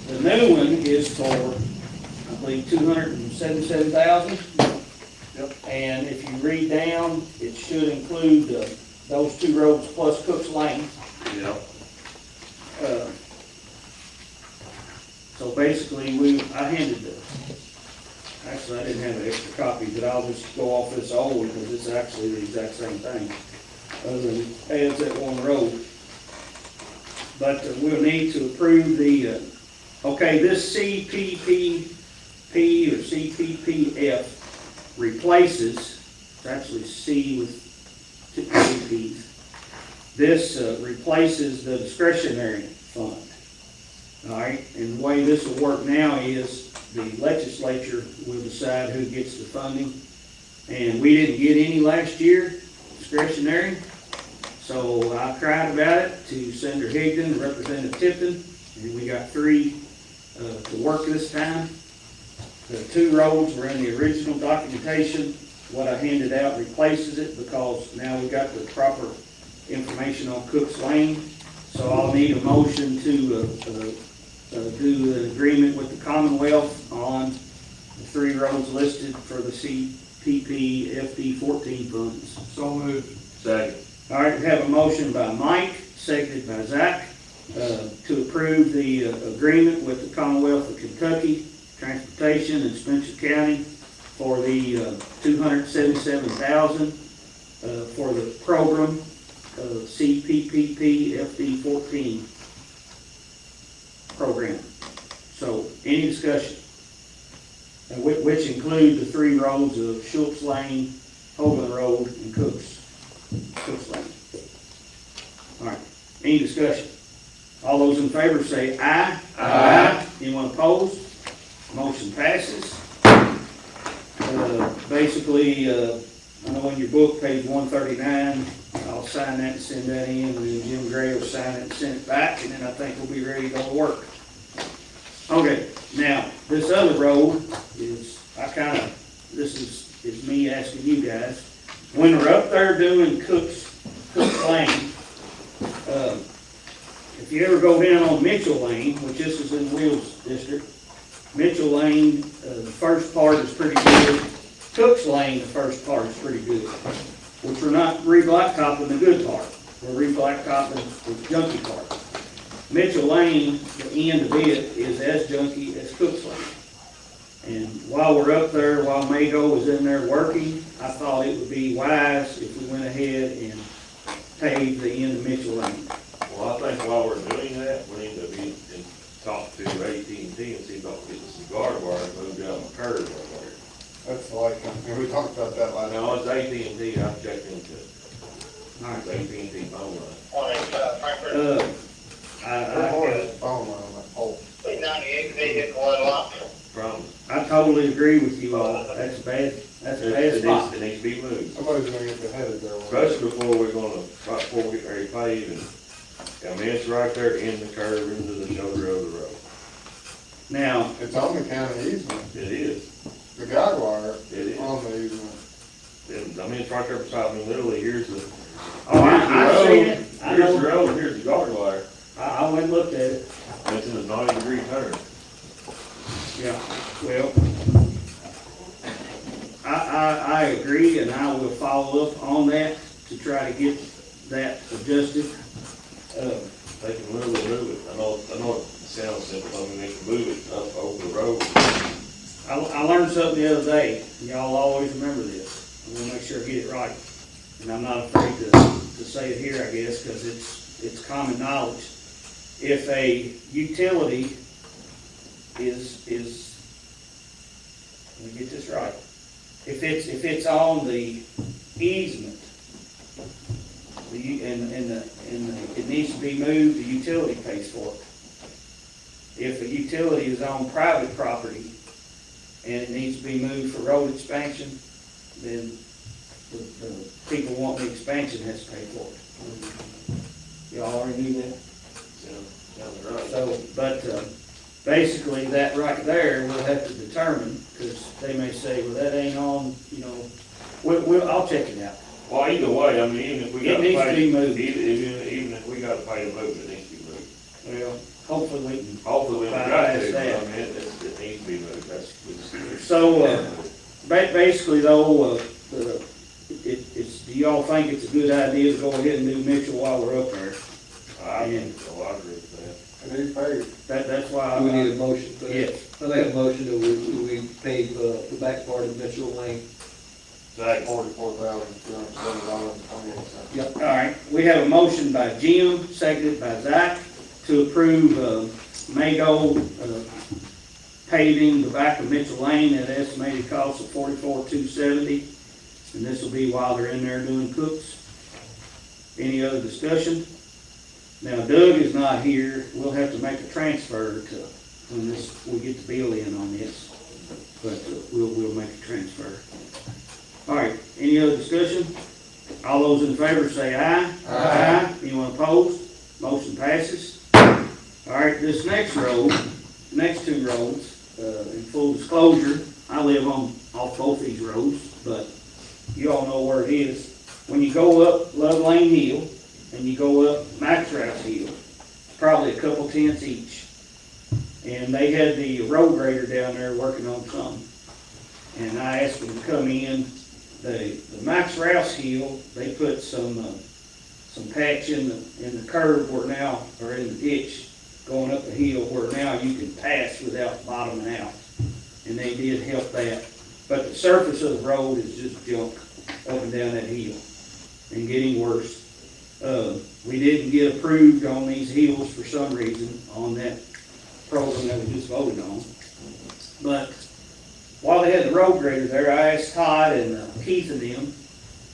The new one is for, I believe, $277,000. Yep. And if you read down, it should include those 2 roads plus Cook's Lane. Yeah. So basically, I handed actually, I didn't have an extra copy, but I'll just go off this old because it's actually the exact same thing, other than adds that one road. But we'll need to approve the, okay, this CPPP or CPPF replaces, it's actually C with two P's. This replaces the discretionary fund. All right, and the way this will work now is the legislature will decide who gets the funding. And we didn't get any last year, discretionary. So I cried about it to Senator Higdon and Representative Tipton, and we got 3 to work this time. The 2 roads were in the original documentation. What I handed out replaces it because now we got the proper information on Cook's Lane. So I'll need a motion to do an agreement with the Commonwealth on the 3 roads listed for the CPP FD14 funds. So moved. Second. All right, we have a motion by Mike, seconded by Zach, to approve the agreement with the Commonwealth of Kentucky Transportation in Spencer County for the $277,000 for the program CPPP FD14 program. So, any discussion? And which include the 3 roads of Schultz Lane, Hogan Road, and Cooks Lane. All right, any discussion? All those in favor say aye. Aye. Anyone opposed? Motion passes. Basically, I know in your book, page 139, I'll sign that and send that in, and then Jim Gray will sign it and send it back, and then I think we'll be ready to go to work. Okay, now, this other road is, this is me asking you guys, when we're up there doing Cook's Lane, if you ever go down on Mitchell Lane, which this is in Wheels District, Mitchell Lane, the first part is pretty good. Cook's Lane, the first part is pretty good. Which we're not re-blacktopping the good part. We're re-blacktopping the junky part. Mitchell Lane, the end of it, is as junky as Cook's Lane. And while we're up there, while Mago was in there working, I thought it would be wise if we went ahead and paved the end of Mitchell Lane. Well, I think while we're doing that, we need to be and talk to AT&T and see if I can get some guard wire moved out of the curb right there. That's like, and we talked about that last No, it's AT&T, I've checked into it. All right. It's AT&T phone line. On There's phone line on that pole. 98 vehicle unlocked. From, I totally agree with you all. That's bad. That's a bad spot. it needs to be moved. Somebody's gonna get beheaded there. Especially right before we get ready to pave, and, I mean, it's right there in the curve into the shoulder of the road. Now, It's on the county easement. It is. The guide wire It is. on the easement. And, I mean, it's right there beside me, literally, here's the. I've seen it. I Here's the know. road, here's the guard wire, I went and looked at it. and it's in a 90-degree turn. Yeah, well, I agree, and I will follow up on that to try to get that adjusted. They can literally move it. I know it sounds simple, I mean, they can move it up over the road. I learned something the other day, and y'all always remember this. I'm gonna make sure I get it right. And I'm not afraid to say it here, I guess, because it's common knowledge. If a utility is, let me get this right. If it's on the easement, it needs to be moved, the utility pays for it. If a utility is on private property and it needs to be moved for road expansion, then the people wanting the expansion has to pay for it. Y'all already knew that? Sounds right. So, but basically that right there, we'll have to determine, because they may say, well, that ain't on, you know, I'll check it out. Well, either way, I mean, even if we It got to needs to pay, be moved. even if we got to pay to move it, it needs to be moved. Well, hopefully we can. Hopefully, we don't got bypass to, but I that. mean, it needs to be moved, that's. So, basically though, do y'all think it's a good idea to go ahead and do Mitchell while we're up there? I agree with that. It is paid. That's why. Do we need a motion for that? Yes. I make a motion that we pave, the back part of Mitchell Lane. Zach, $44,270.28. Yep. All right, we have a motion by Jim, seconded by Zach, to approve, Mago, paving the back of Mitchell Lane at an estimated cost of $44,270. And this will be while they're in there doing cooks. Any other discussion? Now Doug is not here, we'll have to make a transfer to, when we get the bill in on this. But we'll make a transfer. All right, any other discussion? All those in favor say aye. Aye. Anyone opposed? Motion passes. All right, this next road, next two roads, in full disclosure, I live off both these roads, but you all know where it is. When you go up Love Lane Hill and you go up Max Rouse Hill, it's probably a couple tenths each. And they had the road grader down there working on something. And I asked them to come in. The Max Rouse Hill, they put some patch in the curve where now, or in the ditch, going up the hill where now you can pass without bottoming out. And they did help that. But the surface of the road is just junk up and down that hill and getting worse. We didn't get approved on these hills for some reason on that program that we just voted on. But while they had the road grader there, I asked Todd and Keith and them,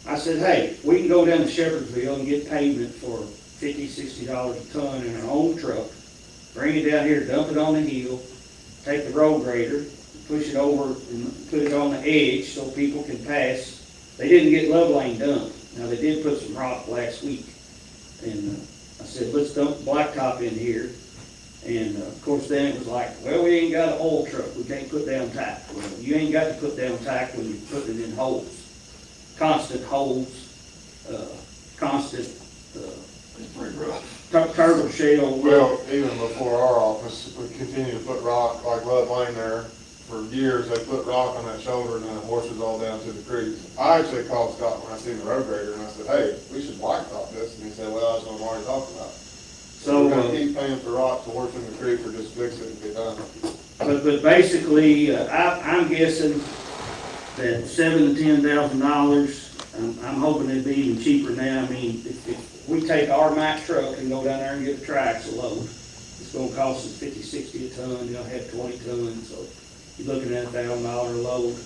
I said, hey, we can go down to Shepherdsville and get pavement for $50, $60 a ton in our own truck, bring it down here, dump it on the hill, take the road grader, push it over and put it on the edge so people can pass. They didn't get Love Lane done. Now, they did put some rock last week. And I said, let's dump blacktop in here. And of course, then it was like, well, we ain't got an oil truck. We can't put down tack. Well, you ain't got to put down tack when you're putting it in holes. Constant holes, constant turtle shell. Well, even before our office, we continue to put rock, like Love Lane there. For years, they put rock on that shoulder and then it washes all down to the creek. I actually called Scott when I seen the road grader and I said, hey, we should blacktop this. And he said, well, that's what I'm already talking about. So we're gonna keep paying for rock to wash in the creek or just fix it and get done. But basically, I'm guessing that $7,000 to $10,000. I'm hoping it'd be even cheaper now. I mean, if we take our Mack truck and go down there and get the tracks a load, it's gonna cost us 50, 60 a ton. You'll have 20 tons, so you're looking at $1,000 load.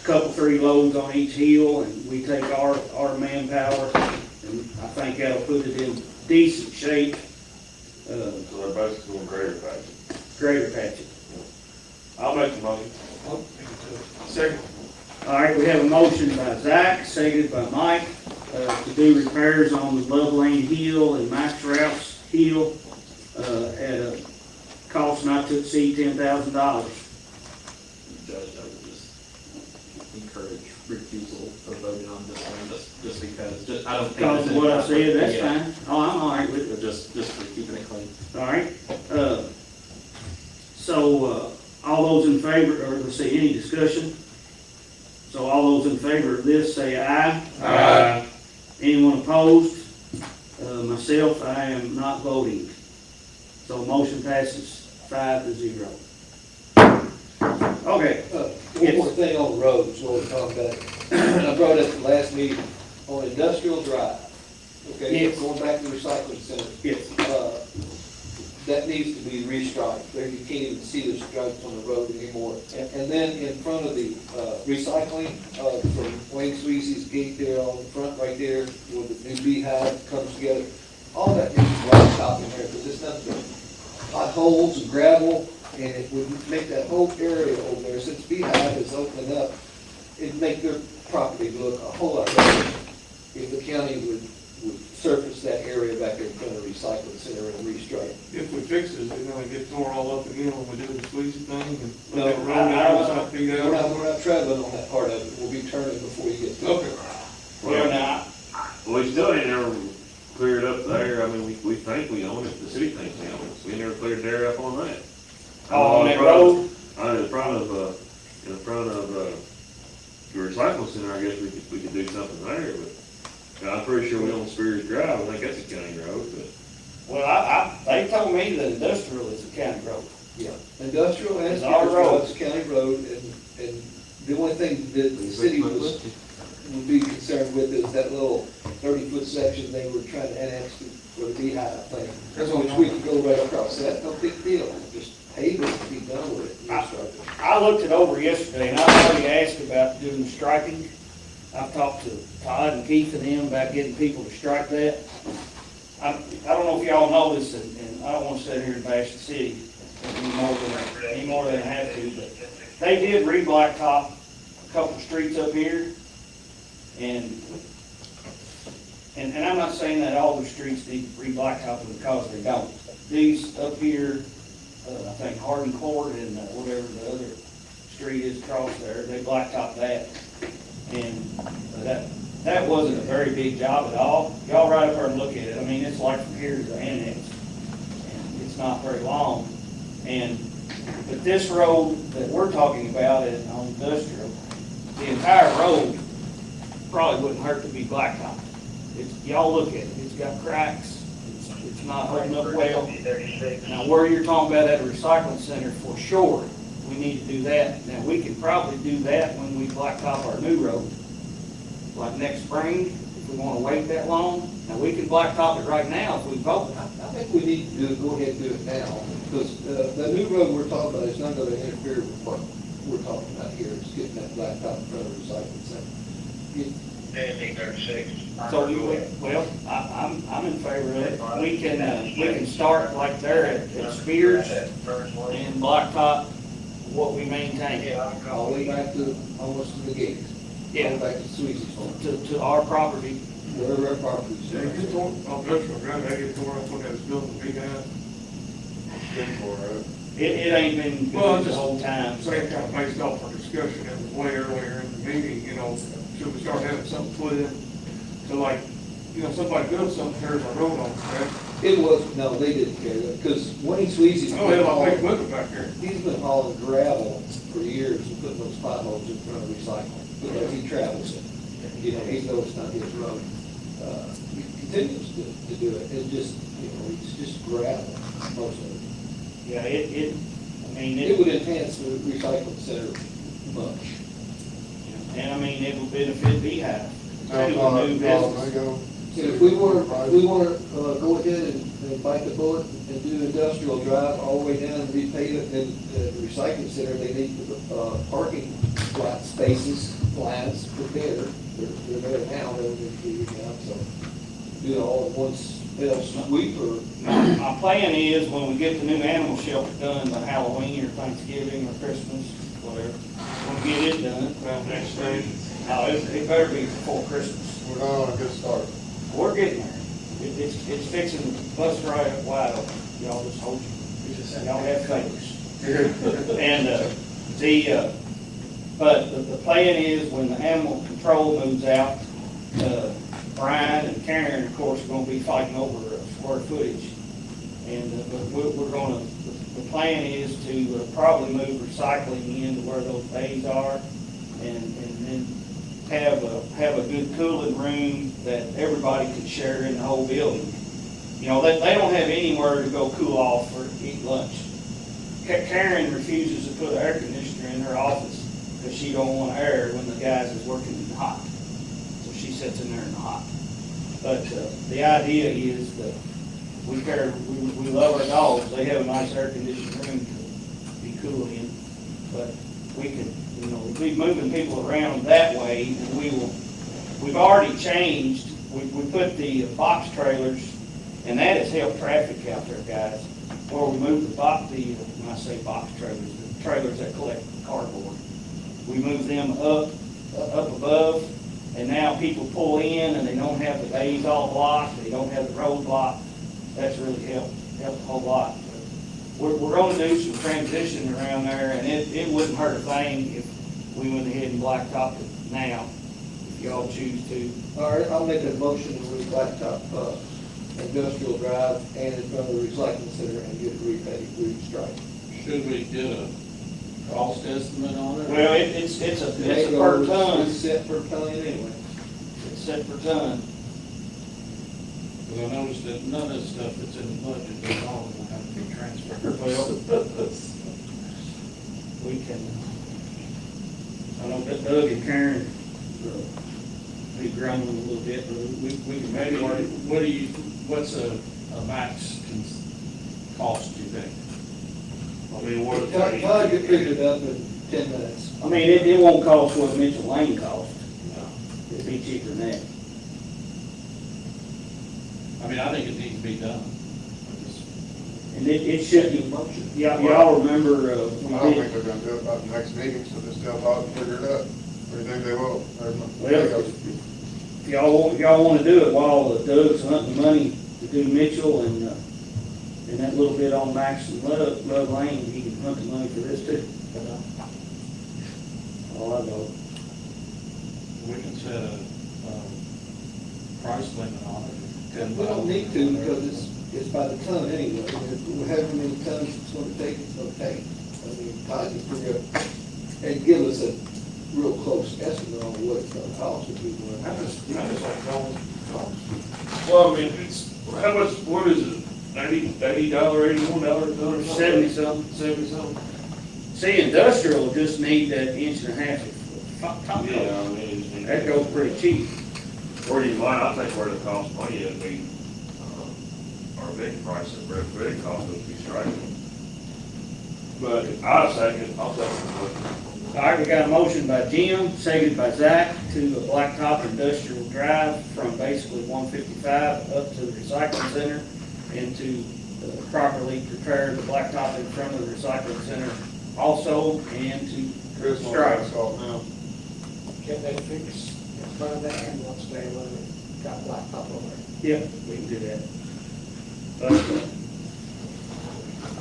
Couple, 3 loads on each hill, and we take our manpower, and I think that'll put it in decent shape. So they're basically doing grader patching. Grader patching. I'll make the motion. Second. All right, we have a motion by Zach, seconded by Mike, to do repairs on the Love Lane Hill and Max Rouse Hill, at a cost not to exceed $10,000. Judge, I would just encourage refusal of voting on this one, just because, I don't think. Because of what I said, that's fine. Oh, I'm all right with it. Just for keeping it clean. All right, so, all those in favor, or let's see, any discussion? So all those in favor of this, say aye. Aye. Anyone opposed? Myself, I am not voting. So motion passes 5-0. Okay. One more thing on the roads, while we're talking about it. I brought it at the last meeting on Industrial Drive. Okay, Yes. going back to the recycling center. Yes. That needs to be restriped. There, you can't even see the stripes on the road anymore. And then in front of the recycling, from Wayne Sweezy's gate there on the front right there, where the new beehive comes together, all that needs blacktop in there, because it's nothing but potholes and gravel, and it would make that whole area over there, since beehive is opening up, it'd make their property look a whole lot better if the county would surface that area back there in front of the recycling center and restripe. If we fix it, it's gonna get torn all up again when we do the squeezy thing and No, let it roll down, it's not beat We're out. not traveling on that part of it, we'll be turning before you get to it. Okay. Well, now, We still ain't never cleared up there. I mean, we think we own it. The city thinks we own it. So we never cleared there up on that. on that road, In front of the recycling center, I guess we could do something there, but I'm pretty sure we own Spears Drive. I think that's a county road, but. well, I Yeah, industrial and It's our industrial, road. it's county road, and the only thing that the city would be concerned with is that little 30-foot section they were trying to annex for the beehive thing. That's what Which we could go right across that, no big deal, just pave it and be done with it. I looked it over yesterday, and I already asked about doing the striping. I've talked to Todd and Keith and them about getting people to stripe that. I don't know if y'all know this, and I don't want to sit here and bash the city any more than I have to, but they did re-blacktop a couple of streets up here, and I'm not saying that all the streets need re-blacktopping because they don't. These up here, I think Hardin Court and whatever the other street is across there, they blacktopped that. And that wasn't a very big job at all. Y'all right up there and look at it. I mean, it's like from here to the annex. And it's not very long. But this road that we're talking about is on industrial, the entire road probably wouldn't hurt to be blacktopped. Y'all look at it. It's got cracks. It's not holding up well. Now, where you're talking about at a recycling center, for sure, we need to do that. Now, we could probably do that when we blacktop our new road, like next spring, if we want to wait that long. Now, we can blacktop it right now if we vote. I think we need to go ahead and do it now, because the new road we're talking about is not going to interfere with what we're talking about here. It's getting that blacktop in front of the recycling center. So, well, I'm in favor of it. We can start like there at Spears and blacktop what we maintain. All the way back to, almost to the gate. Yeah. All the way back to Sweezy's home. To our property. Wherever our property is. They get torn, on Industrial Drive, they get torn up when they was building the big house. It ain't been Well, good the just whole time. same kind of based off our discussion, it was way earlier in the meeting, you know, should we start having something put in? So like, you know, somebody builds something, there's a road on it, right? It was, no, they didn't care, because Wayne Sweezy's. Oh, they have a big equipment back there. He's been hauling gravel for years and putting those potholes in front of recycling, because he travels it. You know, he knows it's not his road. He continues to do it, it just, you know, it's just gravel, most of it. Yeah, It would enhance the recycling center much. and I mean, it would benefit Beehive. Too, a new business. And if we want to go ahead and bite the bullet and do industrial drive all the way down and repave it, then the recycling center, they need parking lot spaces, lines prepared. They're there now, they're in now, so do it all at once. Sweep or? My plan is when we get the new animal shelter done by Halloween or Thanksgiving or Christmas, whatever, we'll get it done. Around next day. No, it better be before Christmas. We're not on a good start. We're getting there. It's fixing to bust right up wide open. Y'all just hold you. Y'all have fingers. And, but the plan is when the animal control moves out, Brian and Karen, of course, are gonna be fighting over square footage. And, but we're gonna, the plan is to probably move recycling into where those bays are and then have a good cooling room that everybody could share in the whole building. You know, they don't have anywhere to go cool off or eat lunch. Karen refuses to put an air conditioner in her office because she don't want air when the guys is working in the hot. So she sits in there in the hot. But the idea is that we love our dogs. They have a nice air conditioned room to be cool in. But we can, you know, be moving people around that way, and we've already changed. We put the box trailers, and that has helped traffic out there, guys. Where we moved when I say box trailers, the trailers that collect cardboard. We moved them up above, and now people pull in and they don't have the bays all blocked, they don't have the road blocked. That's really helped a whole lot. We're gonna do some transition around there, and it wouldn't hurt a thing if we went ahead and blacktopped it now, if y'all choose to. All right, I'll make a motion to move blacktop, industrial drive and in front of the recycling center and get it repaved, striped. Should we get a cost estimate on it? Well, it's a per ton. It's set per ton anyway. It's set per ton. Because I noticed that none of the stuff that's in the budget is all going to have to be transferred. Well, can, I know that Doug and Karen, be grumbling a little bit, but we can maybe, What's a max cost, do you think? I mean, what is Todd that? get figured up in 10 minutes. I mean, it won't cost what Mitchell Lane cost. It'd be cheaper than that. I mean, I think it needs to be done. And it shouldn't, y'all remember, I don't think they're gonna do it by the next meeting, so just tell Todd to figure it out. Or you think they will? well, if y'all wanna do it while Doug's hunting money to do Mitchell and that little bit on Max and Love Lane, he can hunt the money for this too. All I know. We can set a price limit on it. We don't need to because it's by the ton anyway. However many tons it's gonna take, it's gonna take. I mean, Todd can figure out and give us a real close estimate on what it's gonna cost if we want. I just like cost. Well, I mean, it's, how much, what is it, $80, $81 70 something. 70 something? See, industrial just need that inch and a half of top coat. Yeah, I mean. That goes pretty cheap. Where you might, I think where the cost money is, be, our big price of really cost us to be striking. But I'll second the motion. All right, we got a motion by Jim, seconded by Zach, to a Blacktop Industrial Drive from basically 155 up to the recycling center and to properly prepare the blacktop in front of the recycling center also and to Chris, what strike. asphalt now? Can they fix in front of the ambulance bay when it got blacktop over it? Yeah, we can do that. But,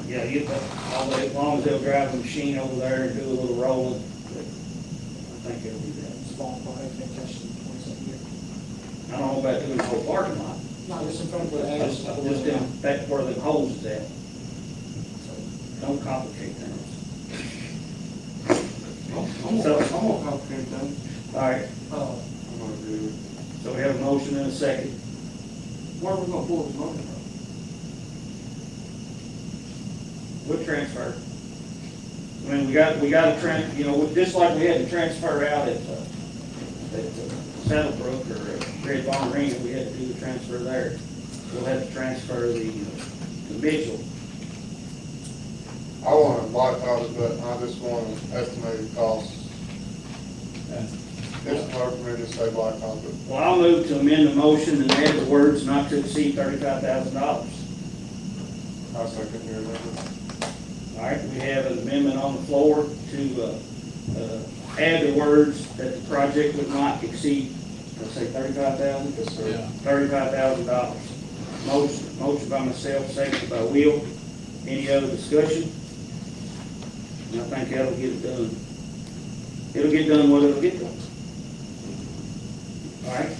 yeah, you, as long as they'll drive the machine over there and do a little rolling, I think it'll be that. Small part, I've been touching 20-something years. I don't know about doing the whole parking lot. Not just in front of the Just ambulance. in, back where the hose is at. Don't complicate things. I'm gonna complicate things. All right, I'm gonna do, so we have a motion and a second. Where are we gonna pull this money from? We'll transfer. I mean, we got to you know, just like we had to transfer out at Saddlebrook or Red Barn Arena, we had to do the transfer there. We'll have to transfer the Mitchell. I want to blacktop it, but I just want an estimated cost. It's hard for me to say blacktop it. Well, I'll move to amend the motion and add the words not to exceed $35,000. I second your amendment. All right, we have an amendment on the floor to add the words that the project would not exceed, let's say $35,000? Yes, sir. Yeah. $35,000. Motion by myself, seconded by Will. Any other discussion? I think that'll get it done. It'll get done what it'll get done. All right?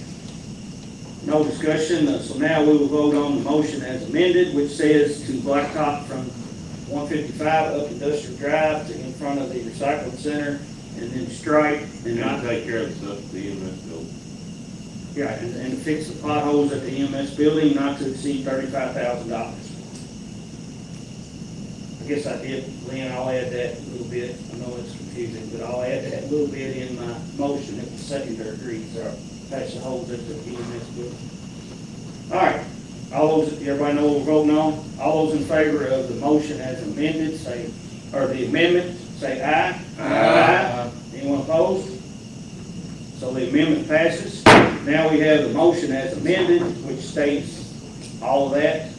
No discussion, so now we will vote on the motion as amended, which says to blacktop from 155 up Industrial Drive to in front of the recycling center, and then strike and And not I take care of the stuff the EMS building. yeah, and fix the potholes at the EMS building not to exceed $35,000. I guess I did, Lynn, I'll add that a little bit. I know it's confusing, but I'll add that a little bit in my motion if the seconder agrees, or patch the holes at the EMS building. All right, all those, everybody know what we're voting on? All those in favor of the motion as amended, say, or the amendment, say aye. Aye. Anyone opposed? So the amendment passes. Now we have the motion as amended, which states all of that.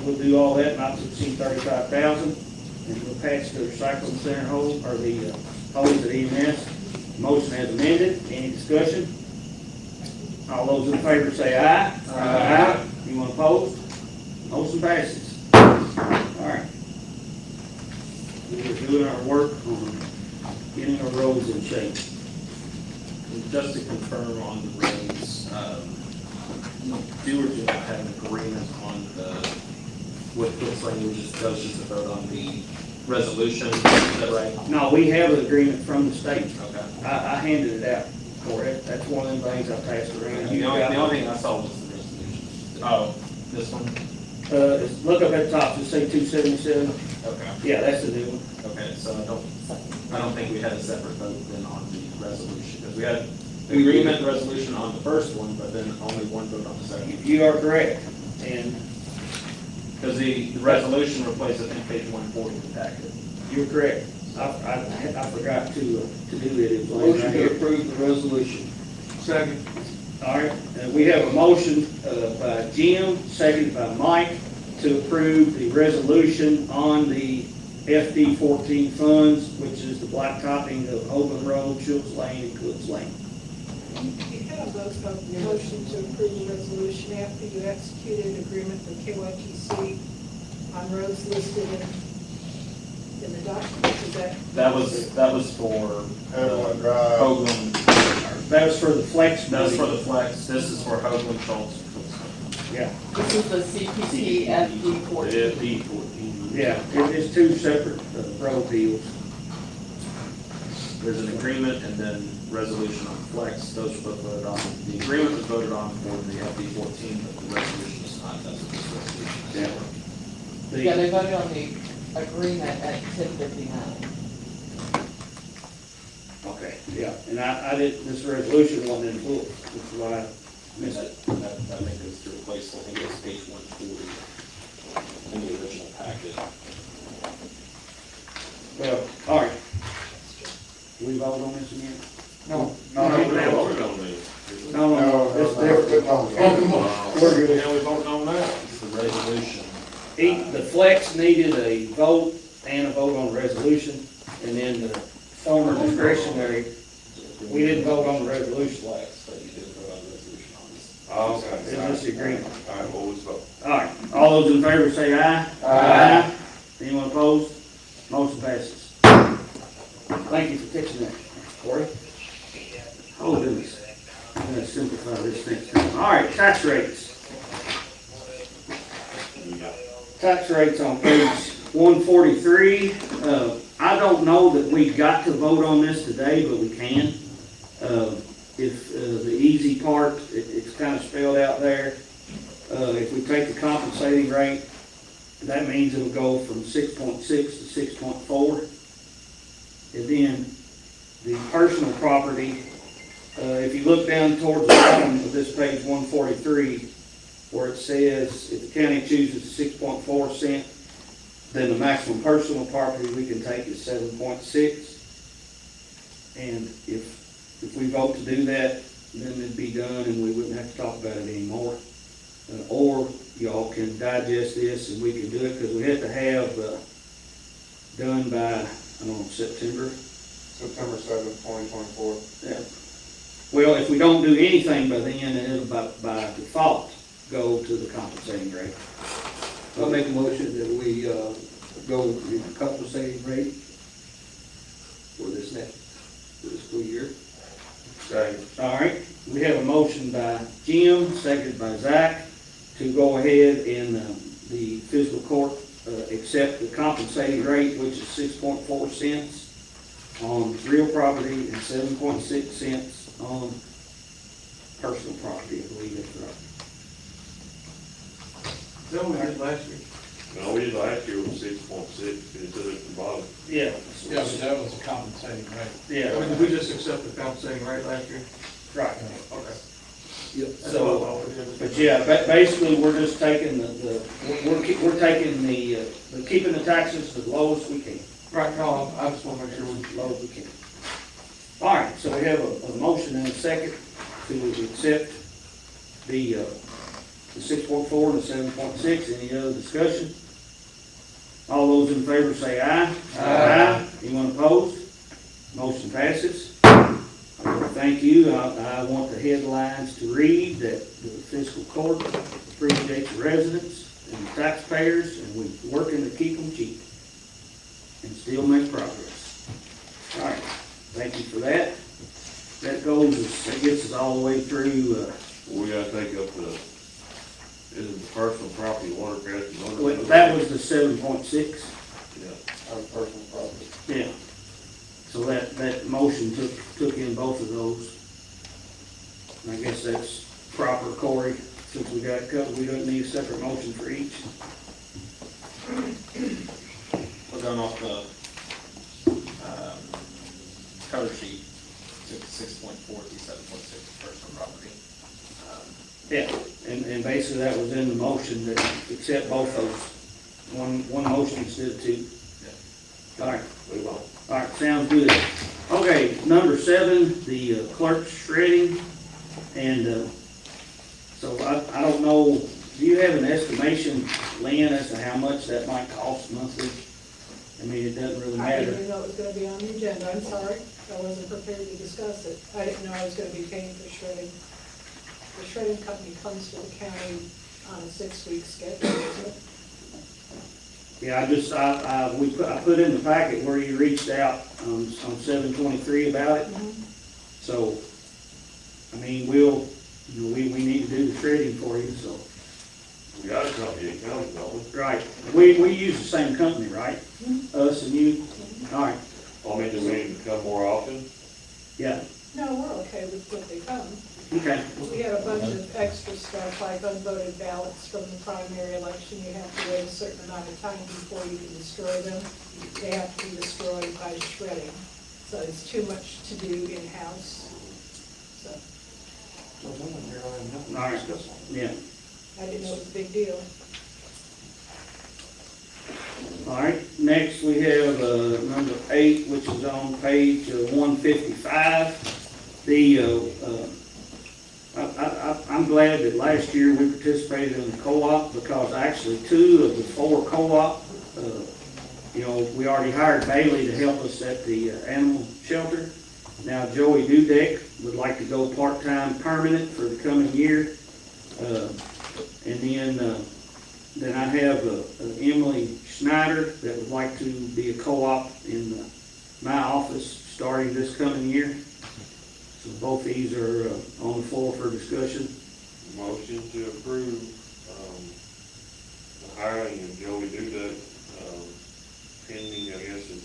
We'll do all that, not to exceed $35,000, and we'll patch the recycling center hole, or the holes at EMS. Motion as amended. Any discussion? All those in favor say aye. Aye. Anyone opposed? Motion passes. All right. We're doing our work on getting our roads in shape. And just to confirm on the roads, do or do not have an agreement on with this language, that was just a vote on the resolution, is that right? No, we have an agreement from the state. Okay. I handed it out for it. That's one of them things I passed around. The only thing I saw was the resolution. Oh, this one? Look up at the top, just say 277. Okay. Yeah, that's the new one. Okay, so I don't think we had a separate vote then on the resolution, because we had agreement resolution on the first one, but then only one vote on the second. You are correct. And Because the resolution replaced, I think, page 140 of the packet. you're correct. I forgot to do it. It was laying Motion right to here. approve the resolution. Second. All right, we have a motion by Jim, seconded by Mike, to approve the resolution on the FD 14 funds, which is the blacktopping of Open Road, Schultz Lane, and Cooks Lane. You had a motion to approve the resolution after you executed agreement with KYTC on roads listed in the document, is that? That was for Everyone drive. Hoagland, That was for the flex. that was for the flex, this is for Hoagland, Schultz. Yeah, This is the CPT FD 14. FD 14. yeah, it's two separate road deals. There's an agreement and then resolution on flex, those are both voted on. The agreement was voted on for the FD 14, but the resolution is not, that's what this resolution is. Yeah. Yeah, they voted on the agreement at 10:59. Okay, yeah, and I did, this resolution wasn't in full, which is why I missed it. That makes it to replace, I think it's page 140 in the original packet. Well, all right. We vote on this again? No. No, No, no, they no, voted on this. no, this is different. We're good. Now we voting on that. It's the resolution. The flex needed a vote and a vote on the resolution, and then the former discretionary, we didn't vote on the resolution. Flex, but you did vote on the resolution on this. Oh, okay. It's just the agreement. All right, well, let's vote. All right, all those in favor say aye. Aye. Anyone opposed? Motion passes. Thank you for fixing that, Corey. Oh, goodness. I'm gonna simplify this thing. All right, tax rates. Tax rates on page 143. I don't know that we got to vote on this today, but we can. If the easy part, it's kind of spelled out there. If we take the compensating rate, that means it'll go from 6.6 to 6.4. And then the personal property, if you look down towards the bottom of this page 143, where it says if the county chooses 6.4 cent, then the maximum personal property we can take is 7.6. And if we vote to do that, then it'd be done and we wouldn't have to talk about it anymore. Or y'all can digest this and we can do it, because we have to have done by, I don't know, September. September 7th, 2024. Yeah. Well, if we don't do anything by then, then it'll by default go to the compensating rate. I'll make a motion that we go with the compensating rate for this next fiscal year. Second. All right, we have a motion by Jim, seconded by Zach, to go ahead and the fiscal court accept the compensating rate, which is 6.4 cents on real property and 7.6 cents on personal property, I believe that's right. Is that what we did last year? No, we did last year with 6.6, and it said at the bottom. Yeah. Yeah, but that was a compensating rate. Yeah, Did we just accept the compensating rate last year? right. Okay. Yep. So, but yeah, basically, we're just taking we're taking the keeping the taxes the lowest we can. Right, no, I just want to make sure we. Low as we can. All right, so we have a motion and a second to accept the 6.4 and the 7.6. Any other discussion? All those in favor say aye. Aye. Anyone opposed? Motion passes. Thank you. I want the headlines to read that the fiscal court appreciates the residents and the taxpayers, and we're working to keep them cheap and still make progress. All right, thank you for that. That gets us all the way through, We gotta take up is it the personal property, watercraft, and other? that was the 7.6. Yeah. On personal property. Yeah. So that motion took in both of those. And I guess that's proper, Corey. since we got a couple, we don't need a separate motion for each. We're going off the, cover sheet, 6.4 to 7.6 personal property. Yeah, and basically that was in the motion that accept both those, one motion instead of two. All right, Move on. all right, sounds good. Okay, number 7, the clerk's shredding, and, so I don't know, do you have an estimation, Lynn, as to how much that might cost monthly? I mean, it doesn't really I matter. didn't even know it was gonna be on the agenda, I'm sorry, I wasn't prepared to discuss it. I didn't know I was gonna be paying for shredding. The shredding company comes to the county on a 6-week schedule, isn't it? Yeah, I put in the packet where you reached out on 7/23 about it. So, I mean, we need to do the shredding for you, so. We got a company in county, don't we? Right, we use the same company, right? Us and you? All right, I mean, do we need to come more often? yeah, No, we're okay with what they come. okay. We had a bunch of extra stuff, like unvoted ballots from the primary election. You have to wait a certain amount of time before you can destroy them. They have to be destroyed by shredding. So it's too much to do in-house. So All right, yeah. I didn't know it was a big deal. All right, next we have number 8, which is on page 155. I'm glad that last year we participated in the co-op, because actually 2 of the 4 co-op, we already hired Bailey to help us at the animal shelter. Now Joey Dudek would like to go part-time permanent for the coming year. And then I have Emily Schneider that would like to be a co-op in my office starting this coming year. So both these are on the floor for discussion. Motion to approve, the hiring of Joey Duda, pending, I guess, is.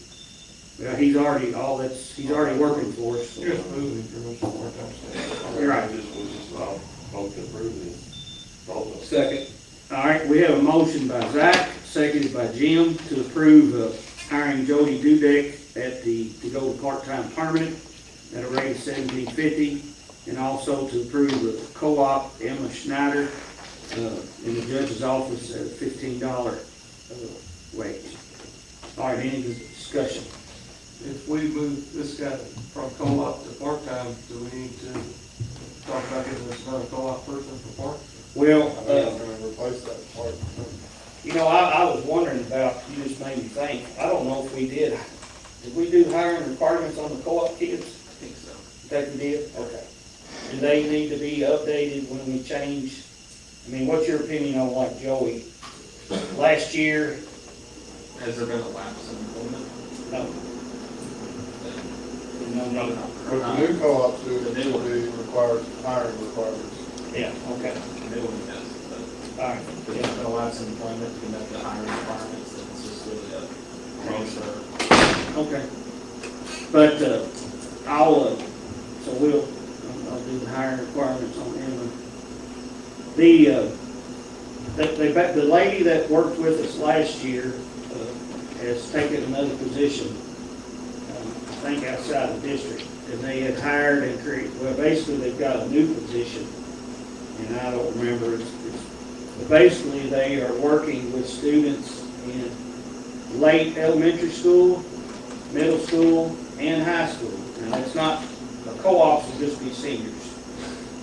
Yeah, he's already working for us. So. Just moving through some part-time stuff. You're right. I'll vote to approve this. Both of them. Second. All right, we have a motion by Zach, seconded by Jim, to approve hiring Jody Dudek to go to part-time permanent at a rate of $17.50, and also to approve the co-op Emma Schneider in the judge's office at a $15 wage. All right, any discussion? If we move this guy from co-op to part-time, do we need to talk about getting this another co-op person for part? Well, I think I'm gonna replace that part. I was wondering about, you just made me think, I don't know if we did we do hiring requirements on the co-op kids? I think so. That we did? Okay. Do they need to be updated when we change? I mean, what's your opinion on like Joey? Last year? Has there been a lapse in employment? No. Probably not. But the new co-ops do, The new one. be required, hiring requirements. Yeah, okay. The new one does, but All right. if there's been a lapse in employment, we met the hiring requirements, then it's just really a transfer. Okay. But, I'll do the hiring requirements on Emma. The lady that worked with us last year, has taken another position, I think outside the district. And they had hired and created, well, basically they've got a new position, and I don't remember, but basically they are working with students in late elementary school, middle school, and high school. Now, it's not, the co-ops will just be seniors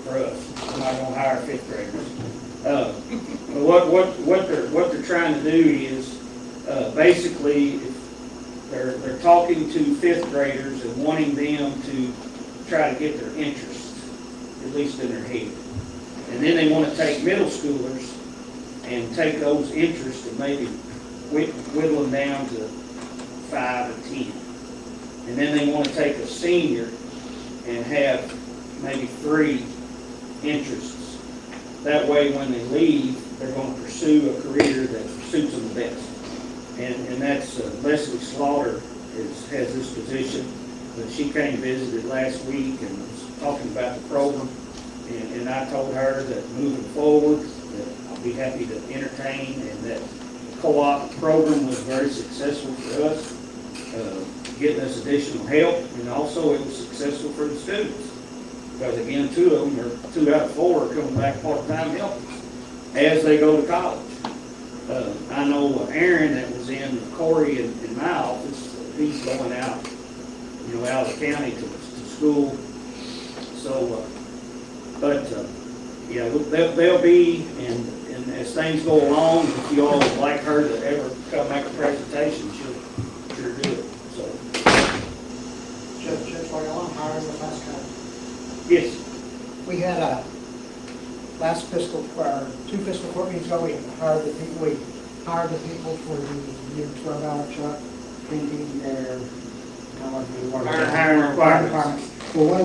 for us. We're not gonna hire 5th graders. But what they're trying to do is, basically, they're talking to 5th graders and wanting them to try to get their interest, at least in their head. And then they wanna take middle schoolers and take those interests and maybe whittle them down to 5 or 10. And then they want to take a senior and have maybe 3 interests. That way, when they leave, they're going to pursue a career that suits them the best. And that's Leslie Slaughter has this position. But she came and visited last week and was talking about the program. and I told her that moving forward, that I'll be happy to entertain, and that the co-op program was very successful for us, getting us additional help, and also it was successful for the students. Because again, 2 of them, or 2 out of 4 are coming back part-time helpers as they go to college. I know Aaron that was in Corey in my office, he's going out, out of the county to school. So, yeah, they'll be, and as things go along, if you all would like her to ever come make a presentation, she'll sure do it, so. Judge Royal, I'm hired with last county. Yes, We had a, last fiscal, 2 fiscal court meetings ago, we hired the people for the year 12-hour truck, pending their, hiring requirements. Well,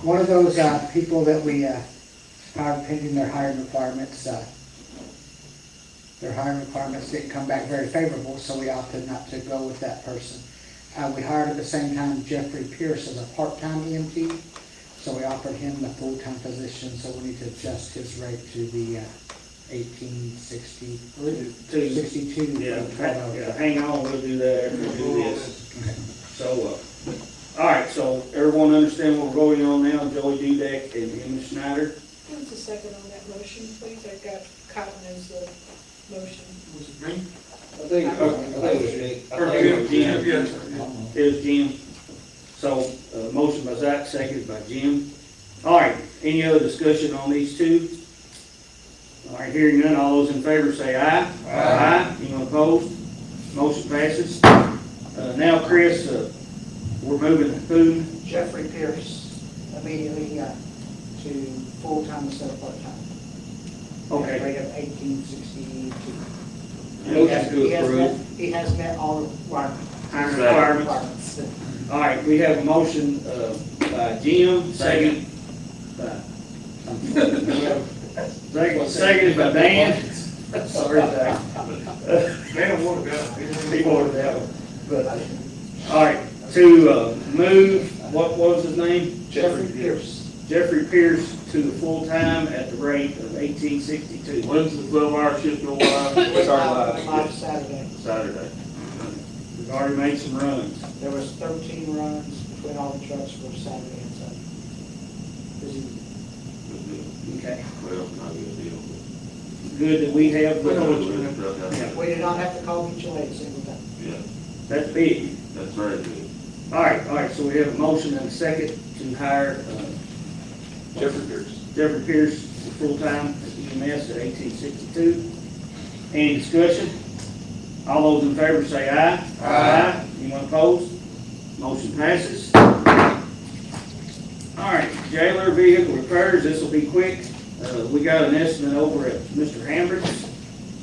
one of those people that we hired pending their hiring requirements didn't come back very favorable, so we opted not to go with that person. We hired at the same time Jeffrey Pierce as a part-time EMT, so we offered him the full-time position, so we need to adjust his rate to the 1862. Yeah, hang on, we'll do that after we do this. So, all right, so everyone understand what we're voting on now, Joey Dudek and Emma Schneider? Who's the second on that motion, please? I've got Cotton as the motion. Was it me? I think it was me. It was Jim. So, motion by Zach, seconded by Jim. All right, any other discussion on these 2? All right, hearing none, all those in favor say aye. Aye. Anyone opposed? Motion passes. Now, Chris, we're moving who? Jeffrey Pierce immediately to full-time instead of part-time. Okay. At a rate of 1862. Motion to approve. He has met all the Hiring requirements. All right, we have a motion by Jim, second by, seconded by Dan. Sorry, Dan. Man, what a guy. He wanted that one. But, all right, to move, what was his name? Jeffrey Pierce. Jeffrey Pierce to the full-time at the rate of 1862. When's the 12-hour shift go live? Live Saturday. Saturday. We've already made some runs. There was 13 runs between all the trucks for Saturday and Sunday. Busy. Okay. Well, not a good deal. Good that we have, But the- We did not have to call mutual aid a single time. yeah, that's big. that's very good. All right, so we have a motion and a second to hire Jeffrey Pierce. Jeffrey Pierce for full-time at EMS at 1862. Any discussion? All those in favor say aye. Aye. Anyone opposed? Motion passes. All right, jailer vehicle repairs, this will be quick. We got an estimate over at Mr. Hambrick's,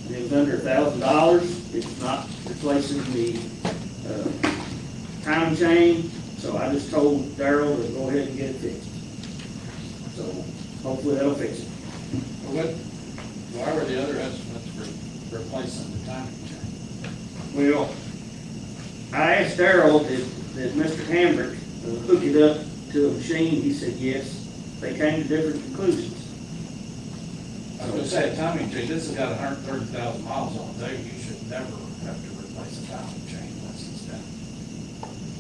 and it was under $1,000. It's not replacing the time chain, so I just told Darrell to go ahead and get it fixed. So hopefully that'll fix it. Why were the other estimates for replacing the timing chain? Well, I asked Darrell, did Mr. Hambrick hook it up to a machine? He said yes. They came to different conclusions. I was gonna say, a timing chain, this has got 130,000 miles on it, there, you should never have to replace a timing chain once it's done.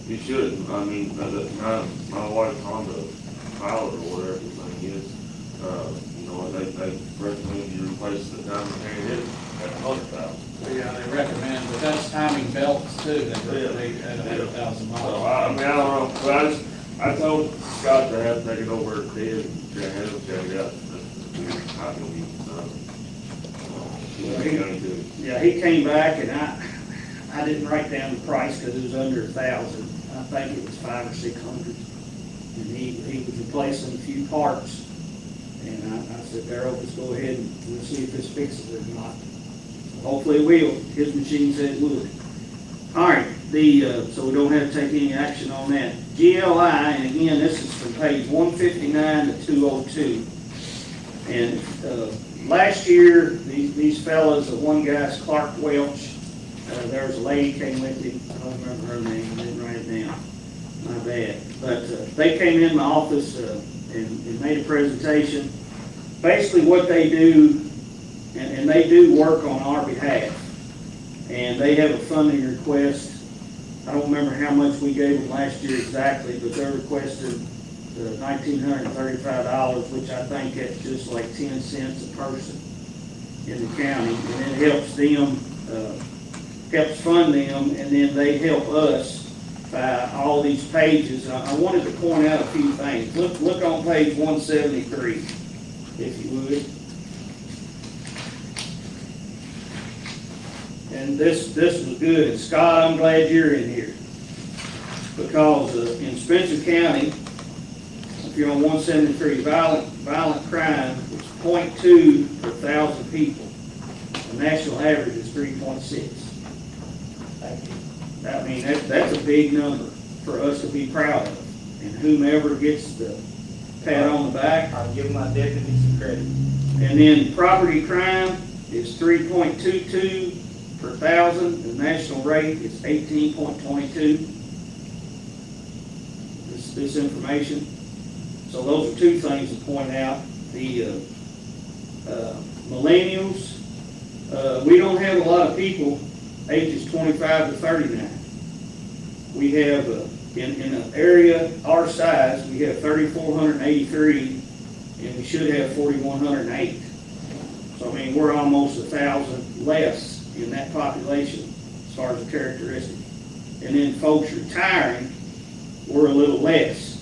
You shouldn't, I mean, my wife's Honda Pilot or whatever the thing is, they recommend you replace the timing chain at $100,000. Yeah, they recommend, but that's timing belts too, they at 100,000 miles. So, I mean, I don't know, but I told Scott to have to take it over to Ted, and have him check it out. I don't even, Yeah, he came back and I didn't write down the price because it was under 1,000. I think it was 500 or 600. And he was replacing a few parts. And I said, Darrell, let's go ahead and we'll see if this fixes it or not. Hopefully it will. His machine said it would. All right, so we don't have to take any action on that. GLI, and again, this is from page 159 to 202. And last year, these fellas, the one guy's Clark Welch, there was a lady came with him, I don't remember her name, I didn't write it down, my bad. But they came in my office and made a presentation. Basically what they do, and they do work on our behalf, and they have a funding request. I don't remember how much we gave them last year exactly, but they're requesting $1,935, which I think that's just like 10 cents a person in the county, and it helps them, helps fund them, and then they help us by all these pages. And I wanted to point out a few things. Look on page 173, if you would. And this was good. And Scott, I'm glad you're in here, because in Spencer County, if you're on 173, violent crime is 0.2 per 1,000 people. The national average is 3.6. I mean, that's a big number for us to be proud of. And whomever gets the pat on the back. I'll give my deputy some credit. And then property crime is 3.22 per 1,000. The national rate is 18.22. This information. So those are two things to point out. The millennials, we don't have a lot of people ages 25 to 39. We have, in an area our size, we have 3,483, and we should have 4,108. So, I mean, we're almost 1,000 less in that population as far as the characteristic. And then folks retiring, we're a little less.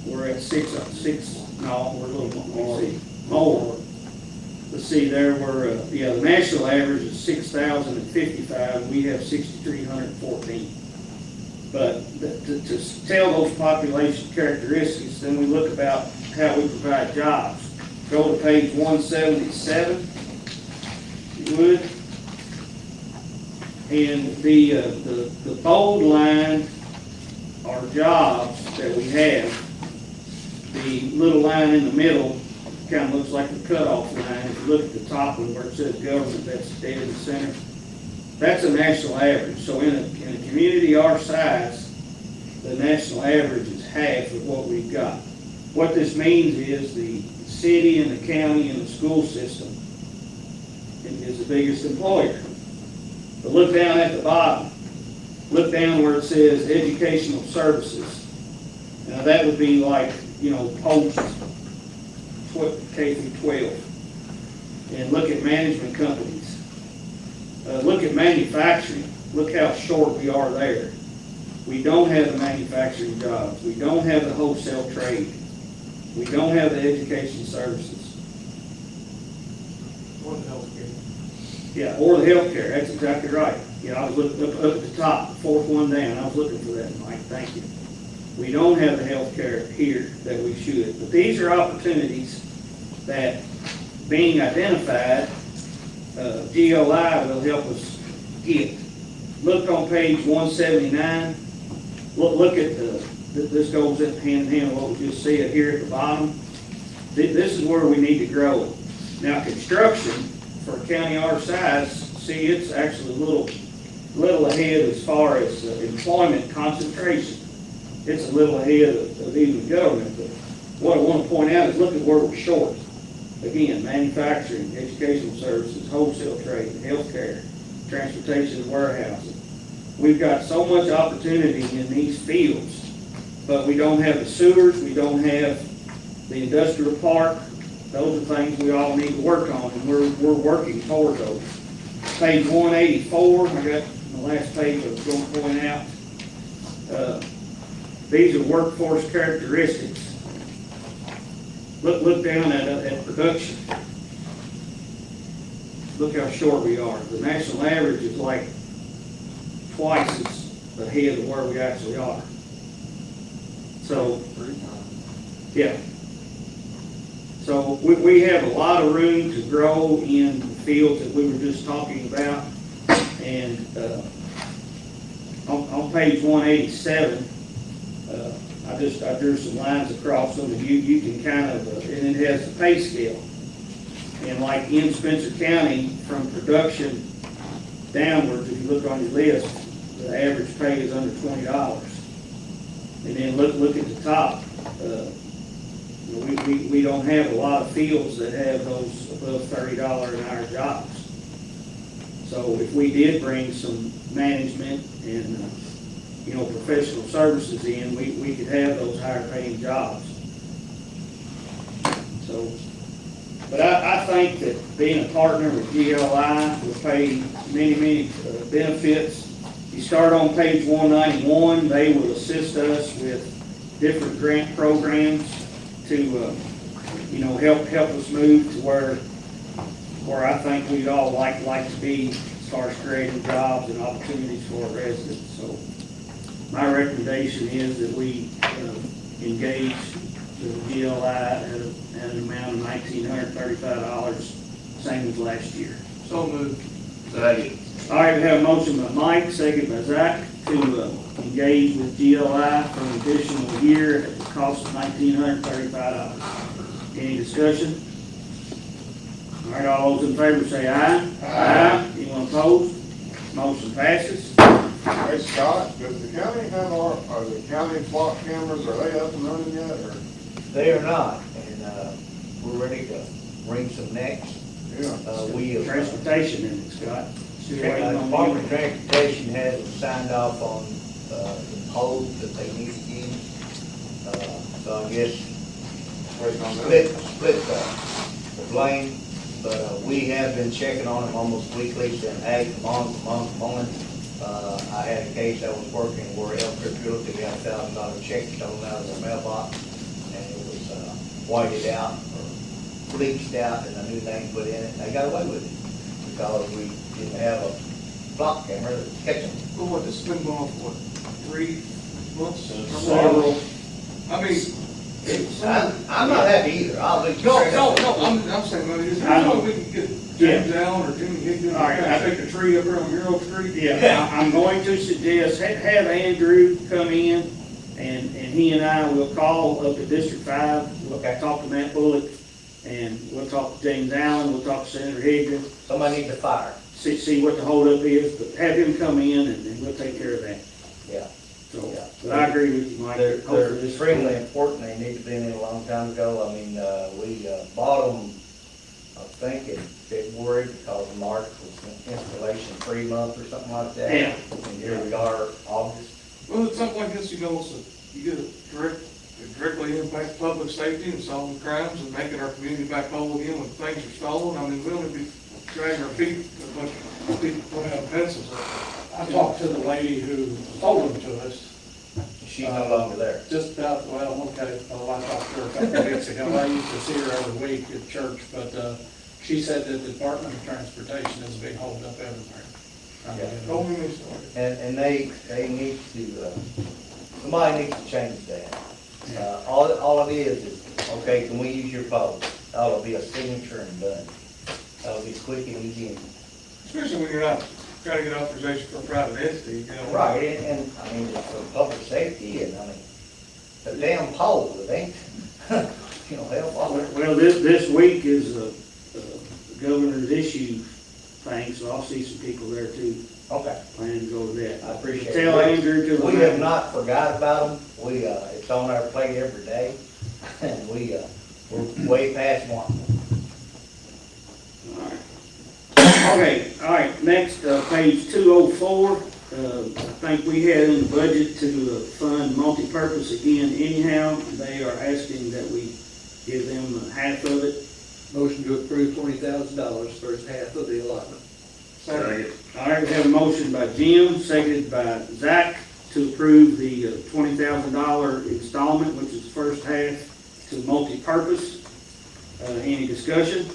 We're at we're a little more. Let's see, there were, the national average is 6,055, we have 6,314. But to tell those population characteristics, then we look about how we provide jobs. Go to page 177, if you would. And the bold line are jobs that we have. The little line in the middle kind of looks like the cutoff line. If you look at the top one where it says government, that's dead in the center. That's a national average. So in a community our size, the national average is half of what we've got. What this means is the city and the county and the school system is the biggest employer. But look down at the bottom. Look down where it says educational services. Now that would be like, post K through 12. And look at management companies. Look at manufacturing. Look how short we are there. We don't have the manufacturing jobs. We don't have the wholesale trade. We don't have the education services. Or the healthcare. Yeah, or the healthcare. That's exactly right. I was looking up at the top, the fourth one down. I was looking for that, Mike. Thank you. We don't have the healthcare here that we should. But these are opportunities that, being identified, GOI will help us get. Look on page 179. Look at this goes hand in hand with what we just said here at the bottom. This is where we need to grow. Now, construction for a county our size, see, it's actually a little ahead as far as employment concentration. It's a little ahead of even government. But what I want to point out is look at where we're short. Again, manufacturing, educational services, wholesale trade, healthcare, transportation and warehousing. We've got so much opportunity in these fields, but we don't have the sewers, we don't have the industrial park. Those are things we all need to work on, and we're working toward those. Page 184, I got the last page I was going to point out. These are workforce characteristics. Look down at production. Look how short we are. The national average is like twice as ahead of where we actually are. So, yeah. So we have a lot of room to grow in the fields that we were just talking about. And on page 187, I drew some lines across them, and you can kind of, and it has the pay scale. And like in Spencer County, from production downwards, if you look on your list, the average pay is under $20. And then look at the top. We don't have a lot of fields that have those above $30 an hour jobs. So if we did bring some management and, professional services in, we could have those higher paying jobs. So, but I think that being a partner with GLI will pay many benefits. You start on page 191, they will assist us with different grant programs to, help us move to where I think we'd all like to be as far as creating jobs and opportunities for our residents. So my recommendation is that we engage with GLI at an amount of $1,935, same as last year. So moved. Second. All right, we have a motion by Mike, second by Zach, to engage with GLI for an additional year at the cost of $1,935. Any discussion? All right, all those in favor say aye. Aye. Anyone opposed? Motion passes. Hey Scott, does the county have are the county flock cameras, are they up and running yet, or? They are not, and, we're ready to bring some next. Yeah. We have. Transportation in it, Scott. Still waiting on Department of you. Transportation has signed off on, the poles that they need to use. So I guess Waiting on that? split the blame, but, we have been checking on them almost weekly, and ag month. I had a case I was working where Elk Realty got $1,000 check stolen out of their mailbox, and it was, whited out or bleached out, and a new name put in it, and they got away with it because we didn't have a flock camera to catch them. Well, what, this has been going on for, 3 months? Several. I mean, I'm not happy either, I'll be. I'm saying, well, is there no way we can get James Allen or Jimmy Higdon, All right, take a tree up here on Hero Street? Yeah, I'm going to suggest, have Andrew come in, and he and I will call up to District 5. We'll Okay. talk to Matt Bullock, and we'll talk to James Allen, we'll talk to Senator Higdon, Somebody needs to fire. see what the holdup is, but have him come in, and we'll take care of that. Yeah. So, Yeah. but I agree with you, Mike. They're Hopefully this- extremely important, they need to be in it a long time ago. I mean, we bought them, I think in February, because March was an installation 3 month or something like that. Yeah. And here we are, August. Well, it's something like this, so you get it directly impacts public safety and solving crimes and making our community back whole again when things are stolen. I mean, we don't be dragging our feet, a bunch of people putting out pencils up. I talked to the lady who sold them to us. She's no longer there. Just about, okay, I talked to her a couple of weeks ago. I used to see her every week at church, but, she said that the Department of Transportation is a big holdup everywhere. Yeah. Don't get me started. And they need to, somebody needs to change that. All it is, okay, can we use your pole? That'll be a signature and done. That'll be quick and easy and. Especially when you're not trying to get authorization for a private entity, you know. Right, and I mean, it's for public safety, and I mean, the damn pole, it ain't, hell, Well, this week is the governor's issue thing, so I'll see some people there too, okay, planning to go to that. I appreciate it. Tell Andrew to. We have not forgot about them, it's on our plate every day, and we're way past one. Okay, all right, next, page 204, I think we had in the budget to fund multipurpose again anyhow. They are asking that we give them half of it. Motion to approve $20,000 first half of the allotment. Second. All right, we have a motion by Jim, seconded by Zach, to approve the $20,000 installment, which is the first half to multipurpose. Any discussion?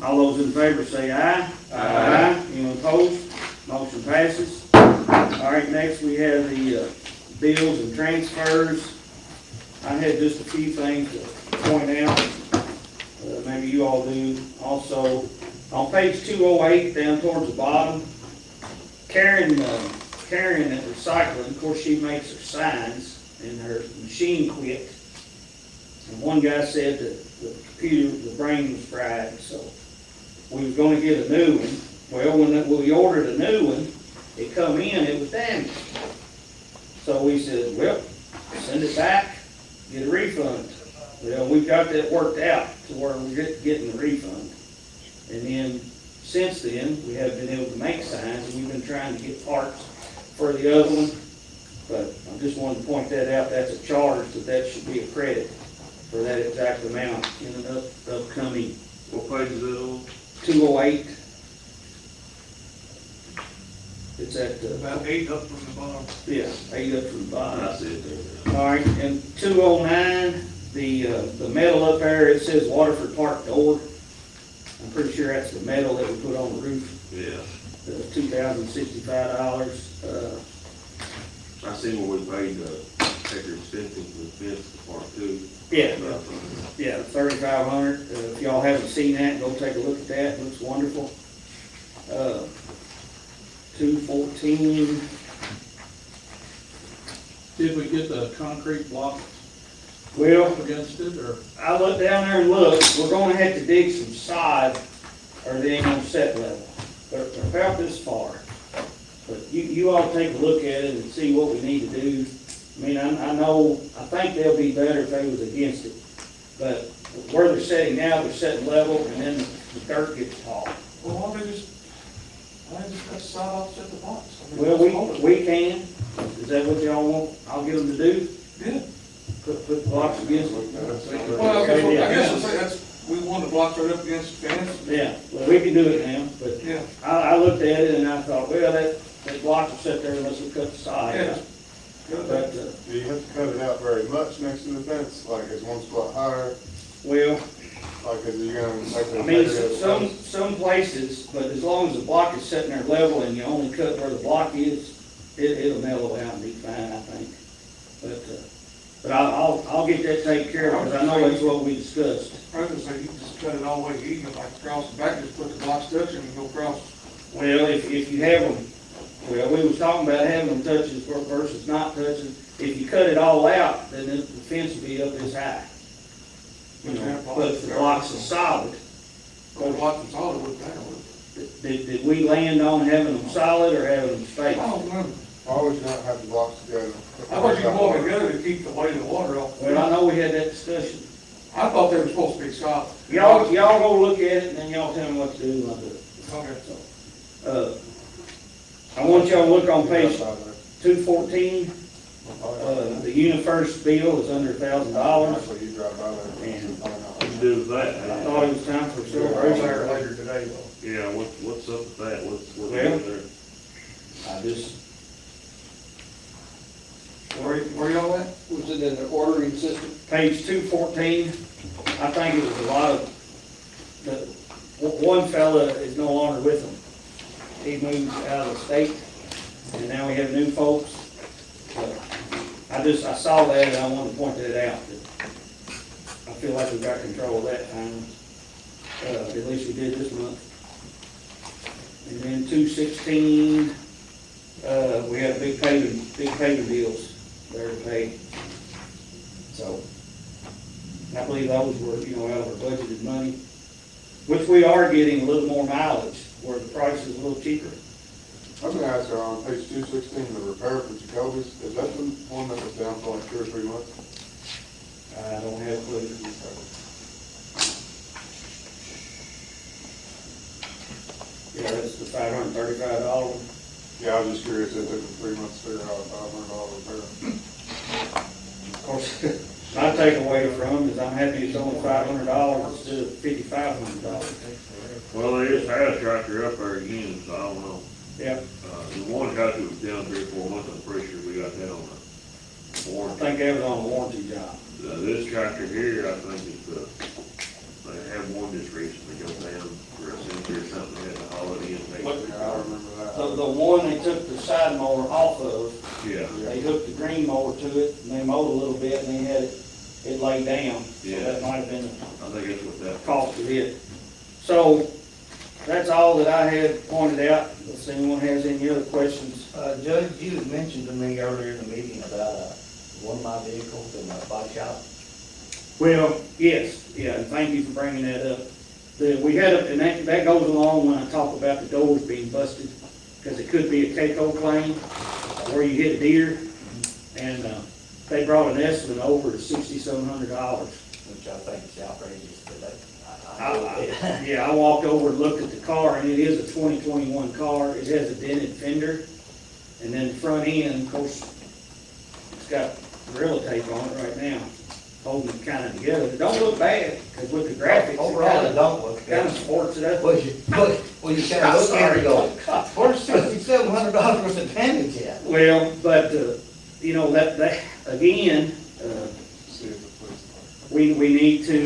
All those in favor say aye. Aye. Anyone opposed? Motion passes. All right, next we have the bills and transfers. I had just a few things to point out. Maybe you all do also. On page 208, down towards the bottom, Karen at recycling, of course, she makes her signs, and her machine quit. And one guy said that the computer, the brain was fried, so we was gonna get a new one. Well, when we ordered a new one, it come in, it was damaged. So we said, well, send it back, get a refund. Well, we've got that worked out to where we're getting the refund. And then, since then, we have been able to make signs, and we've been trying to get parts for the other one. But I just wanted to point that out, that's a charge, that should be a credit for that exact amount in an upcoming What page is it on? 208. It's at, About 8 up from the bottom. yeah, 8 up from the bottom. I see it there. All right, and 209, the metal up there, it says Waterford Park door. I'm pretty sure that's the metal that we put on the roof, Yeah, $2,065. I see where we paid, extra expenses for the fence part too. Yeah, yeah, 3,500. If y'all haven't seen that, go take a look at that, it looks wonderful. 214, Did we get the concrete block well, up against it, or? I looked down there and looked, we're gonna have to dig some sod, or they ain't gonna set level. They're about this far. But you all take a look at it and see what we need to do. I mean, I think they'll be better if they was against it. But where they're setting now, they're setting level, and then the dirt gets tall. Well, why don't they just cut the side off, set the box? I mean, Well, what's wrong with it? we can, is that what y'all want? I'll get them to do, Yeah. put the blocks against it. Well, I guess I'll say that's, we want the blocks right up against the fence. Yeah, well, we can do it now, but Yeah. I looked at it and I thought, well, that block will sit there unless we cut the side. Yeah. But, Do you have to cut it out very much next to the fence, like is one spot higher, well, like is you gonna make the I mean, integrity of the fence? some places, but as long as the block is sitting there level and you only cut where the block is, it'll mellow out and be fine, I think. But I'll get that taken care of, because I know that's what we discussed. I was gonna say, you can just cut it all the way even, like across the back, just put the blocks touching and go across. Well, if you have them, well, we was talking about having them touches versus not touching. If you cut it all out, then the fence will be up this high. You know, but if the blocks are solid, Go blocks and solid with that. did we land on having them solid or having them I spaced? don't remember. Why would you not have the blocks together? I thought you could go together to keep the weight of the water off. Well, I know we had that discussion. I thought they were supposed to be solid. Y'all go look at it and then y'all tell me what to do and I'll do it. Okay. I want y'all to look on page 214. The UniFirst bill is under $1,000. Actually, you drive by there. And What you do with that? I thought it was time for I'll be celebration. there later today, though. Yeah, what's up with that? What's Well, there? I just, Where y'all at? Was it in the ordering system? page 214, I think it was a lot of, one fella is no longer with them. He moved out of the state, and now we have new folks. I saw that and I wanted to point that out, that I feel like we got control of that finally. At least we did this month. And then 216, we had big paving bills there to pay. So, I believe those were, out of our budgeted money, which we are getting a little more mileage, where the price is a little cheaper. I'm gonna ask her on page 216, the repair for Jacoby's, is that the one that was down for like 2 or 3 months? I don't have a clue. Yeah, that's the $535 one. Yeah, I was just curious, it took them 3 months to figure out a $500 repair. Of course, my takeaway from is I'm happy it's only $500 instead of $5,500. Well, they just had a tractor up there again, so I don't know. Yeah, The one tractor was down 3 or 4 months, I'm pretty sure we got that on a I warranty. think that was on a warranty job. This tractor here, I think is they had one just recently go down for a century or something, they had to haul it in. Yeah, I remember that. The one they took the side mower off of, Yeah, they hooked the green mower to it, and they mowed a little bit, and they had it laid down. So Yeah. that might have been I think that's what the that, cost of it. So, that's all that I had pointed out. If anyone has any other questions. Judge, you had mentioned to me earlier in the meeting about one of my vehicles in my bike shop. Well, yes, yeah, and thank you for bringing that up. We had, and that goes along when I talk about the doors being busted, because it could be a CACO claim where you hit a deer, and they brought an estimate over to $6,700. which I think is outrageous, but that, Yeah, I walked over and looked at the car, and it is a 2021 car. It has a dented fender, and then the front end, of course, it's got Gorilla Tape on it right now, holding it kind of together. It don't look bad, because with the graphics, overall, it don't look kind good. of sports it up. Well, you kind of look at it and go, where's $6,700 worth of damage at? Well, but, you know, that, again, we need to,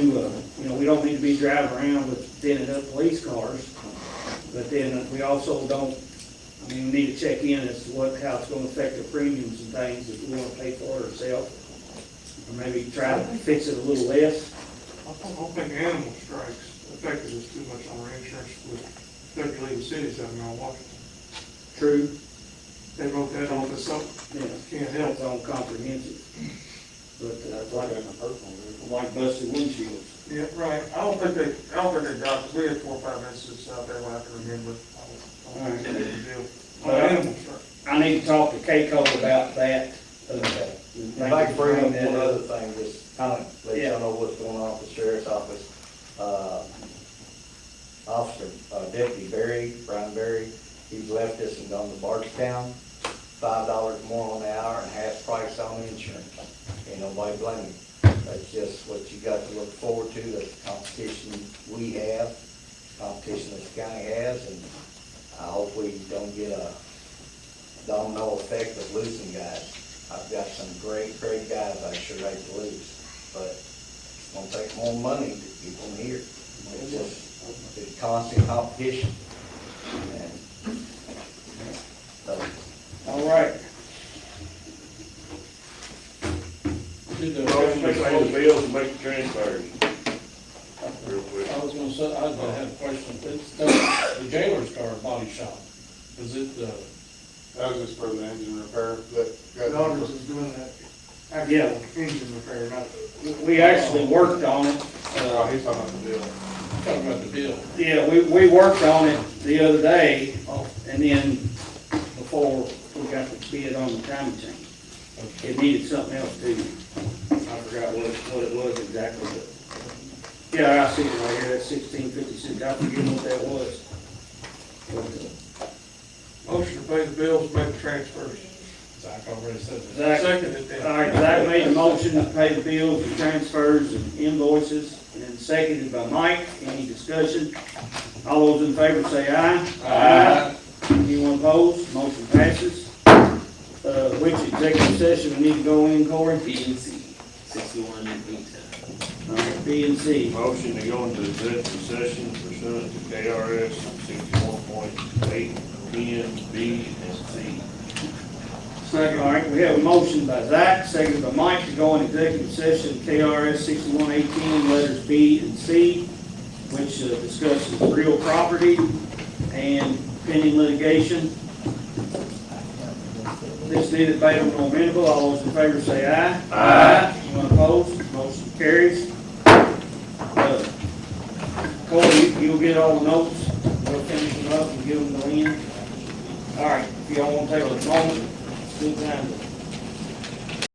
you know, we don't need to be driving around with dented up police cars. But then we also don't, I mean, we need to check in as to how it's gonna affect the premiums and things if we wanna pay for it ourselves. Or maybe try to fix it a little less. I don't think animal strikes affected us too much on our insurance with regulated cities out in Washington. True. They wrote that off as something, Yeah, can't help. it's on comprehensive. But, like busted windshields. Yeah, right. I don't think they got, we had 4 or 5 instances out there when I can remember. I don't think they did the deal. Well, Animal strike. I need to talk to Keiko about that. Okay. If I can bring up one other thing, just kind of let y'all know what's going on at the sheriff's office. Deputy Brian Berry, he's left us and gone to Bardstown, $5 more on the hour and half price on insurance. Ain't nobody blaming him. That's just what you got to look forward to, that's the competition we have, competition this county has, and I hope we don't get a domino effect of losing guys. I've got some great guys I sure hate to lose, but it's gonna take more money to keep them here. It's just it's constant competition. And so, All right. Motion to pay the bills and make the transfers. Real quick. I was gonna say, I had a question. It's the jailer's car body shop. Is it, That was just for the engine repair that got. Daughters is doing that Yeah. actual engine repair, not We actually worked on it. Oh, he's talking about the bill. talking about the bill? Yeah, we worked on it the other day, and then before we got the bid on the time change. It needed something else too. I forgot what it was exactly, but, yeah, I see it right here, that's 1656, I forget what that was. But, motion to pay the bills, make the transfers. Zach already said that. Zach, Second it then. all right, Zach made the motion to pay the bills and transfers and invoices, and then seconded by Mike. Any discussion? All those in favor say aye. Aye. Anyone opposed? Motion passes. Which executive session we need to go in, Corey? B and C, 61 and 810. All right, B and C. Motion to go into executive session pursuant to KRS 61.8, 10, B, and C. Second. All right, we have a motion by Zach, seconded by Mike to go in executive session, KRS 61.810, letters B and C, which discusses real property and pending litigation. This needed favorable or amendable. All those in favor say aye. Aye. Anyone opposed? Motion carries. Corey, you'll get all the notes. We'll finish them up and give them to Lynn. All right, if y'all want to take a moment, good time to